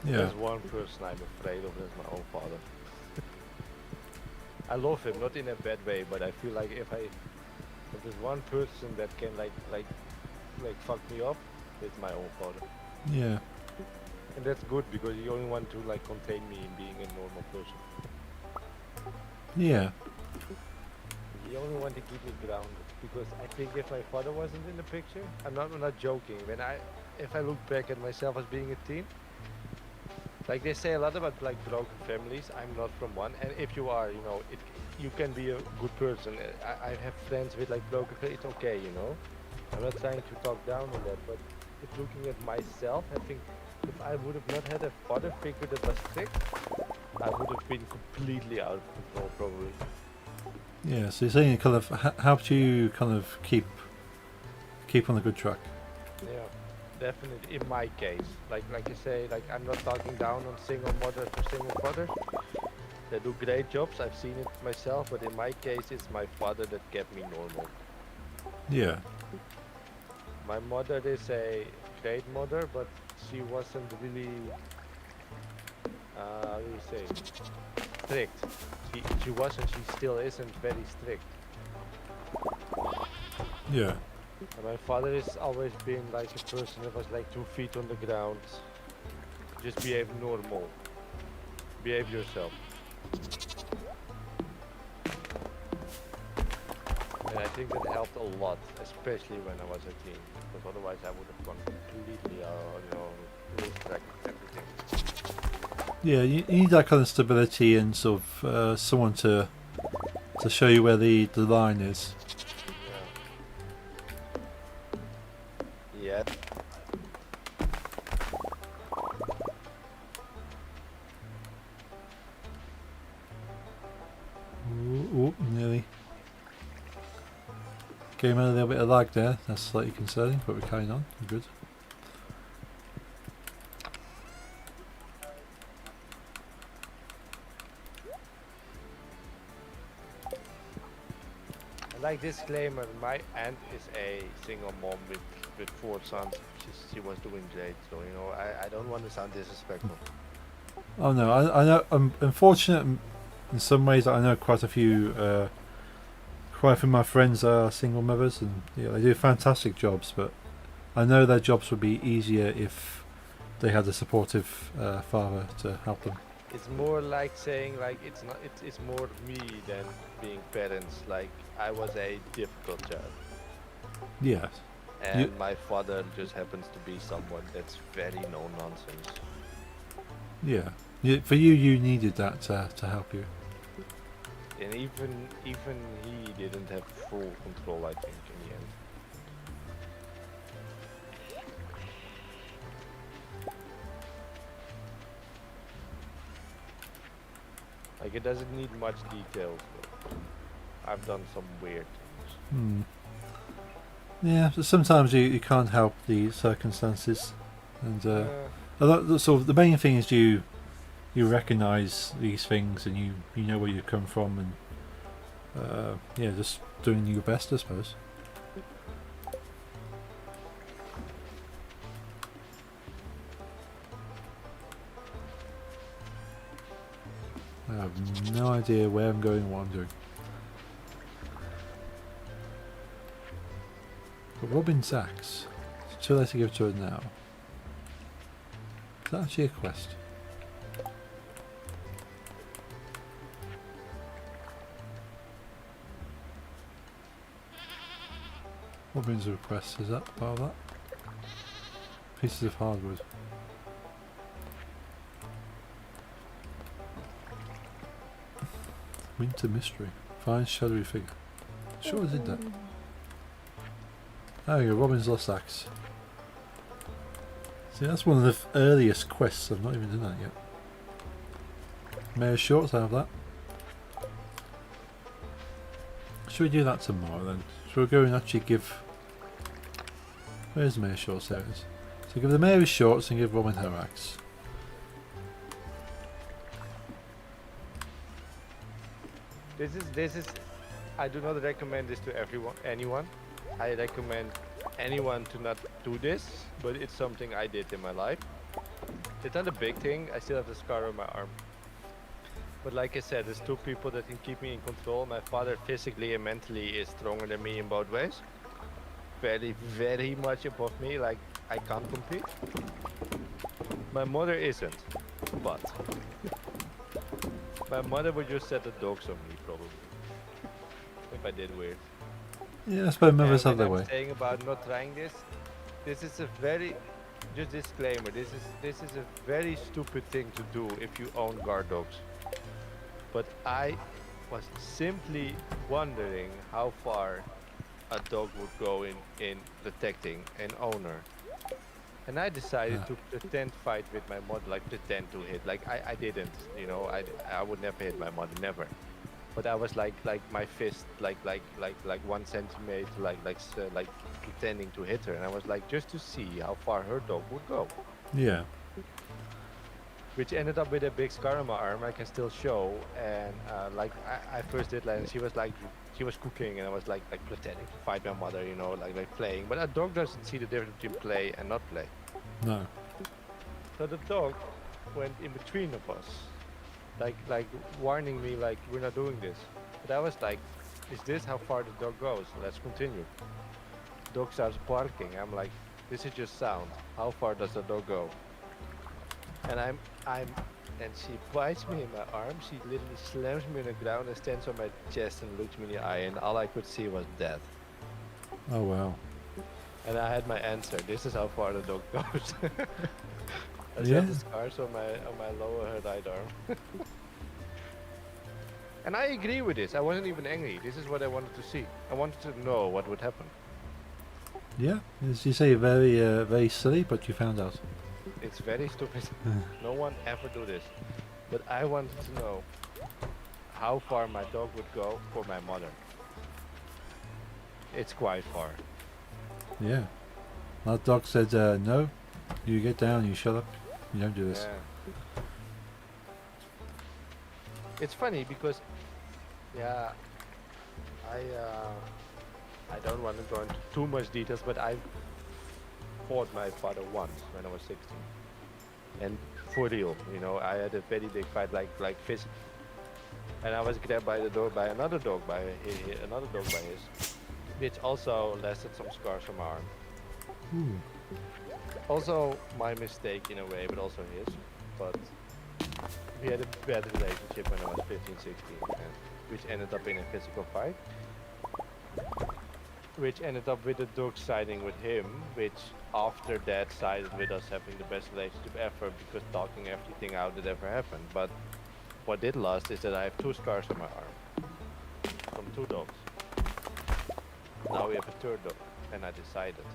Yeah. There's one person I'm afraid of. That's my own father. I love him, not in a bad way, but I feel like if there's one person that can like fuck me up, it's my own father. Yeah. And that's good because he only want to like contain me in being a normal person. Yeah. He only want to keep me grounded because I think if my father wasn't in the picture, I'm not joking. If I look back at myself as being a teen, like they say a lot about like broken families. I'm not from one, and if you are, you know, you can be a good person. I have friends with like broken families. It's okay, you know. I'm not trying to talk down on that, but if looking at myself, I think if I would have not had a father figure that was strict, I would have been completely out of control probably. Yeah. So you're saying it kind of helped you kind of keep on the good track. Yeah, definitely. In my case, like you say, like I'm not talking down on single mothers or single fathers. They do great jobs. I've seen it myself, but in my case, it's my father that kept me normal. Yeah. My mother is a great mother, but she wasn't really, how do you say, strict. She was and she still isn't very strict. Yeah. And my father has always been like a person that was like 2 feet on the ground. Just behave normal. Behave yourself. And I think that helped a lot, especially when I was a teen. Because otherwise I would have gone completely, lose track of everything. Yeah. You need that kind of stability and sort of someone to show you where the line is. Yeah. Yeah. Ooh, nearly. Game had a little bit of lag there. That's slightly concerning, but we're carrying on. We're good. And like disclaimer, my aunt is a single mom with 4 sons. She was doing great, so you know I don't want to sound disrespectful. Oh no, I know. I'm unfortunate in some ways. I know quite a few of my friends are single mothers, and yeah, they do fantastic jobs. But I know their jobs would be easier if they had a supportive father to help them. It's more like saying like it's more me than being parents. Like I was a difficult child, Yes. and my father just happens to be someone that's very no nonsense. Yeah. For you, you needed that to help you. And even he didn't have full control, I think, in the end. Like it doesn't need much details, but I've done some weird things. Hmm. Yeah. So sometimes you can't help the circumstances, and sort of the main thing is you recognise these things and you know where you come from, and yeah, just doing your best, I suppose. I have no idea where I'm going or what I'm doing. But Robin's axe. It's too late to give to her now. Is that actually a quest? Robin's request, is that part of that? Pieces of hardwood. Winter mystery. Fine shadowy figure. Sure I did that. There you go, Robin's lost axe. See, that's one of the earliest quests. I've not even done that yet. Mayor's shorts, I have that. Should we do that tomorrow then? Should we go and actually give... Where's the Mayor's shorts? There it is. So give the Mayor his shorts and give Robin her axe. This is I do not recommend this to anyone. I recommend anyone to not do this, but it's something I did in my life. It's not a big thing. I still have the scar on my arm. But like I said, there's two people that can keep me in control. My father physically and mentally is stronger than me in both ways. Very, very much above me. Like I can't compete. My mother isn't, but my mother would just set the dogs on me probably if I did weird. Yeah, I suppose mothers have And their when way. I'm saying about not trying this, this is a very just disclaimer. This is a very stupid thing to do if you own guard dogs. But I was simply wondering how far a dog would go in protecting an owner. And I decided Ah, to pretend fight with my mother, like pretend to hit. Like I didn't, I would never hit my mother, never. But I was like my fist, like 1 centimeter, like pretending to hit her. And I was like, just to see how far her dog would go. yeah. Which ended up with a big scar on my arm I can still show. And like I first did, like, and she was cooking, and I was like pretending to fight my mother, like playing. But a dog doesn't see the difference between play and not play. No. So the dog went in between of us, like warning me, like we're not doing this. But I was like, is this how far the dog goes? Let's continue. Dog starts barking. I'm like, this is just sound. How far does the dog go? And and she bites me in my arm. She literally slams me on the ground and stands on my chest and looks me in the eye. And all I could see was death. Oh wow. And I had my answer. This is how far the dog goes. I Yeah. have the scars on my lower right arm. And I agree with this. I wasn't even angry. This is what I wanted to see. I wanted to know what would happen. Yeah. As you say, very silly, but you found out. It's very stupid. No one ever do this. But I wanted to know how far my dog would go for my mother. It's quite far. Yeah. That dog said, no, you get down, you shut up, you don't do this. Yeah. It's funny because, yeah, I don't want to go into too much details, but I fought my father once when I was 16, and for real, I had a very big fight, like physically, and I was grabbed by the door by another dog, another dog by his, which also lasted some scars on my arm. Ooh. Also my mistake in a way, but also his. But we had a bad relationship when I was 15, 16, and which ended up in a physical fight. Which ended up with the dog siding with him, which after that sided with us having the best relationship ever because talking everything out that ever happened. But what did last is that I have 2 scars on my arm from 2 dogs. Now we have a 3rd dog, and I decided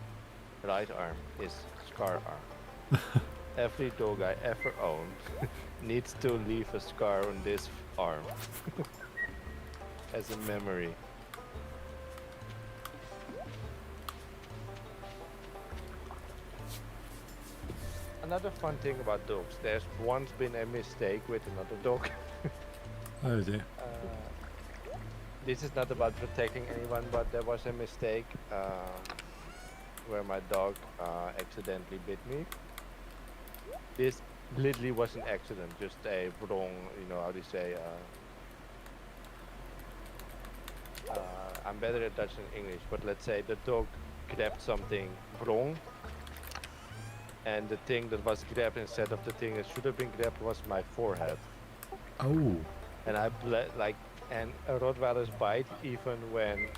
right arm is scar arm. Every dog I ever owned needs to leave a scar on this arm as a memory. Another fun thing about dogs, there's once been a mistake with another dog. Oh dear. This is not about protecting anyone, but there was a mistake where my dog accidentally bit me. This literally was an accident, just a wrong, how do you say, I'm better at Dutch than English, but let's say the dog grabbed something wrong, and the thing that was grabbed instead of the thing that should have been grabbed was my forehead. Oh. And I bled, and a Rottweiler's bite, even when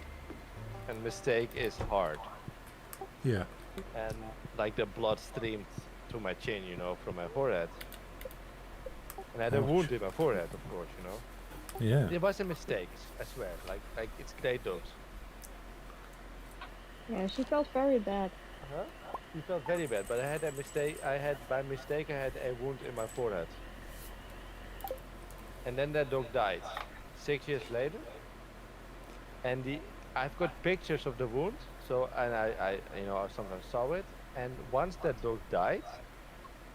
a mistake is hard. Yeah. And like the blood streamed to my chin, from my forehead. And I had a Ouch. wound in my forehead, of course, Yeah. It was a mistake, I swear. Like it's great dogs. Yeah, she felt very bad. Uh-huh. He felt very bad, but I had a mistake. By mistake, I had a wound in my forehead. And then that dog died 6 years later. And I've got pictures of the wound. So, and I sometimes saw it. And once that dog died,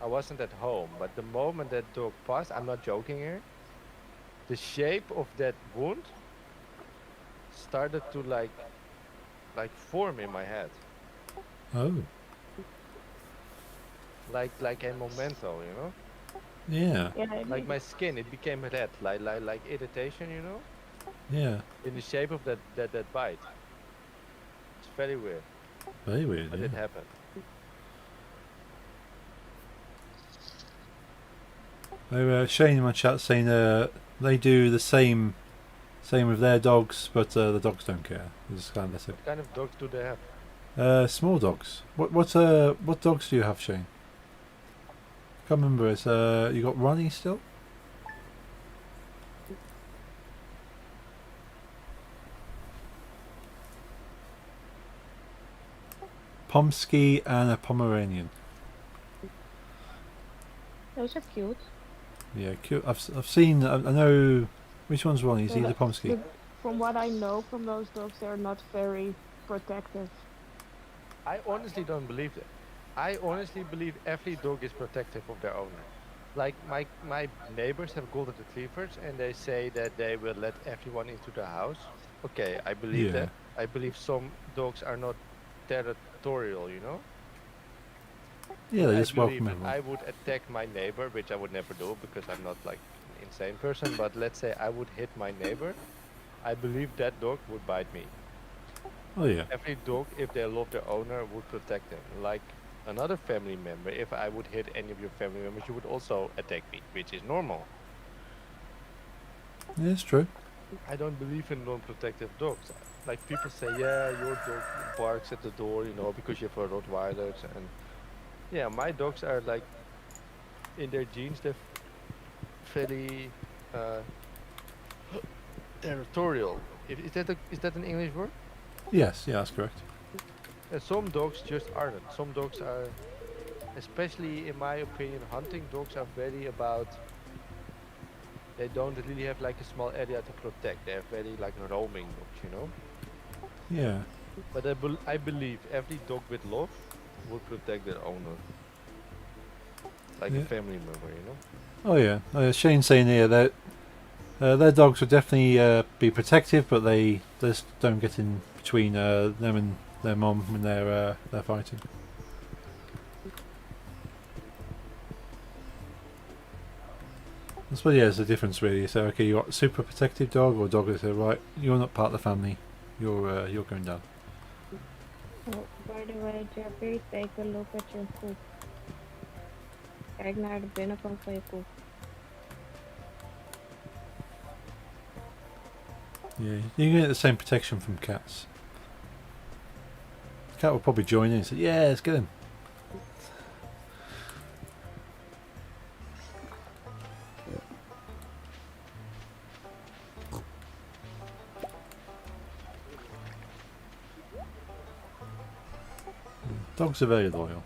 I wasn't at home. But the moment that dog passed, I'm not joking here, the shape of that wound started to like form in my head. Oh, like a memento, you know. yeah, Yeah, Like my skin, it became red, like irritation, you know, yeah. in the shape of that bite. It's very weird, Very weird, but yeah. it happened. Shane in my chat saying they do the same with their dogs, but the dogs don't care. They just kind of let What kind of dogs do they have? it. Small dogs. What dogs do you have, Shane? Can't remember. It's you got Ronnie still? Pomsky and a Pomeranian. those are cute. Yeah, cute. I've seen. I know which one's Ronnie. Is he the Pomsky? But from what I know from those dogs, they're not very protective. I honestly don't believe that. I honestly believe every dog is protective of their owner. Like my neighbors have golden retrievers, and they say that they will let everyone into the house. Okay, I believe Yeah. that. I believe some dogs are not territorial, you know. Yeah, But they I just welcome believe if everyone. I would attack my neighbor, which I would never do because I'm not like an insane person, but let's say I would hit my neighbor, I believe that dog would bite me. Oh yeah. Every dog, if they love their owner, would protect them. Like another family member, if I would hit any of your family members, you would also attack me, which is normal. Yeah, it's true. I don't believe in non-protective dogs. Like people say, yeah, your dog barks at the door, you know, because you have a Rottweiler. And yeah, my dogs are like in their genes, they're very uh, territorial. Is that an English word? Yes, yeah, that's correct. And some dogs just aren't. Some dogs are, especially in my opinion, hunting dogs are very about. They don't really have like a small area to protect. They're very like roaming dogs, you know. Yeah. But I believe every dog with love would protect their owner, like a Yeah. family member, you know. Oh yeah. Shane's saying here that their dogs would definitely be protective, but they just don't get in between them and their mom when they're fighting. That's what yeah, it's the difference really. So okay, you got a super protective dog or a dog that says right, you're not part of the family. You're going down. Oh, by the way, Jeffrey, take a look at your poop. Kijk naar de binnenkant van je poep. Yeah, you get the same protection from cats. The cat will probably join in and say, yeah, let's get him. Dogs are very loyal.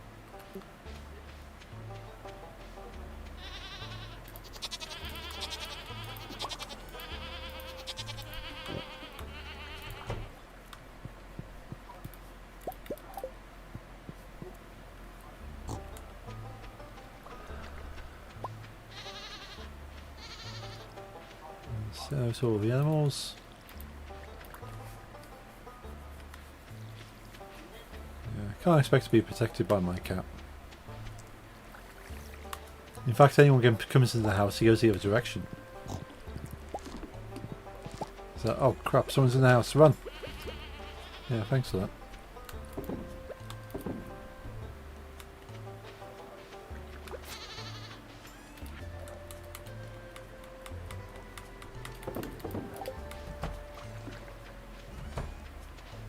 So it's all the animals. Yeah, can't expect to be protected by my cat. In fact, anyone comes into the house, he goes the other direction. So, oh crap, someone's in the house, run! Yeah, thanks for that.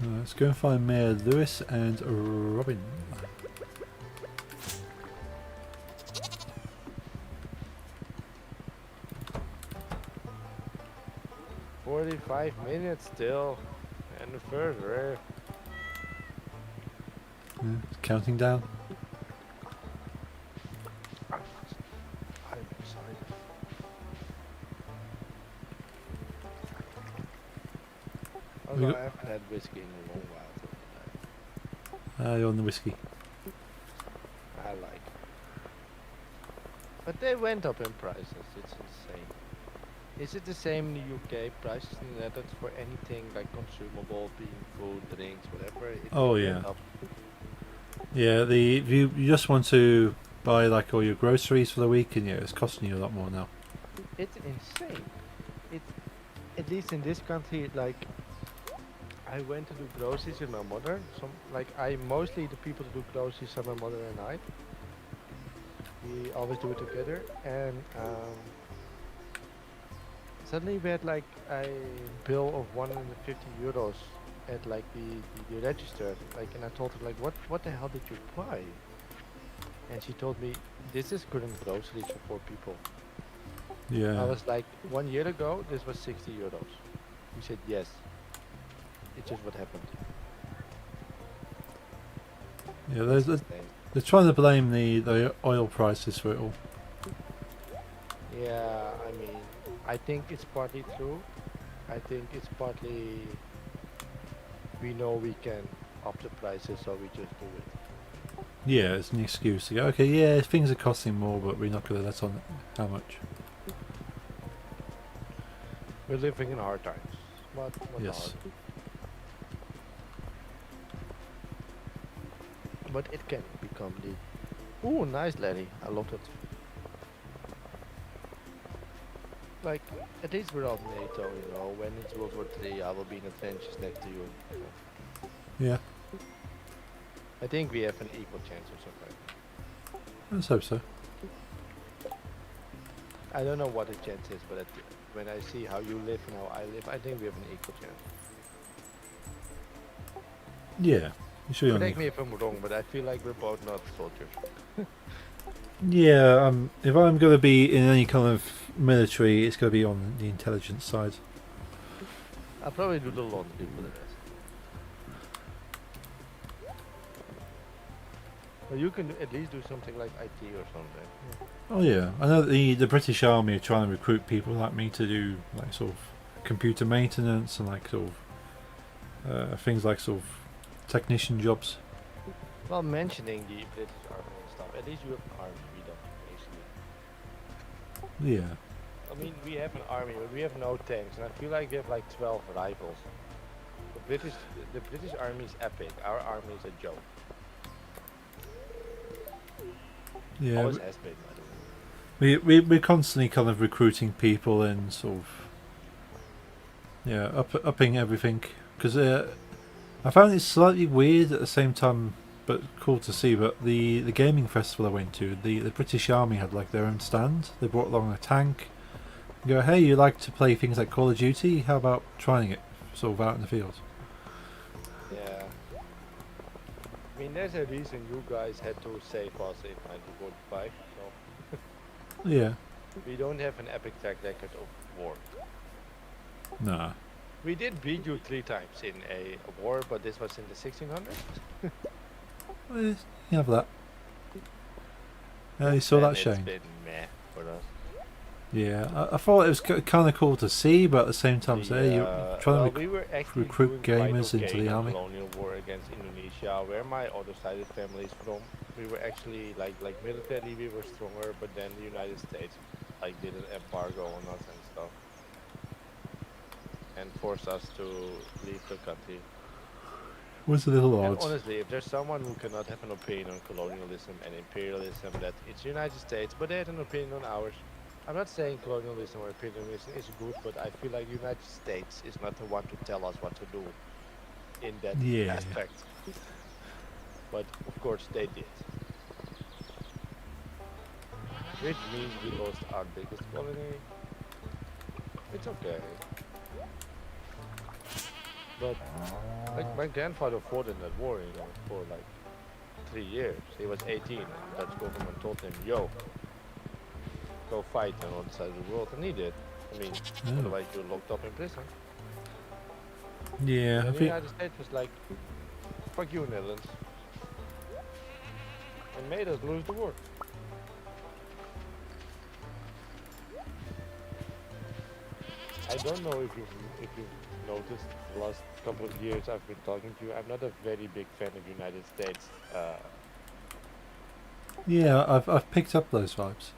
Let's go and find Mayor Lewis and Robin. 45 minutes still, and the first rare. Yeah, it's counting down. I'm excited. Although I haven't had whiskey in a long while today. You're on the whiskey. I like it. But they went up in prices, it's insane. Is it the same in the UK? Prices in the Netherlands for anything like consumable, being food, drinks, whatever? It Oh, went yeah. up. Yeah, if you just want to buy like all your groceries for the week, and yeah, it's costing you a lot more now. It's insane. It's at least in this country, like I went to do groceries with my mother. I mostly the people to do groceries are my mother and I. We always do it together, and suddenly we had like a bill of 150 euros at like the register. Like, and I told her like, what the hell did you buy? And she told me this is current groceries for 4 people. I Yeah, was like, 1 year ago this was 60 euros. He said yes. It's just what happened. yeah. It's insane. They're trying to blame the oil prices for it all. Yeah, I mean, I think it's partly true. I think it's partly we know we can up the prices, so we just do it. Yeah, it's an excuse to go. Okay, yeah, things are costing more, but we're not going to let on how much. We're living in hard times. What the Yes. hard? But it can become the. Ooh, nice, Larry. I loved it. Like, at least we're on NATO, you know. When it's World War III, I will be in the trenches next to you. You know. Yeah, I think we have an equal chance or something. let's hope so. I don't know what the chance is, but when I see how you live and how I live, I think we have an equal chance. Yeah, you should be on Correct the. me if I'm wrong, but I feel like we're both not soldiers. Yeah, if I'm going to be in any kind of military, it's going to be on the intelligence side. I'll probably do the laundry for the rest. But you can at least do something like IT or something. Oh yeah, I know that the British Army are trying to recruit people like me to do like sort of computer maintenance and like sort of things like sort of technician jobs. Well, mentioning the British Army and stuff, at least you have an army, we don't, basically. Yeah, I mean, we have an army, but we have no tanks, and I feel like we have like 12 rifles. The British army is epic, our army is a joke. yeah. Always has been, by the way. We're constantly kind of recruiting people and sort of upping everything because I found it slightly weird at the same time, but cool to see. But the gaming festival I went to, the British Army had like their own stand. They brought along a tank. You go, hey, you like to play things like Call of Duty? How about trying it, sort of out in the field? Yeah. I mean, there's a reason you guys had to save us in 1945, so Yeah, we don't have an epic track record of war. nah. We did beat you 3 times in a war, but this was in the 1600s. Well, you have that. You saw And that, it's Shane? been meh for us. Yeah, I thought it was kind of cool to see, but at the same time, you're trying well, to we were actually recruit doing quite gamers into okay the in army. colonial war against Indonesia, where my other side of family is from. We were actually like militarily we were stronger, but then the United States like did an embargo on us and stuff, and forced us to leave the country. Was a little And odd. honestly, if there's someone who cannot have an opinion on colonialism and imperialism, that it's the United States, but they had an opinion on ours. I'm not saying colonialism or imperialism is good, but I feel like the United States is not the one to tell us what to do in that Yeah. aspect. But of course they did. Which means we lost our biggest colony. It's okay. But like my grandfather fought in that war, you know, for like 3 years. He was 18 and the Dutch government told him, yo, go fight on the other side of the world, and he did. I mean, Oh. otherwise you're locked up in prison. Yeah, I And the think United States was like, fuck you, Netherlands. And made us lose the war. I don't know if you've noticed the last couple of years I've been talking to you. I'm not a very big fan of United States. yeah, I've picked up those vibes.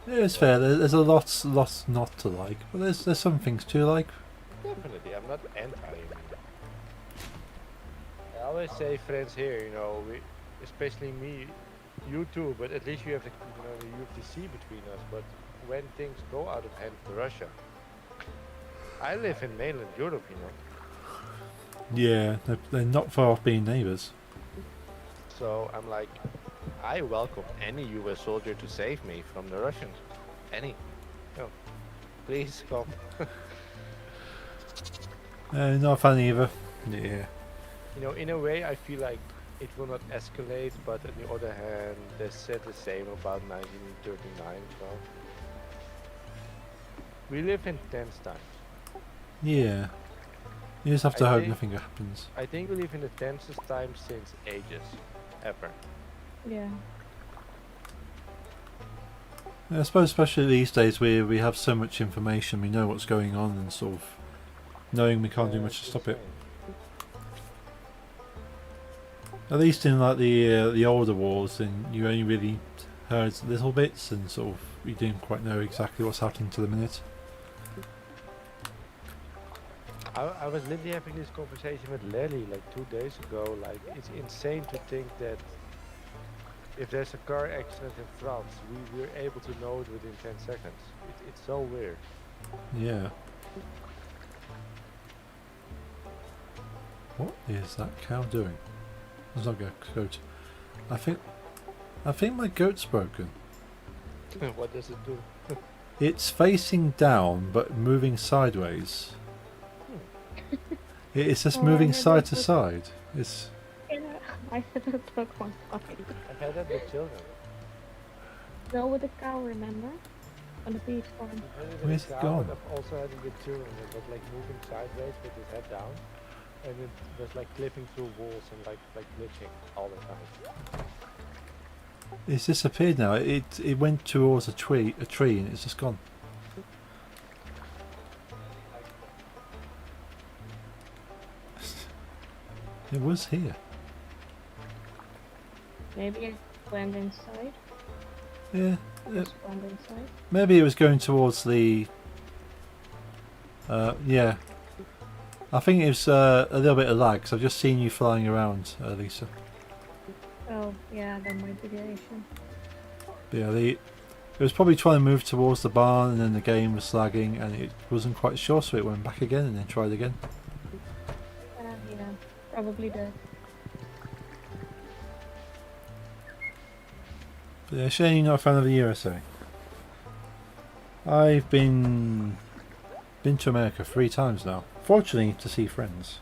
Yeah, it's fair. There's a lot not to like, but there's some things to like. Definitely, I'm not anti. I always say friends here, you know, especially me, you too, but at least you have the UFTC between us. But when things go out of hand to Russia, I live in mainland Europe, you know. Yeah, they're not far off being neighbours. So I'm like, I welcome any US soldier to save me from the Russians. Any. No. Please come. Not fun either. Yeah. You know, in a way, I feel like it will not escalate, but on the other hand, they said the same about 1939, so. We live in tense times. Yeah. You just have to I hope think- nothing happens. I think we live in the tensest time since ages. Ever. Yeah. I suppose especially these days where we have so much information, we know what's going on and sort of knowing we can't do Yeah, much to it's stop it. insane. At least in like the older wars, then you only really heard little bits and sort of you didn't quite know exactly what's happening to the minute. I was literally having this conversation with Lely like 2 days ago. Like, it's insane to think that if there's a car accident in France, we're able to know it within 10 seconds. It's so weird. Yeah. What is that cow doing? There's not a goat. I think my goat's broken. What does it do? It's facing down but moving sideways. It's just Oh, moving I side to heard side. It's Yeah, I had a dog one time. I've had that with children. No, with a cow, remember? On the beach farm. I've had it with Where's a it cow, gone? and I've also had it with children. It was like moving sideways with his head down, and it was like clipping through walls and like glitching all the time. it's disappeared now. It went towards a tree and it's just gone. It was here. Maybe it went inside. Yeah. Just went inside. Maybe it was going towards the. Yeah. I think it was a little bit of lag because I've just seen you flying around, Lisa. Oh, yeah, that might be the issue. But yeah, it was probably trying to move towards the barn and then the game was lagging and it wasn't quite sure, so it went back again and then tried again. Yeah, probably that. But yeah, Shane, you're not a fan of the USA. I've been to America 3 times now. Fortunately, to see friends.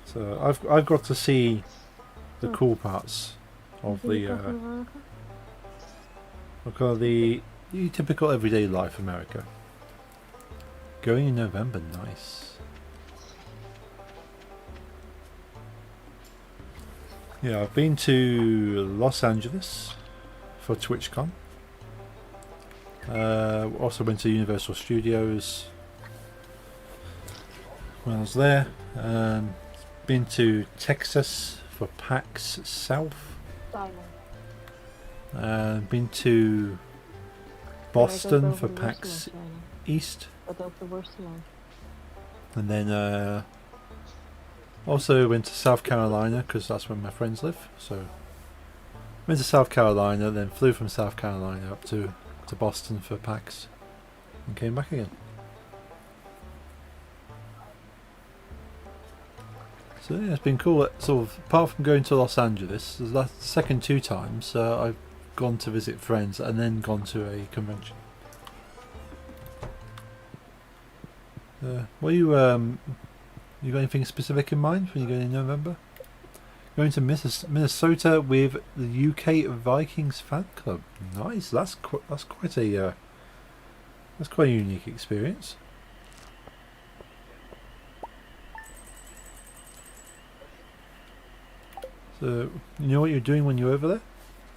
So I've got to see the cool parts of the the typical everyday life America. Going in November, nice. Yeah, I've been to Los Angeles for TwitchCon. Also went to Universal Studios when I was there. Been to Texas for PAX South. Been to Boston for PAX East. And then also went to South Carolina because that's where my friends live. So went to South Carolina, then flew from South Carolina up to Boston for PAX and came back again. So yeah, it's been cool. Sort of, apart from going to Los Angeles, the second 2 times I've gone to visit friends and then gone to a convention. What you got anything specific in mind when you go in November? Going to Minnesota with the UK Vikings fan club. Nice. That's quite a unique experience. So you know what you're doing when you're over there?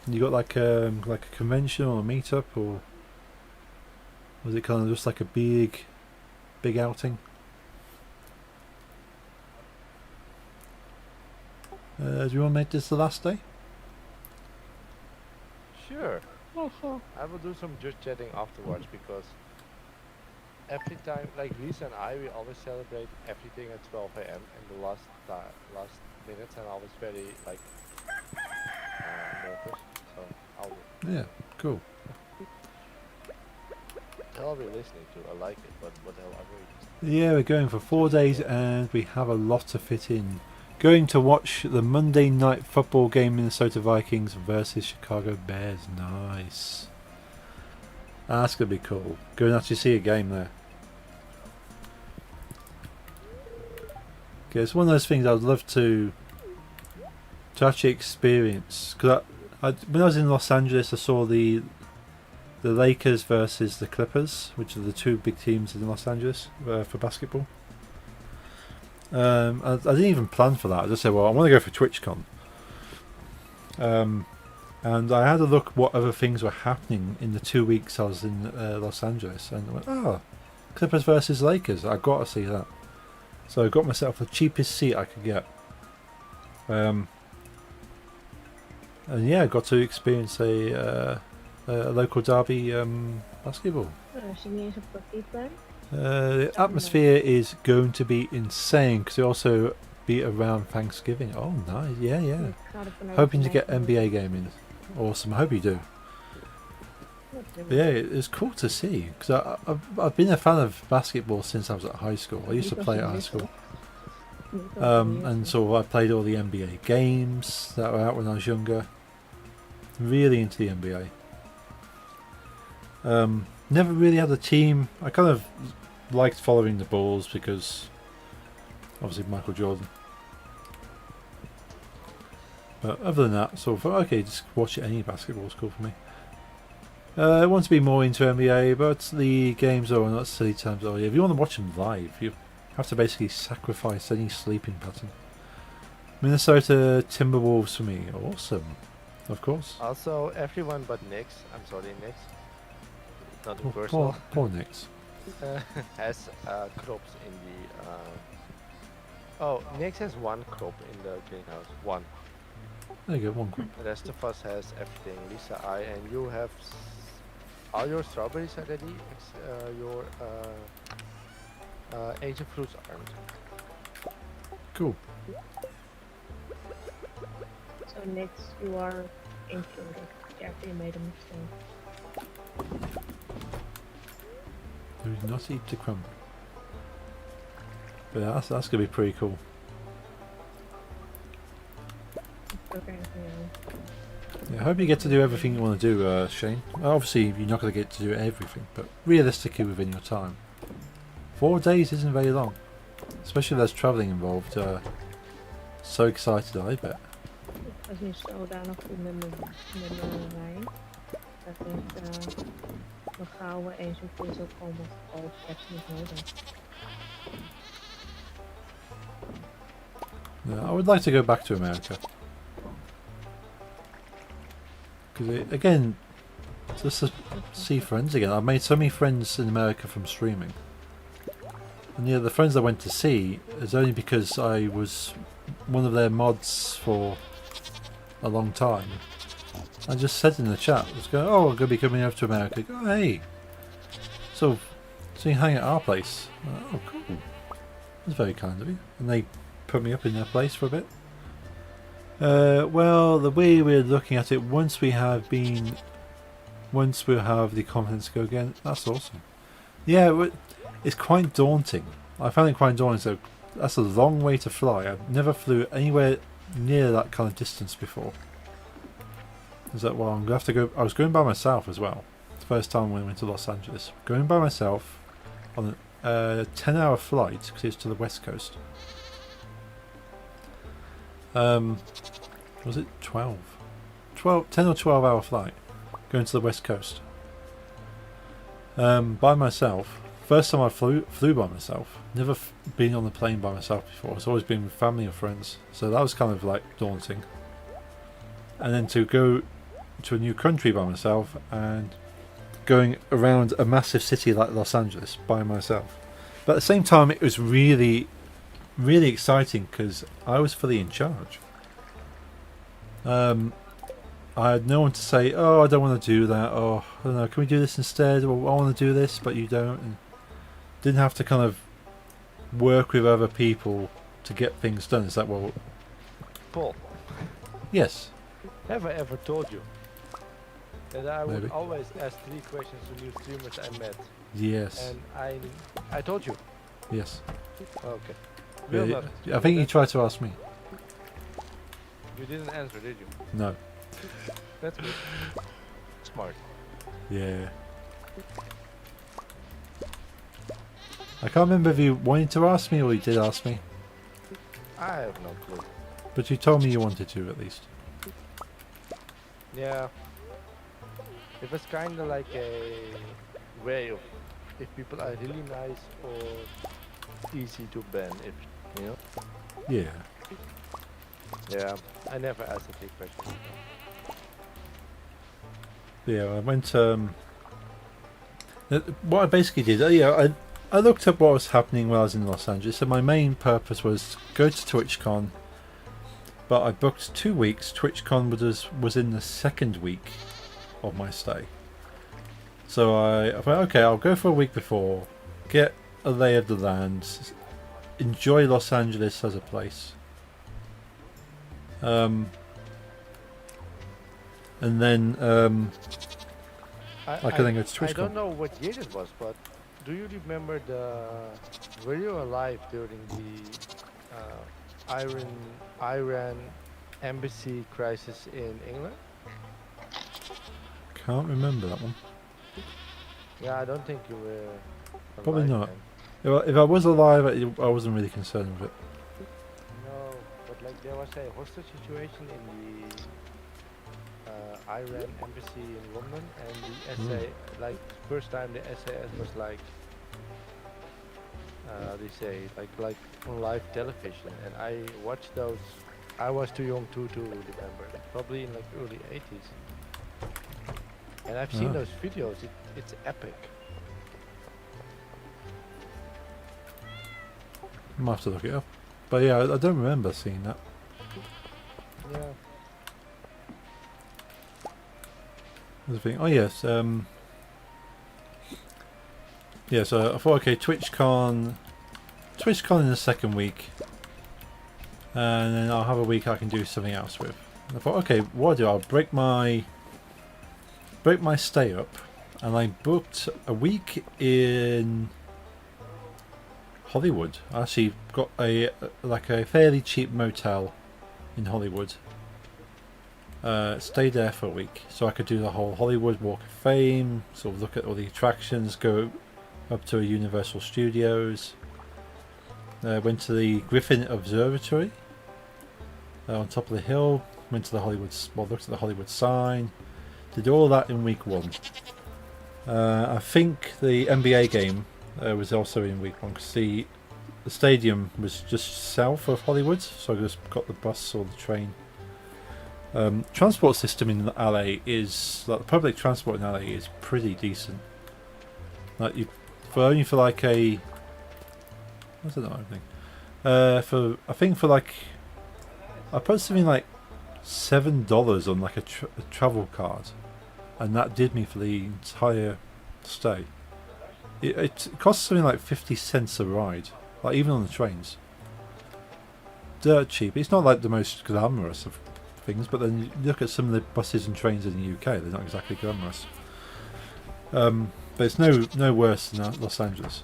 You got like a convention or a meetup, or was it kind of just like a big outing? Do you want to make this the last day? Sure. Yeah, sure. I will do some just chatting afterwards because every time, like Lisa and I, we always celebrate everything at 12 a.m. in the last minutes, and I was very like nervous. So I'll Yeah, cool. hell we're listening to. I like it, but what the hell are we listening Yeah, we're going for 4 days and we have a lot to fit in. Going to watch the Monday night football game, Minnesota Vikings versus Chicago Bears. Nice. That's going to be cool. Go and actually see a game there. Okay, it's one of those things I'd love to actually experience. Because when I was in Los Angeles, I saw the Lakers versus the Clippers, which are the two big teams in Los Angeles for basketball. I didn't even plan for that. I just said, well, I want to go for TwitchCon. And I had a look what other things were happening in the 2 weeks I was in Los Angeles. And I went, oh, Clippers versus Lakers. I've got to see that. So I got myself the cheapest seat I could get. And yeah, I got to experience a local derby basketball. Serieus op papier. The atmosphere is going to be insane because it also be around Thanksgiving. Oh, nice. Yeah, yeah. Ik ga ervan uit Hoping to dat get NBA game in. Awesome. I hope you do. But yeah, it's cool to see because I've been a fan of basketball since I was at high school. I used to play at high school. And so I played all the NBA games that were out when I was younger. Really into the NBA. Never really had a team. I kind of liked following the Bulls because obviously Michael Jordan. But other than that, so I thought, okay, just watch any basketball is cool for me. I want to be more into NBA, but the games are not silly times. Oh yeah, if you want to watch them live, you have to basically sacrifice any sleeping pattern. Minnesota Timberwolves for me, awesome, of course. Also, everyone but Nix, I'm sorry Nix, not Oh, personal, poor Knicks. has crops in the... Oh, Nix has one crop in the greenhouse, one. There you go, one group. The rest of us has everything. Lisa, I, and you have all your strawberries already. Your Asian fruits aren't. Cool. So next you are included after you made a mistake. Do not eat the crumb. But yeah, that's gonna be pretty cool. Okay, yeah. Yeah, I hope you get to do everything you want to do, Shane. Obviously, you're not going to get to do everything, but realistically within your time. 4 days isn't very long, especially if there's travelling involved. So excited, I bet. Als je zo daar nog goed met mij. Dat heeft mijn gouden Asian fruits ook allemaal al echt niet nodig. Yeah, I would like to go back to America. Because again, just to see friends again. I've made so many friends in America from streaming. And yeah, the friends I went to see is only because I was one of their mods for a long time. I just said in the chat, I was going, oh, I'm going to be coming over to America. Go, oh, hey. So you hang at our place. Oh, cool. That's very kind of you. And they put me up in their place for a bit. Well, the way we're looking at it, once we have the confidence to go again, that's awesome. Yeah, it's quite daunting. I found it quite daunting. So that's a long way to fly. I've never flew anywhere near that kind of distance before. Is that well? I'm gonna have to go. I was going by myself as well. The first time when I went to Los Angeles, going by myself on a 10-hour flight because it's to the west coast. Was it 10 or 12-hour flight going to the west coast by myself. First time I flew by myself. Never been on the plane by myself before. It's always been with family or friends, so that was kind of like daunting. And then to go to a new country by myself and going around a massive city like Los Angeles by myself. But at the same time, it was really exciting because I was fully in charge. I had no one to say, oh, I don't want to do that, or I don't know, can we do this instead, or I want to do this but you don't. And didn't have to kind of work with other people to get things done. Is that what? Paul, Yes. have I ever told you that I would Maybe. always ask 3 questions to new streamers I met? Yes. And I told you. Yes. Okay. Yeah, Will yeah, not. I think you tried to ask me. You didn't answer, did you? No. That's good. Smart. Yeah. I can't remember if you wanted to ask me or you did ask me, I have no clue. but you told me you wanted to at least. Yeah. It was kind of like a way of if people are really nice or easy to ban, if you know. Yeah. Yeah. I never asked a big question. Yeah, I went. What I basically did, I looked up what was happening while I was in Los Angeles. So my main purpose was go to TwitchCon, but I booked 2 weeks. TwitchCon was in the second week of my stay. So I thought, okay, I'll go for a week before, get a lay of the land, enjoy Los Angeles as a place. And then I can then go to I don't TwitchCon. know what year it was, but do you remember were you alive during the Iran embassy crisis in England? Can't remember that one. Yeah, I don't think you were Probably alive not. then. If I was alive, I wasn't really concerned with it. No, but like there was a hostage situation in the Iran embassy in London, and the like first time the SAS was like, they say like on live television, and I watched those. I was too young to remember. Probably in like early 80s, and I've seen Ah. those videos. It's epic. I might have to look it up. But yeah, I don't remember seeing that. Yeah. There's a thing. Oh yes. Yeah. So I thought, okay, TwitchCon in the second week, and then I'll have a week I can do something else with. And I thought, okay, what I'll do, I'll break my stay up, and I booked a week in Hollywood. I actually got a fairly cheap motel in Hollywood. Stayed there for a week, so I could do the whole Hollywood Walk of Fame, sort of look at all the attractions, go up to a Universal Studios. Went to the Griffin Observatory on top of the hill. Went to the looked at the Hollywood sign. Did all that in week 1. I think the NBA game was also in week 1 because the stadium was just south of Hollywood, so I just got the bus or the train. Transport system in LA is like the public transport in LA is pretty decent. Like for like a, I don't know, I think for like I put something like $7 on like a travel card, and that did me for the entire stay. It costs something like 50 cents a ride, like even on the trains. Dirt cheap. It's not like the most glamorous of things, but then you look at some of the buses and trains in the UK, they're not exactly glamorous. But it's no worse than Los Angeles.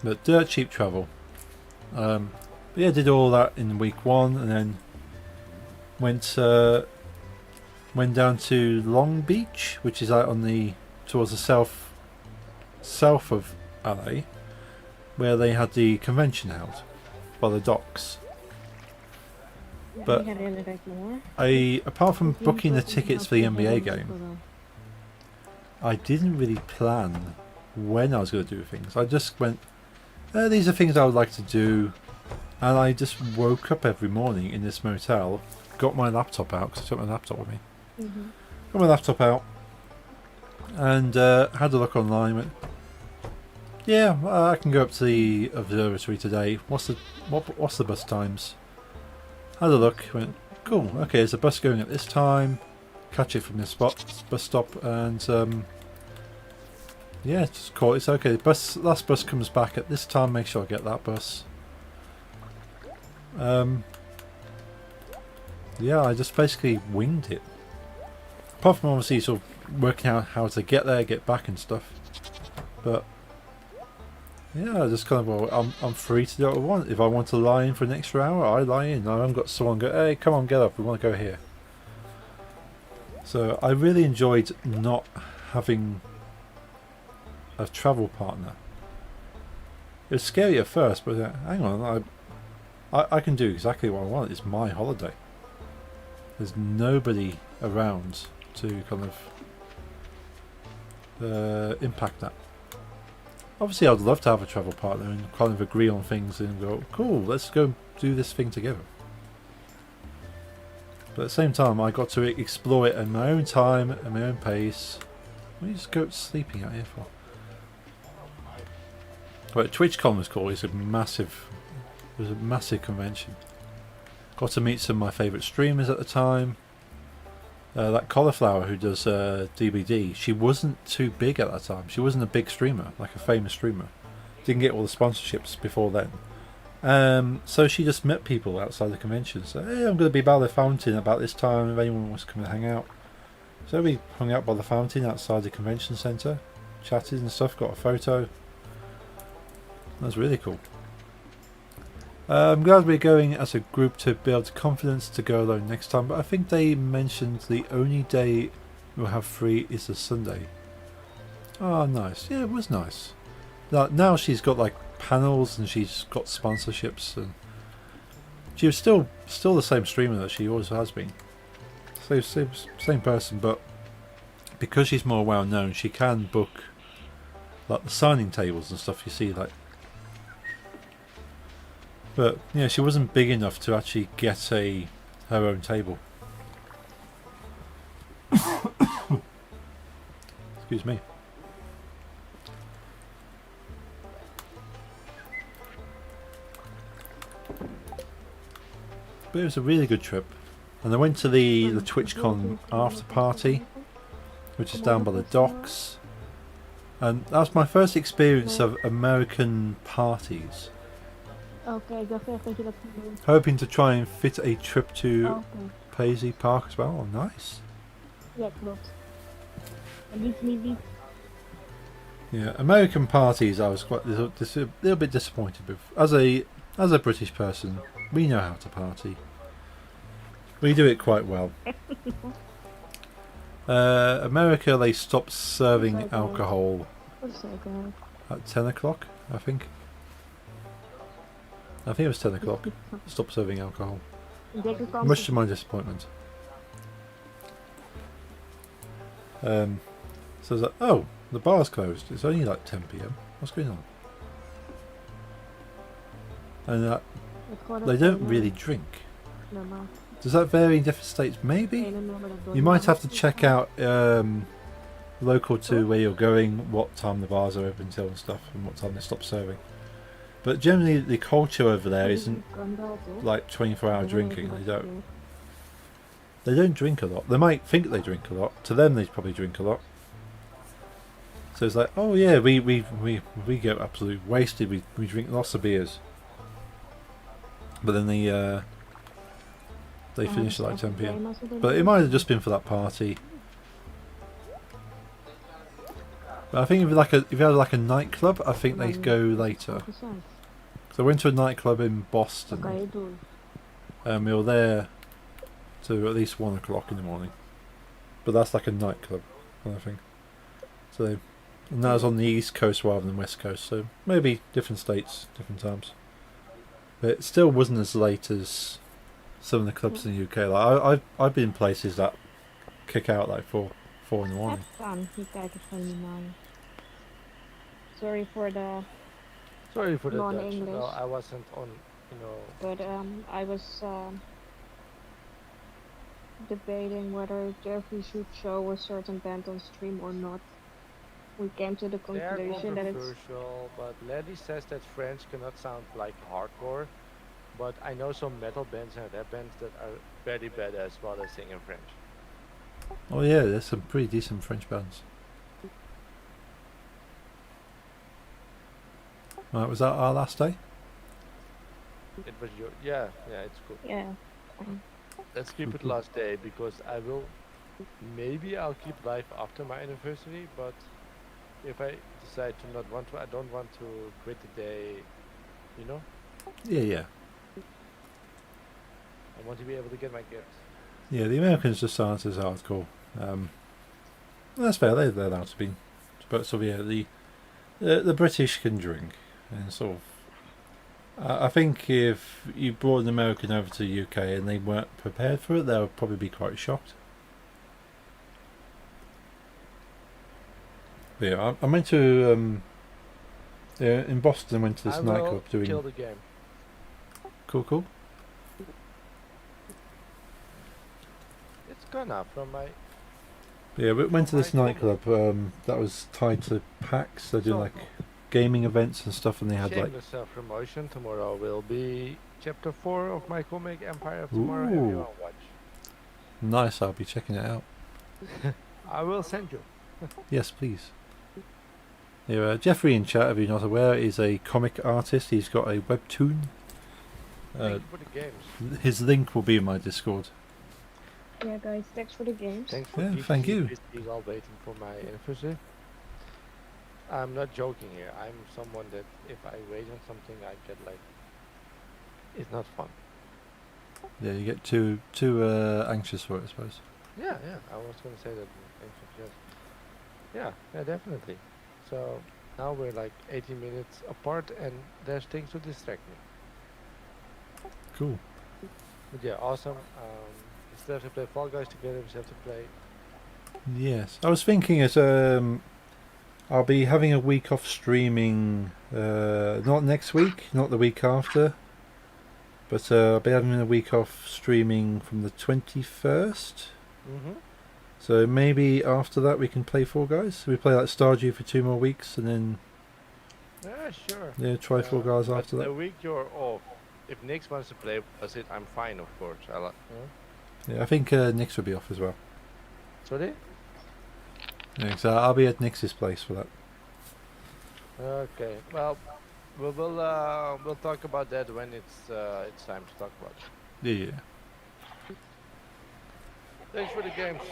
But dirt cheap travel. But yeah, did all that in week 1, and then went down to Long Beach, which is out on towards the south of LA, where they had the convention held by the docks. But apart from booking the tickets for the NBA game, I didn't really plan when I was going to do things. I just went, these are things I would like to do, and I just woke up every morning in this motel, got my laptop out, because I took my laptop with me, got my laptop out, and had a look online, went, yeah, I can go up to the observatory today, what's the bus times? Had a look, went, cool, okay, there's a bus going at this time, catch it from this bus stop, and Yeah, just call it. It's okay. Last bus comes back at this time. Make sure I get that bus. Yeah, I just basically winged it. Apart from obviously sort of working out how to get there, get back and stuff. But yeah, I just kind of, well, I'm free to do what I want. If I want to lie in for an extra hour, I lie in. I haven't got someone go, hey, come on, get up. We want to go here. So I really enjoyed not having a travel partner. It was scary at first, but hang on, I can do exactly what I want. It's my holiday. There's nobody around to kind of impact that. Obviously, I'd love to have a travel partner and kind of agree on things and go, cool, let's go do this thing together. But at the same time, I got to explore it in my own time, at my own pace. What are these goats sleeping out here for? But TwitchCon was cool. It was a massive convention. Got to meet some of my favourite streamers at the time. That Cauliflower who does DBD, she wasn't too big at that time. She wasn't a big streamer, like a famous streamer. Didn't get all the sponsorships before then. So she just met people outside the convention. So, hey, I'm going to be by the fountain about this time if anyone wants to come and hang out. So we hung out by the fountain outside the convention centre, chatted and stuff, got a photo. That was really cool. I'm glad we're going as a group to build confidence to go alone next time, but I think they mentioned the only day we'll have free is a Sunday. Oh, nice. Yeah, it was nice. Now she's got like panels and she's got sponsorships, and she was still the same streamer that she always has been. Same person, but because she's more well known, she can book like the signing tables and stuff you see like. But yeah, she wasn't big enough to actually get her own table. Excuse me. But it was a really good trip. And I went to the TwitchCon after party, which is down by the docks. And that was my first experience of American parties. Oké, ik dacht echt dat je dat ging doen. Hoping to try and fit a trip to Oké. Paisley Park as well. Oh, nice. Ja, klopt. En niet. Yeah, American parties I was quite a little bit disappointed with. As a British person, we know how to party. We do it quite well. America, they stopped serving alcohol Dat is zeker. at 10 o'clock, I think. I think it was 10 o'clock. Stopped serving alcohol. Ik denk dat Much to my disappointment. So I was like, oh, the bar's closed. It's only like 10 p.m. What's going on? And they don't really drink. Does that vary in different states? Maybe. You might have to check out local to where you're going, what time the bars are open till and stuff, and what time they stop serving. But generally, the culture over there isn't like 24-hour drinking. They don't drink a lot. They might think they drink a lot. To them, they probably drink a lot. So it's like, oh yeah, we get absolutely wasted. We drink lots of beers. But then they finish at like 10 p.m. But it might have just been for that party. But I think if you had like a nightclub, I think they go later. So I went to a nightclub in Boston. We were there to at least 1 o'clock in the morning. But that's like a nightclub kind of thing. So, and that was on the East Coast rather than West Coast. So maybe different states, different times. But it still wasn't as late as some of the clubs in the UK. Like I've been in places that kick out like 4 in the morning. Sorry for the Dutch. Non-English. No, I wasn't on, But I was debating whether Jeffrey should show a certain band on stream or not. We came to the They're conclusion that it's controversial, but Lady says that French cannot sound like hardcore. But I know some metal bands and rap bands that are very badass while they sing in French. Oh yeah, there's some pretty decent French bands. Right, was that our last day? It was your yeah, it's cool. Yeah. Fine. Let's keep it last day because maybe I'll keep live after my anniversary, but if I decide to not want to, I don't want to quit the day, you know? Yeah, yeah. I want to be able to get my gifts. Yeah, the Americans just aren't as hardcore. That's fair, they're allowed to be. But so yeah, the British can drink. And sort of, I think if you brought an American over to the UK and they weren't prepared for it, they would probably be quite shocked. But yeah, I went to in Boston. I went to this I nightclub will doing kill the game. cool. It's gone now from my. Yeah, we went to this My nightclub that was tied to PAX. They do So, like gaming events and stuff, and they had like shameless self-promotion. Tomorrow will be chapter 4 of my comic Empire of Tomorrow. Ooh. Everyone watch. nice. I'll be checking it out. I will send you. Yes, please. Yeah, Jeffrey in chat, if you're not aware, is a comic artist. He's got a webtoon. Thank you for the games. His link will be in my Discord. Yeah, guys. Thanks for the games. Thanks for Yeah, keeping thank me you. busy while waiting for my anniversary. I'm not joking here. I'm someone that if I wait on something, I get like, it's not fun. Yeah, you get too anxious for it, I suppose. Yeah, I was gonna say that. Yes. Yeah, definitely. So now we're like 80 minutes apart, and there's things to distract me. Cool. But yeah, awesome. We still have to play Fall Guys together. We still have to play. Yes, I was thinking as I'll be having a week off streaming. Not next week, not the week after, but I'll be having a week off streaming from the 21st. Mm-hmm. So maybe after that we can play Fall Guys. We play like Stardew for 2 more weeks, and then Yeah, sure. try Fall Guys But after the that. week you're off, if Nix wants to play us it, I'm fine, of course. Yeah, I think Nix will be off as well. Sorry? Yeah, so I'll be at Nix's place for that. Okay. Well, we'll talk about that when it's time to talk about it. Yeah. Thanks for the games.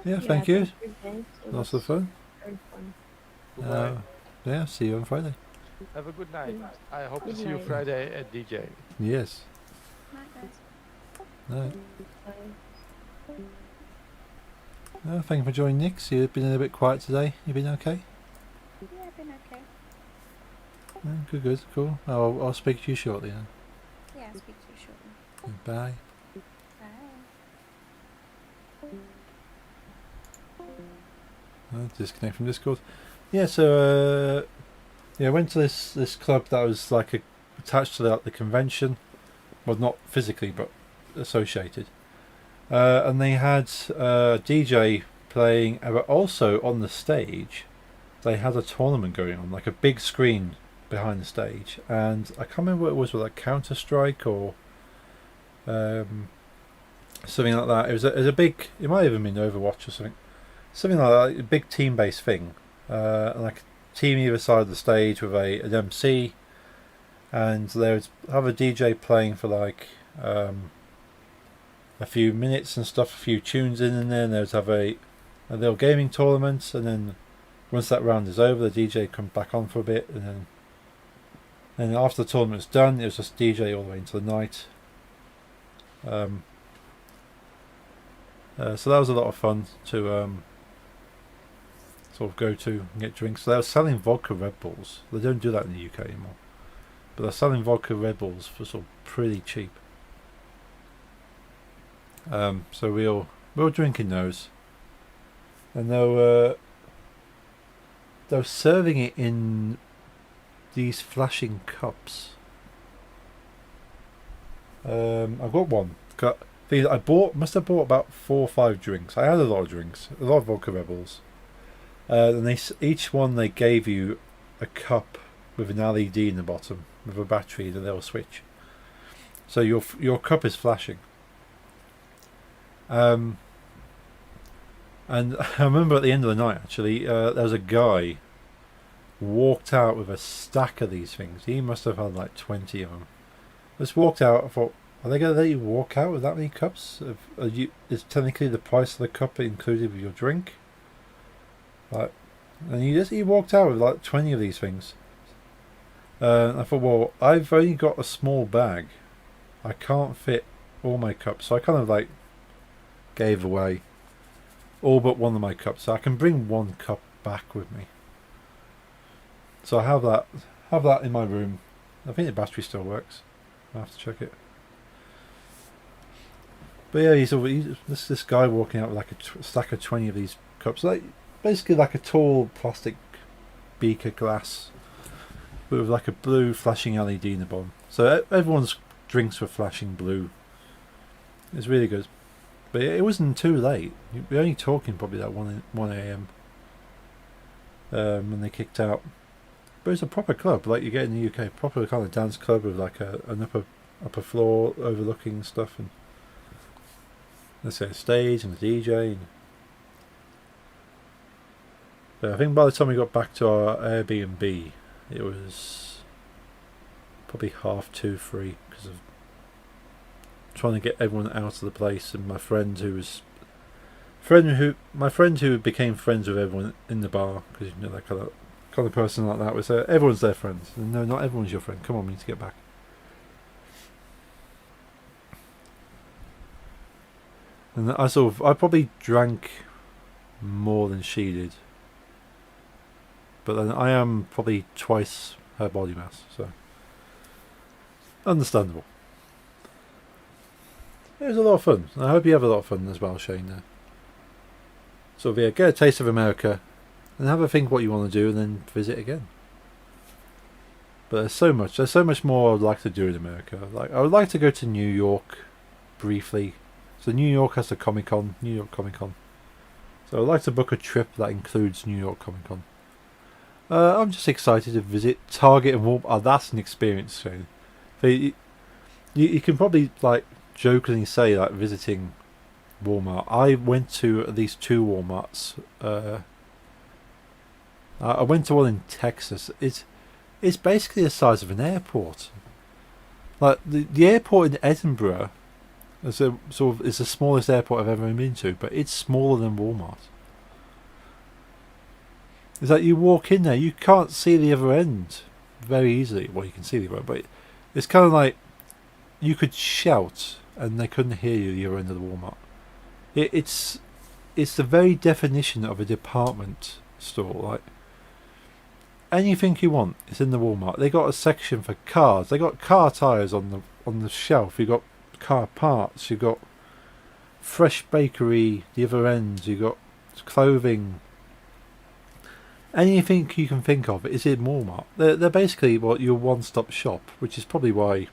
Yeah, thank you. thanks for the games. It Lots was of fun. very fun. Goodbye. Yeah, see you on Friday. Have a good night. Mm. I hope to Good see you night. Friday at DJ. Yes. Night, guys. No. Bye. Thank you for joining, Nix. You've been a bit quiet today. You been okay? Yeah, I've been okay. Good, cool. I'll speak to you shortly then. Yeah, I'll speak to you shortly. Bye. Bye. Disconnect from Discord. Yeah, so I went to this club that was like attached to the convention. Well, not physically, but associated. And they had a DJ playing, but also on the stage, they had a tournament going on, like a big screen behind the stage. And I can't remember what it was, like Counter-Strike or something like that. It was a big, it might have even been Overwatch or something like that, a big team-based thing. Like a team either side of the stage with an MC, and they would have a DJ playing for like a few minutes and stuff, a few tunes in there, and they would have a little gaming tournament, and then once that round is over, the DJ comes back on for a bit, and then after the tournament's done, it was just DJ all the way into the night. So that was a lot of fun to sort of go to and get drinks. So they were selling vodka Red Bulls. They don't do that in the UK anymore, but they're selling vodka Red Bulls for sort of pretty cheap. So we were drinking those, and they were serving it in these flashing cups. I've got one. Must have bought about 4 or 5 drinks. I had a lot of drinks, a lot of vodka Rebels. And each one they gave you a cup with an LED in the bottom with a battery and a little switch. So your cup is flashing. And I remember at the end of the night, actually, there was a guy walked out with a stack of these things. He must have had like 20 of them. Just walked out. I thought, are they going to let you walk out with that many cups? Is technically the price of the cup included with your drink? Like, and he walked out with like 20 of these things. I thought, well, I've only got a small bag. I can't fit all my cups, so I kind of like gave away all but one of my cups. So I can bring one cup back with me. So I have that in my room. I think the battery still works. I have to check it. But yeah, he's this guy walking out with like a stack of 20 of these cups, like basically like a tall plastic beaker glass with like a blue flashing LED in the bottom. So everyone's drinks were flashing blue. It's really good. But it wasn't too late. We were only talking probably like 1 a.m. When they kicked out. But it's a proper club, like you get in the UK, proper kind of dance club with like an upper floor overlooking stuff, and let's say a stage and a DJ. And but I think by the time we got back to our Airbnb, it was probably 2:30, 3 because of trying to get everyone out of the place, and my friend who became friends with everyone in the bar, because you know that kind of person like that was everyone's their friends. And no, not everyone's your friend. Come on, we need to get back. And I probably drank more than she did, but then I am probably twice her body mass, so understandable. It was a lot of fun. I hope you have a lot of fun as well, Shane. So yeah, get a taste of America and have a think what you want to do, and then visit again. But there's so much more I'd like to do in America. Like, I would like to go to New York briefly. So New York has the New York Comic Con. So I'd like to book a trip that includes New York Comic Con. I'm just excited to visit Target and Walmart. Oh, that's an experience, Shane. So you can probably like jokingly say like visiting Walmart. I went to at least 2 Walmarts. I went to one in Texas. It's basically the size of an airport. Like the airport in Edinburgh is is the smallest airport I've ever been to, but it's smaller than Walmart. It's like you walk in there, you can't see the other end very easily. Well, you can see the other end, but it's kind of like you could shout and they couldn't hear you the other end of the Walmart. It's the very definition of a department store. Like anything you want is in the Walmart. They got a section for cars. They got car tires on the shelf. You got car parts. You got fresh bakery. The other end. You got clothing. Anything you can think of is in Walmart. They're basically your one-stop shop, which is probably why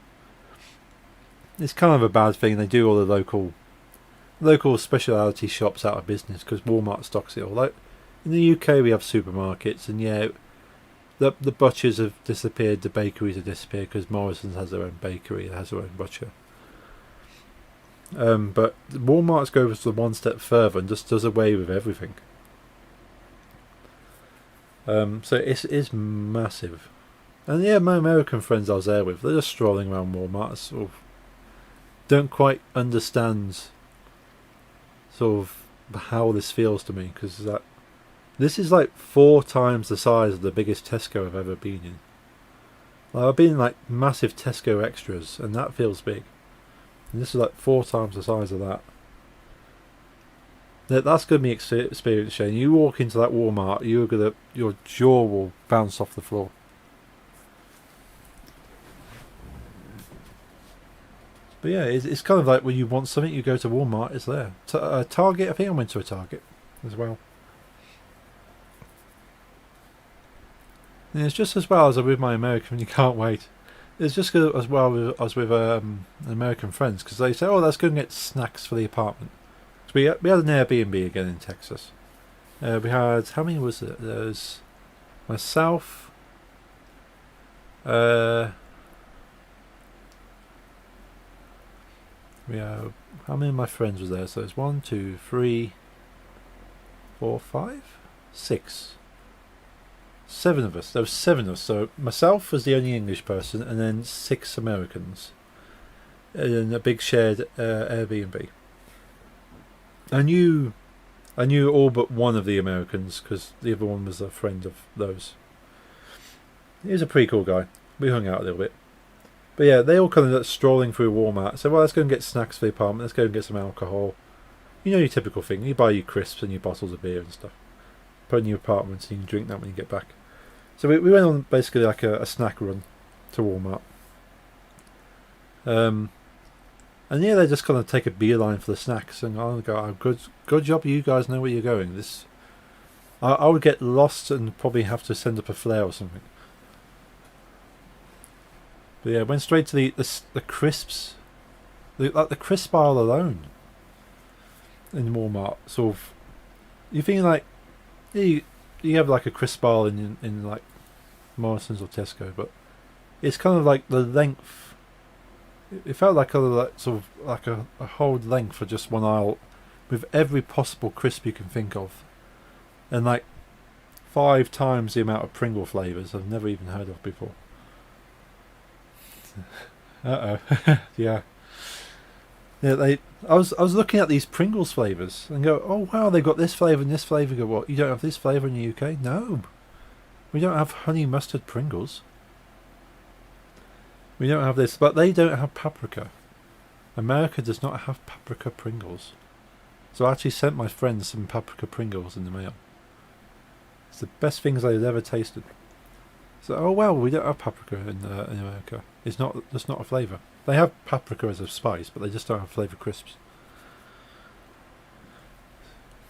it's kind of a bad thing. They do all the local specialty shops out of business because Walmart stocks it all. Like in the UK, we have supermarkets, and yeah, the butchers have disappeared, the bakeries have disappeared because Morrison's has their own bakery, it has their own butcher. But Walmart goes one step further and just does away with everything. So it's massive. And yeah, my American friends I was there with, they're just strolling around Walmart, sort of don't quite understand sort of how this feels to me, because this is like 4 times the size of the biggest Tesco I've ever been in. Like, I've been in like massive Tesco extras, and that feels big. And this is like 4 times the size of that. That's going to be experience, Shane. You walk into that Walmart, your jaw will bounce off the floor. But yeah, it's kind of like when you want something, you go to Walmart, it's there. Target, I think I went to a Target as well. And it's just as well as with my American, you can't wait. It's just as well as with American friends, because they say, oh, let's go and get snacks for the apartment. So we had an Airbnb again in Texas. We had, how many was it? There was myself, how many of my friends was there? So it's 1, 2, 3, 4, 5, 6. 7 of us. There was 7 of us. So myself was the only English person, and then 6 Americans, in a big shared Airbnb. I knew all but one of the Americans because the other one was a friend of those. He was a pretty cool guy. We hung out a little bit. But yeah, they all kind of strolling through Walmart. So, well, let's go and get snacks for the apartment. Let's go and get some alcohol. You know your typical thing. You buy your crisps and your bottles of beer and stuff. Put in your apartment so you can drink that when you get back. So we went on basically like a snack run to Walmart. And yeah, they just kind of take a beeline for the snacks. And I'll go, oh, good job you guys know where you're going. I would get lost and probably have to send up a flare or something. But yeah, went straight to the crisps, like the crisp aisle alone in Walmart. Sort of, you think like you have like a crisp aisle in like Morrison's or Tesco, but it's kind of like the length. It felt like sort of like a whole length for just one aisle, with every possible crisp you can think of, and like 5 times the amount of Pringle flavours I've never even heard of before. Yeah. I was looking at these Pringles flavours and go, oh wow, they've got this flavour and this flavour. Go, what? You don't have this flavour in the UK? No, we don't have honey mustard Pringles. We don't have this, but they don't have paprika. America does not have paprika Pringles. So I actually sent my friends some paprika Pringles in the mail. It's the best things I've ever tasted. So, oh well, we don't have paprika in America. It's not a flavour. They have paprika as a spice, but they just don't have flavour crisps.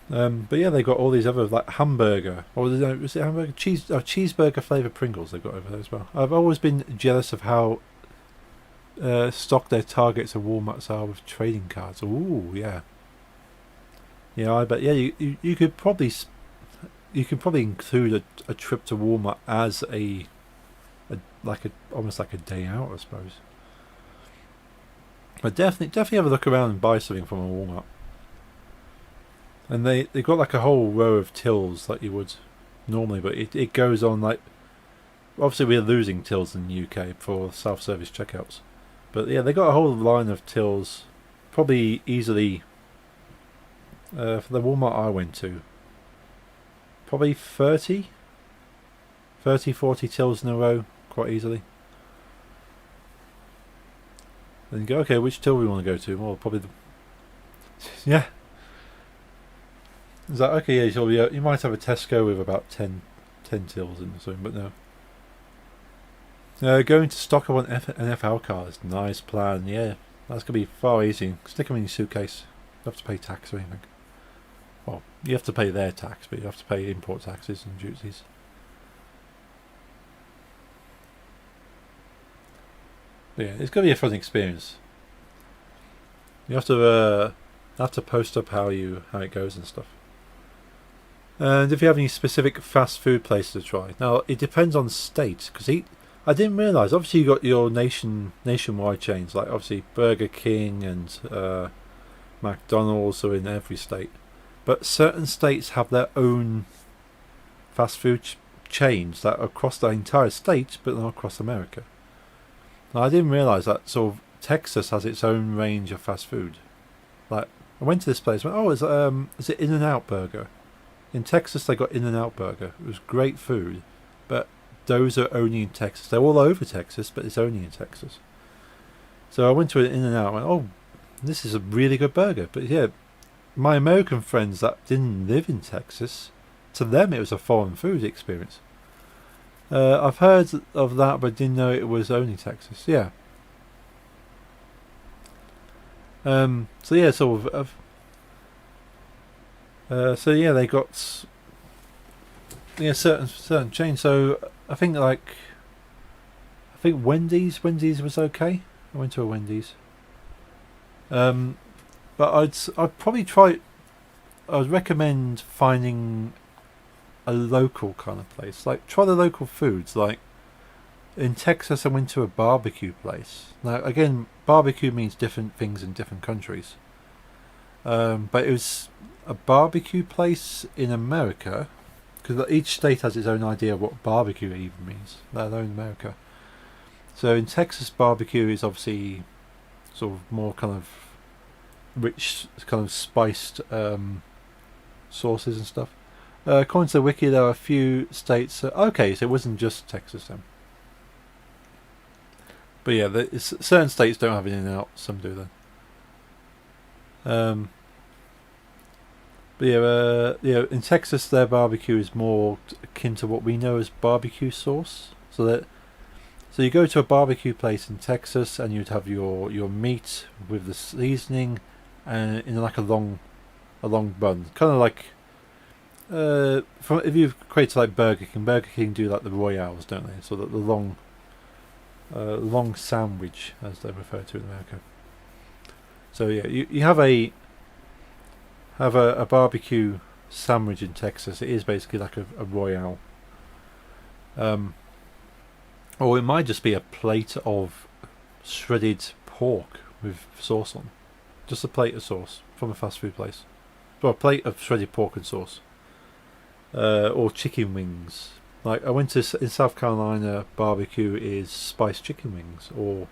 But yeah, they got all these other like hamburger, or was it hamburger? Cheeseburger flavoured Pringles they've got over there as well. I've always been jealous of how stocked their Targets and Walmarts are with trading cards. Ooh, yeah. Yeah, I bet. Yeah, you could probably include a trip to Walmart as almost like a day out, I suppose. But definitely have a look around and buy something from a Walmart. And they got like a whole row of tills like you would normally, but it goes on like, obviously we're losing tills in the UK for self-service checkouts. But yeah, they got a whole line of tills, probably easily, for the Walmart I went to, probably 40 tills in a row, quite easily. Then you go, okay, which till we want to go to? Well, probably yeah. It's like, okay, yeah, you might have a Tesco with about 10 tills in or something, but no. Going to stock up on NFL cars, nice plan, yeah. That's going to be far easier. Stick them in your suitcase. You don't have to pay tax or anything. Well, you have to pay their tax, but you have to pay import taxes and duties. But yeah, it's going to be a fun experience. You have to post up how it goes and stuff. And if you have any specific fast food places to try, now it depends on state, because I didn't realise. Obviously, you got your nationwide chains, like obviously Burger King and McDonald's are in every state, but certain states have their own fast food chains that are across the entire state, but not across America. Now, I didn't realise that sort of Texas has its own range of fast food. Like, I went to this place, and went, oh, is it In-N-Out Burger? In Texas, they got In-N-Out Burger. It was great food, but those are only in Texas. They're all over Texas, but it's only in Texas. So I went to an In-N-Out and went, oh, this is a really good burger. But yeah, my American friends that didn't live in Texas, to them it was a foreign food experience. I've heard of that, but didn't know it was only Texas. Yeah. So yeah, sort of. So yeah, they got certain chains. So I think Wendy's was okay. I went to a Wendy's. But I'd probably try. I would recommend finding a local kind of place. Like, try the local foods. Like in Texas, I went to a barbecue place. Now again, barbecue means different things in different countries. But it was a barbecue place in America, because each state has its own idea of what barbecue even means, let alone America. So in Texas, barbecue is obviously sort of more kind of rich, kind of spiced sauces and stuff. According to the wiki, there are a few states. Okay, so it wasn't just Texas then. But yeah, certain states don't have it in and out. Some do then. But yeah, in Texas, their barbecue is more akin to what we know as barbecue sauce. So you go to a barbecue place in Texas, and you'd have your meat with the seasoning, and in like a long bun, kind of like if you equate to like Burger King do like the Royales, don't they? So that the long sandwich, as they refer to in America. So yeah, you have a barbecue sandwich in Texas. It is basically like a Royale. Or it might just be a plate of shredded pork with sauce on. Just a plate of sauce from a fast food place. Well, a plate of shredded pork and sauce. Or chicken wings. Like I went to in South Carolina, barbecue is spiced chicken wings or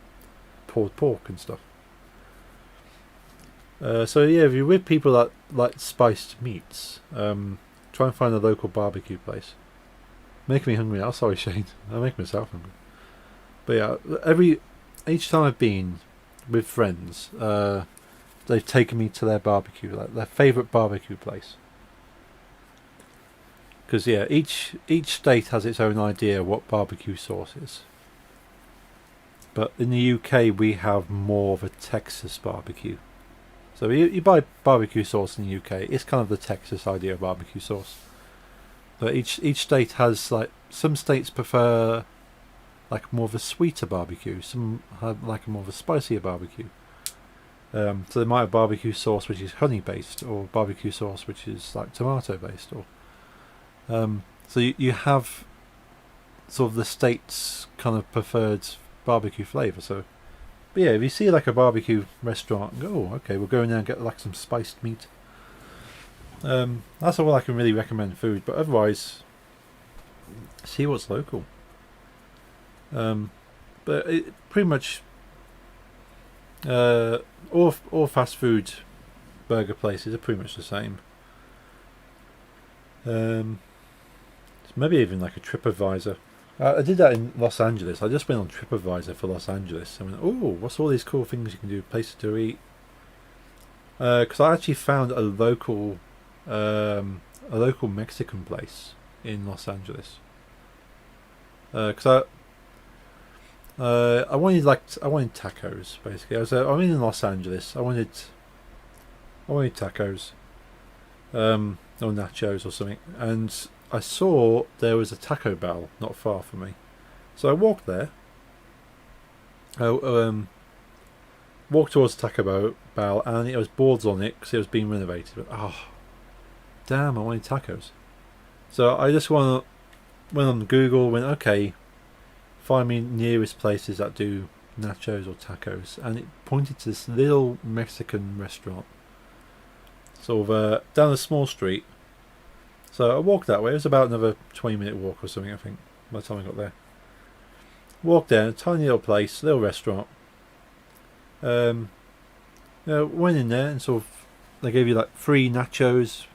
pulled pork and stuff. So yeah, if you're with people that like spiced meats, try and find a local barbecue place. Making me hungry now. Sorry, Shane. I make myself hungry. But yeah, each time I've been with friends, they've taken me to their barbecue, like their favourite barbecue place. Because yeah, each state has its own idea what barbecue sauce is. But in the UK, we have more of a Texas barbecue. So you buy barbecue sauce in the UK, it's kind of the Texas idea of barbecue sauce. But each state has, like, some states prefer like more of a sweeter barbecue, some have like more of a spicier barbecue. So they might have barbecue sauce which is honey based, or barbecue sauce which is like tomato based, or so you have sort of the state's kind of preferred barbecue flavour. So, but yeah, if you see like a barbecue restaurant and go, oh, okay, we'll go in there and get like some spiced meat. That's all I can really recommend food, but otherwise, see what's local. But it pretty much all fast food burger places are pretty much the same. Maybe even like a TripAdvisor. I did that in Los Angeles. I just went on TripAdvisor for Los Angeles. I went, oh, what's all these cool things you can do, places to eat? Because I actually found a local Mexican place in Los Angeles. Because I wanted tacos basically. I'm in Los Angeles. I wanted tacos, or nachos or something, and I saw there was a Taco Bell not far from me, so I walked there. Walked towards Taco Bell, and it was boards on it because it was being renovated. But damn! I wanted tacos, so I just went on Google. Went, okay, find me nearest places that do nachos or tacos, and it pointed to this little Mexican restaurant, sort of down a small street. So I walked that way. It was about another 20-minute walk or something, I think, by the time I got there. Walked there, a tiny little place, little restaurant. Went in there and sort of, they gave you like 3 nachos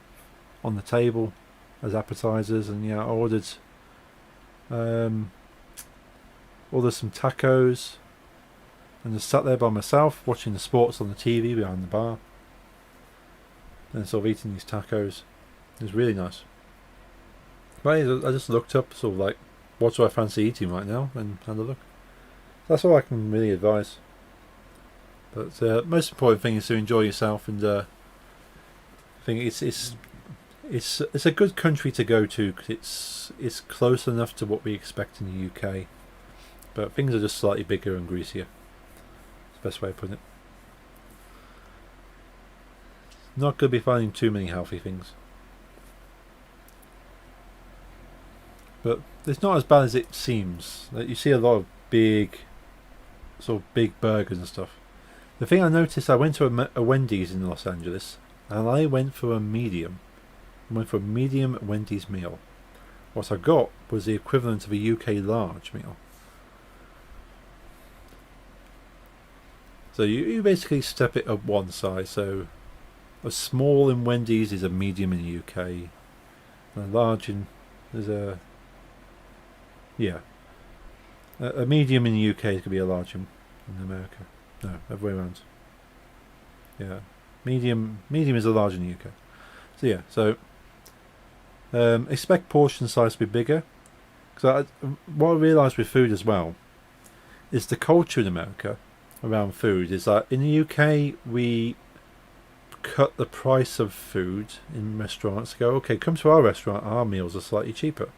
on the table as appetizers, and I ordered some tacos, and just sat there by myself watching the sports on the TV behind the bar, and sort of eating these tacos. It was really nice. But I just looked up, sort of like, what do I fancy eating right now, and had a look. That's all I can really advise. But the most important thing is to enjoy yourself, and I think it's a good country to go to because it's close enough to what we expect in the UK, but things are just slightly bigger and greasier. That's the best way of putting it. Not going to be finding too many healthy things. But it's not as bad as it seems. Like, you see a lot of big burgers and stuff. The thing I noticed, I went to a Wendy's in Los Angeles, and I went for a medium. I went for a medium Wendy's meal. what I got was the equivalent of a UK large meal. So you basically step it up one size. So a small in Wendy's is a medium in the UK. And a large in there's a a medium in the UK could be a large in America. No, other way around. Yeah, medium is a large in the UK. So yeah, so expect portion size to be bigger. Because what I realised with food as well is the culture in America around food is that in the UK we cut the price of food in restaurants. Go, okay, come to our restaurant. Our meals are slightly cheaper,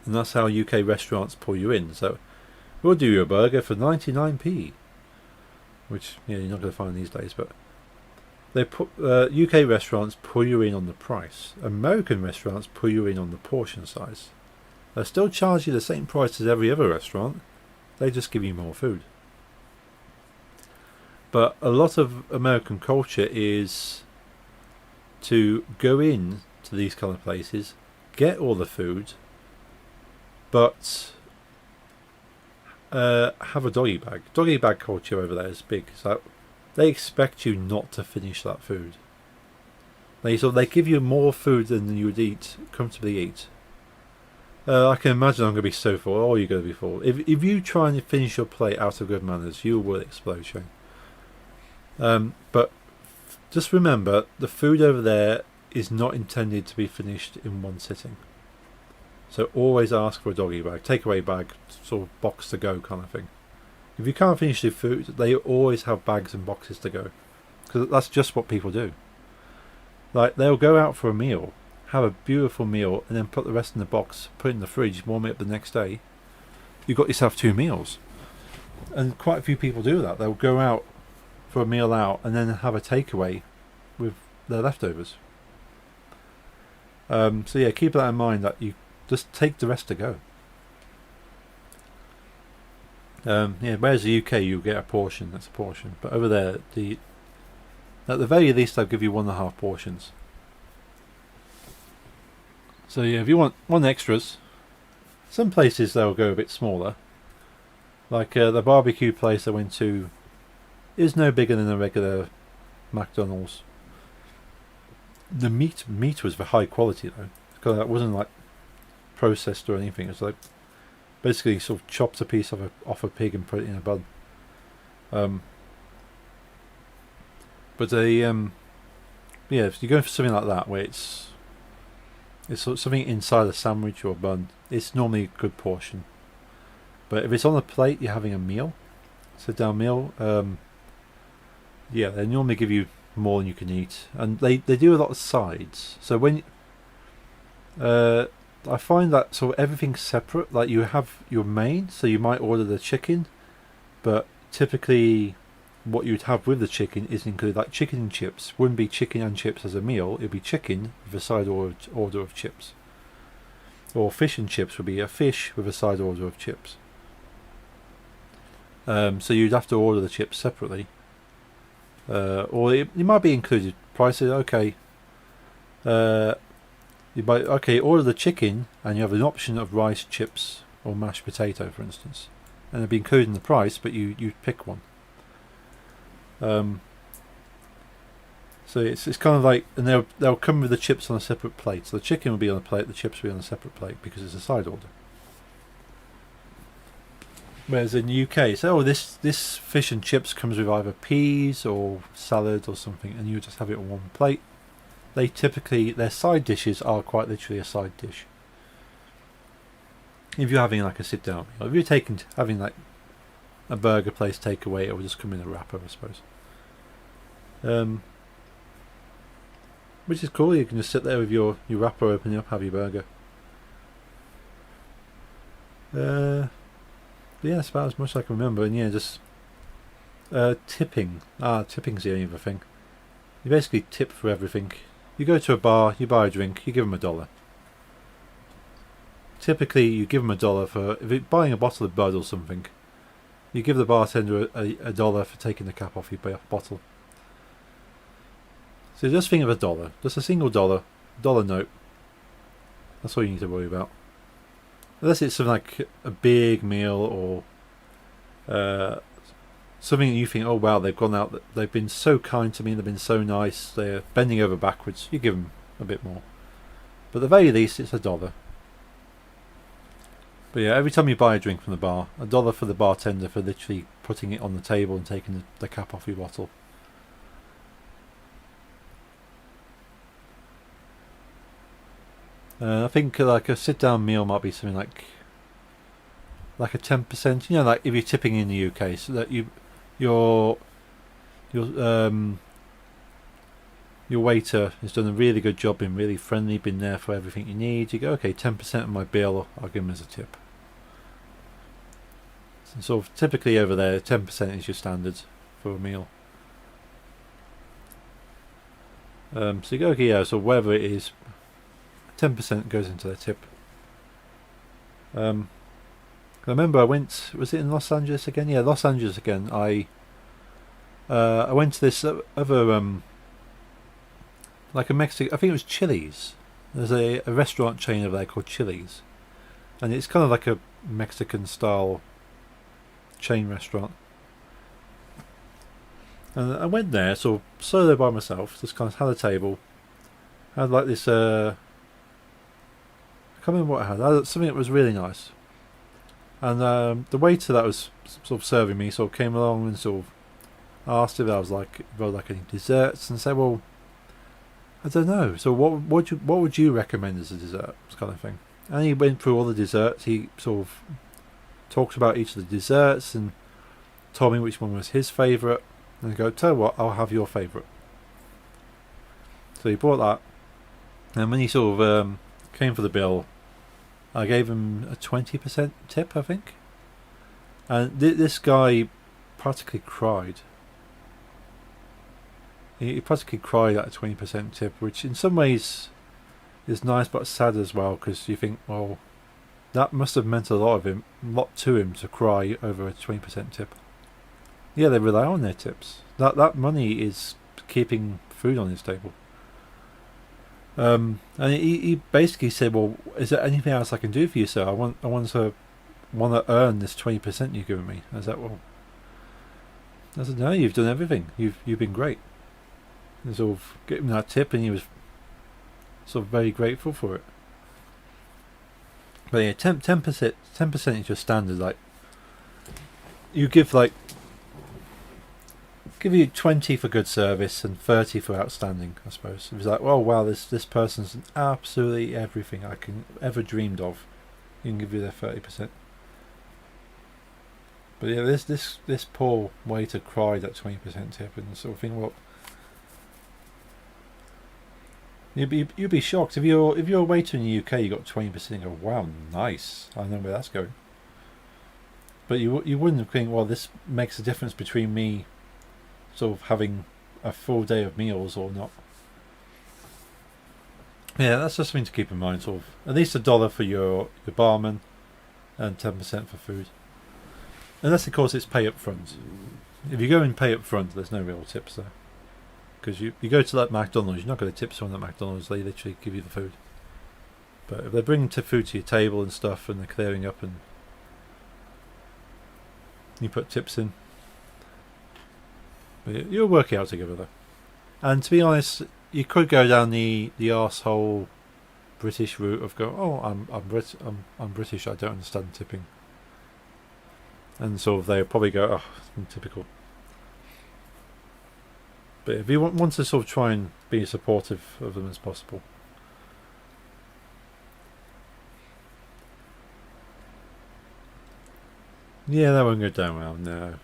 and that's how UK restaurants pull you in. So we'll do you a burger for 99p, which you're not going to find these days, but they put UK restaurants pull you in on the price. American restaurants pull you in on the portion size. They still charge you the same price as every other restaurant. They just give you more food. But a lot of American culture is to go in to these kind of places, get all the food, but have a doggy bag. Doggy bag culture over there is big. So they expect you not to finish that food. They give you more food than you would comfortably eat. I can imagine I'm going to be so full. Oh, you're going to be full. If you try and finish your plate out of good manners, you will explode, Shane. But just remember, the food over there is not intended to be finished in one sitting. So always ask for a doggy bag, takeaway bag, sort of box to go kind of thing. If you can't finish the food, they always have bags and boxes to go, because that's just what people do. Like, they'll go out for a meal, have a beautiful meal, and then put the rest in the box, put it in the fridge, warm it up the next day. You've got yourself 2 meals. And quite a few people do that. They'll go out for a meal out and then have a takeaway with their leftovers. So yeah, keep that in mind, that you just take the rest to go. Yeah, whereas the UK you get a portion, that's a portion. But over there, at the very least they'll give you 1.5 portions. So yeah, if you want extras, some places they'll go a bit smaller. Like the barbecue place I went to is no bigger than a regular McDonald's. The meat was of high quality though, because it wasn't like processed or anything. It's like basically sort of chopped a piece off a pig and put it in a bun. But yeah, if you go for something like that where it's sort of something inside a sandwich or a bun, it's normally a good portion. But if it's on a plate, you're having a meal, sit down meal. Yeah, they normally give you more than you can eat, and they do a lot of sides. So when I find that sort of everything's separate. Like, you have your main, so you might order the chicken, but typically what you'd have with the chicken is included. Like, chicken and chips wouldn't be chicken and chips as a meal. It'd be chicken with a side order of chips. Or fish and chips would be a fish with a side order of chips. So you'd have to order the chips separately. Or it might be included. Prices, okay. Order the chicken and you have an option of rice, chips or mashed potato, for instance. And it'll be included in the price, but you pick one. So it's kind of like, and they'll come with the chips on a separate plate. So the chicken will be on a plate, the chips will be on a separate plate because it's a side order. Whereas in the UK, so this fish and chips comes with either peas or salad or something, and you just have it on one plate. They typically, their side dishes are quite literally a side dish. If you're having like a sit down meal, if you're having like a burger place takeaway, it will just come in a wrapper, I suppose. Which is cool. You can just sit there with your wrapper, open it up, have your burger. Yeah, that's about as much as I can remember. And yeah, just tipping. Tipping's the only other thing. You basically tip for everything. You go to a bar, you buy a drink, you give them $1. Typically, you give them $1 for, if you're buying a bottle of Bud or something, you give the bartender $1 for taking the cap off your bottle. So just think of $1, just a single dollar note. That's all you need to worry about. Unless it's something like a big meal or something that you think, oh wow, they've gone out, they've been so kind to me, they've been so nice, they're bending over backwards, you give them a bit more. But at the very least, it's $1. But yeah, every time you buy a drink from the bar, $1 for the bartender for literally putting it on the table and taking the cap off your bottle. I think like a sit-down meal might be something like a 10%. You know, like if you're tipping in the UK, so that your waiter has done a really good job, been really friendly, been there for everything you need. You go, okay, 10% of my bill, I'll give them as a tip. So sort of typically over there, 10% is your standard for a meal. So you go, okay, yeah, so whatever it is, 10% goes into their tip. I remember I went, was it in Los Angeles again? Yeah, Los Angeles again. I went to this other, like a Mexican, I think it was Chili's. There's a restaurant chain over there called Chili's. And it's kind of like a Mexican style chain restaurant. And I went there, sort of solo by myself, just kind of had a table. Had like this, I can't remember what I had. I had something that was really nice. And the waiter that was sort of serving me sort of came along and sort of asked if I was like, if I would like any desserts, and said, well, I don't know. So what would you recommend as a dessert, kind of thing? And he went through all the desserts. He sort of talked about each of the desserts and told me which one was his favourite. And I go, tell you what, I'll have your favourite. So he bought that. And when he sort of came for the bill, I gave him a 20% tip, I think. And this guy practically cried. He practically cried at a 20% tip, which in some ways is nice but sad as well, because you think, well, that must have meant a lot to him to cry over a 20% tip. Yeah, they rely on their tips. That money is keeping food on his table. And he basically said, well, is there anything else I can do for you, sir? I want to earn this 20% you've given me. I said, well, I said, no, you've done everything. You've been great. And sort of gave him that tip, and he was sort of very grateful for it. But yeah, 10% is your standard. Like, you give you 20 for good service and 30 for outstanding, I suppose. It was like, well, wow, this person's absolutely everything I can ever dreamed of. You can give you their 30%. But yeah, this poor waiter cried at 20% tip, and sort of thing. Well, you'd be shocked if you're a waiter in the UK. You got 20%. You go, wow, nice. I know where that's going. But you wouldn't think, well, this makes a difference between me sort of having a full day of meals or not. Yeah, that's just something to keep in mind. Sort of at least $1 for your barman and 10% for food. Unless of course it's pay up front. If you go and pay up front, there's no real tips there. Because you go to like McDonald's, you're not going to tip someone at McDonald's. They literally give you the food. But if they're bringing food to your table and stuff, and they're clearing up, and you put tips in, but you'll work it out together though. And to be honest, you could go down the arsehole British route of go, oh, I'm British, I don't understand tipping. And sort of they'll probably go, oh, typical. But if you want to sort of try and be as supportive of them as possible. Yeah, that won't go down well, no.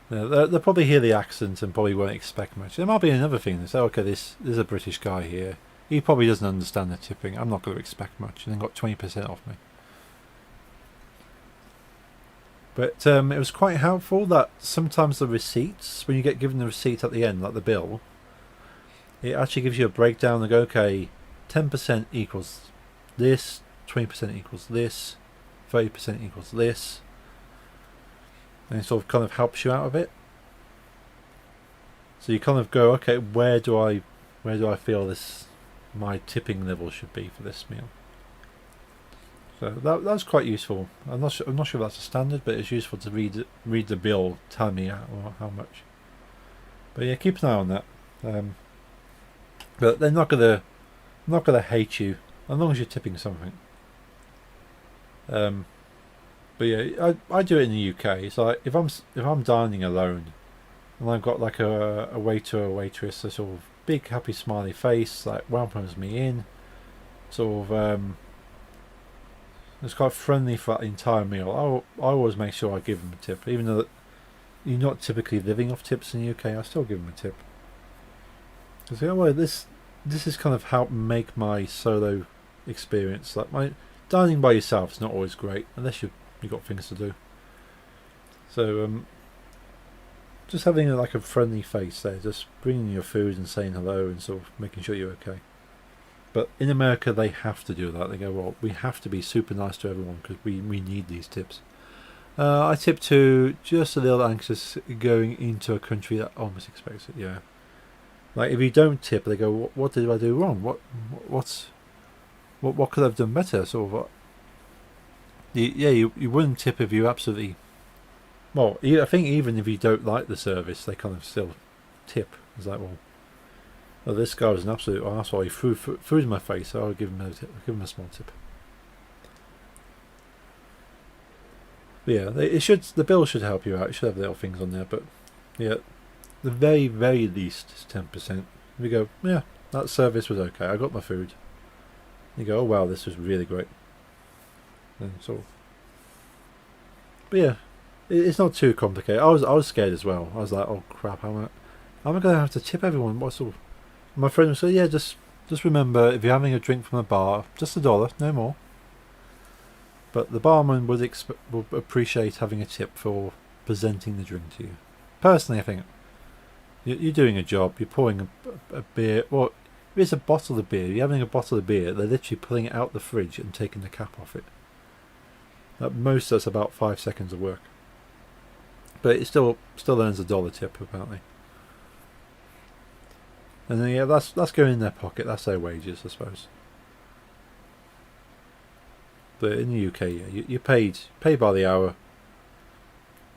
They'll probably hear the accent and probably won't expect much. There might be another thing. They say, okay, there's a British guy here. He probably doesn't understand the tipping. I'm not going to expect much. And then got 20% off me. But it was quite helpful that sometimes the receipts, when you get given the receipt at the end, like the bill, it actually gives you a breakdown and go, okay, 10% equals this, 20% equals this, 30% equals this. And it sort of kind of helps you out a bit. So you kind of go, okay, where do I feel this my tipping level should be for this meal. So that's quite useful. I'm not sure if that's a standard, but it's useful to read the bill, tell me how much. But yeah, keep an eye on that. But they're not gonna hate you as long as you're tipping something. But yeah, I do it in the UK. It's like if I'm dining alone, and I've got like a waiter or waitress, a sort of big happy smiley face, like welcomes me in, sort of it's quite friendly for that entire meal. I always make sure I give them a tip, even though you're not typically living off tips in the UK. I still give them a tip. Because well, this has kind of helped make my solo experience. Like my dining by yourself is not always great unless you've got things to do. So just having like a friendly face there, just bringing your food and saying hello and sort of making sure you're okay. But in America, they have to do that. They go, well, we have to be super nice to everyone because we need these tips. I tip to just a little anxious going into a country that almost expects it. Yeah, like if you don't tip, they go, what did I do wrong? What could I have done better? Sort of. You wouldn't tip if you absolutely. Well, I think even if you don't like the service, they kind of still tip. It's like, well, this guy was an absolute arsehole. He threw food in my face, so I'll give him a small tip. But yeah, the bill should help you out. It should have little things on there, but yeah, the very, very least is 10%. We go, yeah, that service was okay. I got my food. You go, oh wow, this was really great. And so, but yeah, it's not too complicated. I was scared as well. I was like, oh crap, how am I going to have to tip everyone? What sort of? My friend would say, yeah, just remember, if you're having a drink from a bar, just $1, no more. But the barman would appreciate having a tip for presenting the drink to you. Personally, I think you're doing a job. You're pouring a beer. Well, if it's a bottle of beer, you're having a bottle of beer. They're literally pulling it out the fridge and taking the cap off it. At most, that's about 5 seconds of work. But it still earns $1 tip apparently. And then yeah, that's going in their pocket. That's their wages, I suppose. But in the UK, yeah, you're paid by the hour.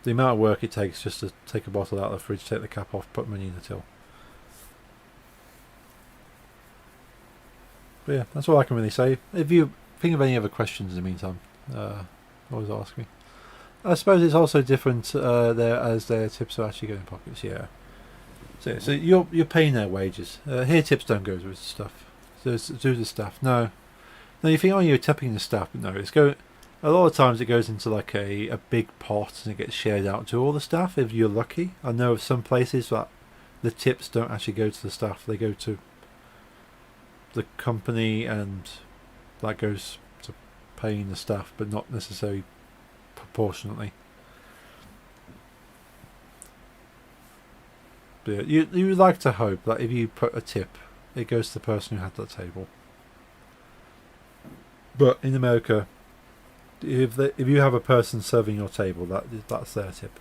The amount of work it takes just to take a bottle out of the fridge, take the cap off, put money in the till. But yeah, that's all I can really say. If you think of any other questions in the meantime, always ask me. I suppose it's also different there as their tips are actually going in pockets. Yeah. So you're paying their wages. Here tips don't go with stuff. So it's to the staff. No, you think, oh, you're tipping the staff, but no, a lot of times it goes into like a big pot and it gets shared out to all the staff if you're lucky. I know of some places that the tips don't actually go to the staff, they go to the company, and that goes to paying the staff, but not necessarily proportionately. But you would like to hope that if you put a tip, it goes to the person who had that table. But in America, if you have a person serving your table, that's their tip.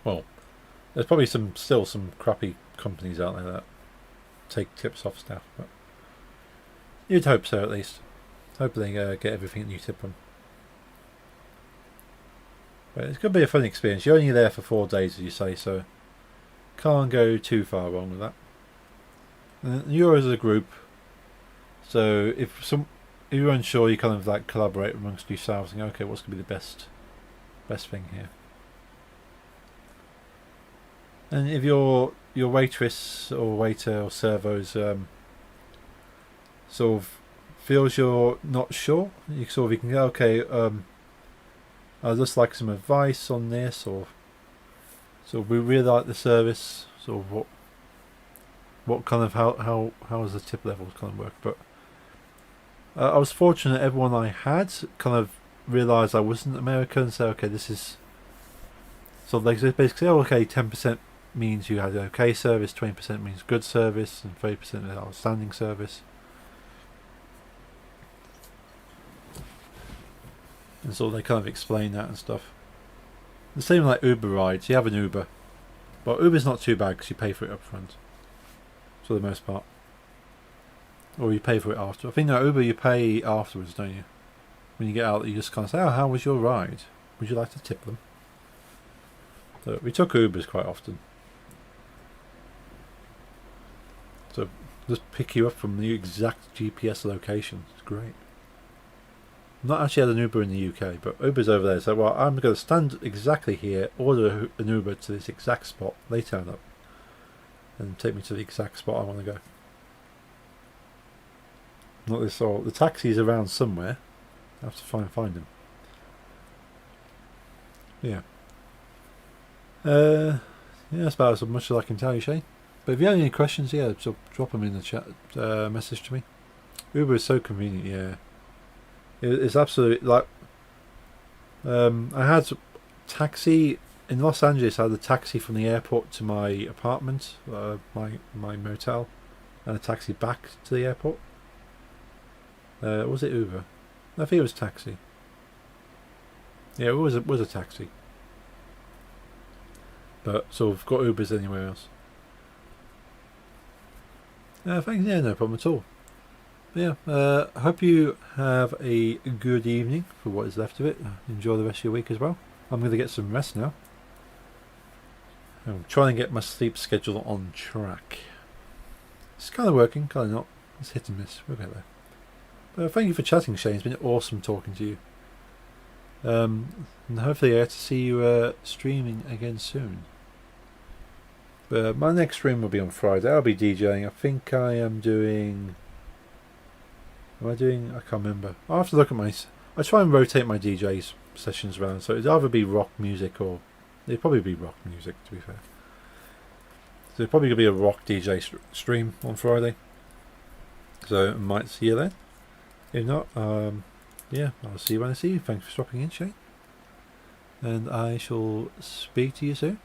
Well, there's probably still some crappy companies out there that take tips off staff, but you'd hope so at least. Hope they get everything that you tip them. But it's going to be a fun experience. You're only there for 4 days, as you say, so can't go too far wrong with that. And you're as a group, so if you're unsure, you kind of like collaborate amongst yourselves and go, okay, what's going to be the best thing here? And if your waitress or waiter or servos sort of feels you're not sure, you can go, okay, I'd just like some advice on this, or so we really like the service, sort of what kind of how does the tip levels kind of work. But I was fortunate everyone I had kind of realised I wasn't American, and said, okay, this is so they basically say, oh, okay, 10% means you had okay service, 20% means good service, and 30% is outstanding service. And so they kind of explain that and stuff. The same like Uber rides. You have an Uber, but Uber's not too bad because you pay for it up front, for the most part. Or you pay for it after. I think no, Uber you pay afterwards, don't you? When you get out, you just kind of say, "Oh, how was your ride? Would you like to tip them?" So we took Ubers quite often. So just pick you up from the exact GPS location. It's great. I've not actually had an Uber in the UK, but Uber's over there. So well, I'm going to stand exactly here, order an Uber to this exact spot. They turn up and take me to the exact spot I want to go. Not this all. The taxi's around somewhere. I have to find them. Yeah. Yeah, that's about as much as I can tell you, Shane. But if you have any questions, yeah, so drop them in the chat message to me. Uber is so convenient, yeah. It's absolutely like I had taxi in Los Angeles. I had a taxi from the airport to my apartment, my motel, and a taxi back to the airport. Was it Uber? I think it was taxi. Yeah, it was a taxi. But so we've got Ubers anywhere else. Thanks. Yeah, no problem at all. Yeah, I hope you have a good evening for what is left of it. Enjoy the rest of your week as well. I'm going to get some rest now. I'm trying to get my sleep schedule on track. It's kind of working, kind of not. It's hit and miss. We'll get there. But thank you for chatting, Shane. It's been awesome talking to you. And hopefully I get to see you streaming again soon. But my next stream will be on Friday. I'll be DJing. I think I am doing... Am I doing... I can't remember. I'll have to look at my... I try and rotate my DJ sessions around. So it'd either be rock music or... It'd probably be rock music, to be fair. So it's probably going to be a rock DJ stream on Friday. So I might see you then. If not, yeah, I'll see you when I see you. Thanks for stopping in, Shane. And I shall speak to you soon.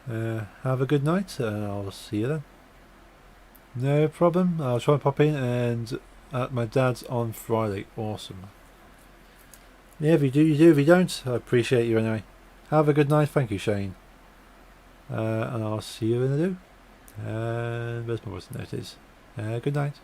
Have a good night, and I'll see you then. No problem. I'll try and pop in and at my dad's on Friday. Awesome. Yeah, if you do, you do. If you don't, I appreciate you anyway. Have a good night. Thank you, Shane. And I'll see you in the do. And where's my voice? There it is. Good night.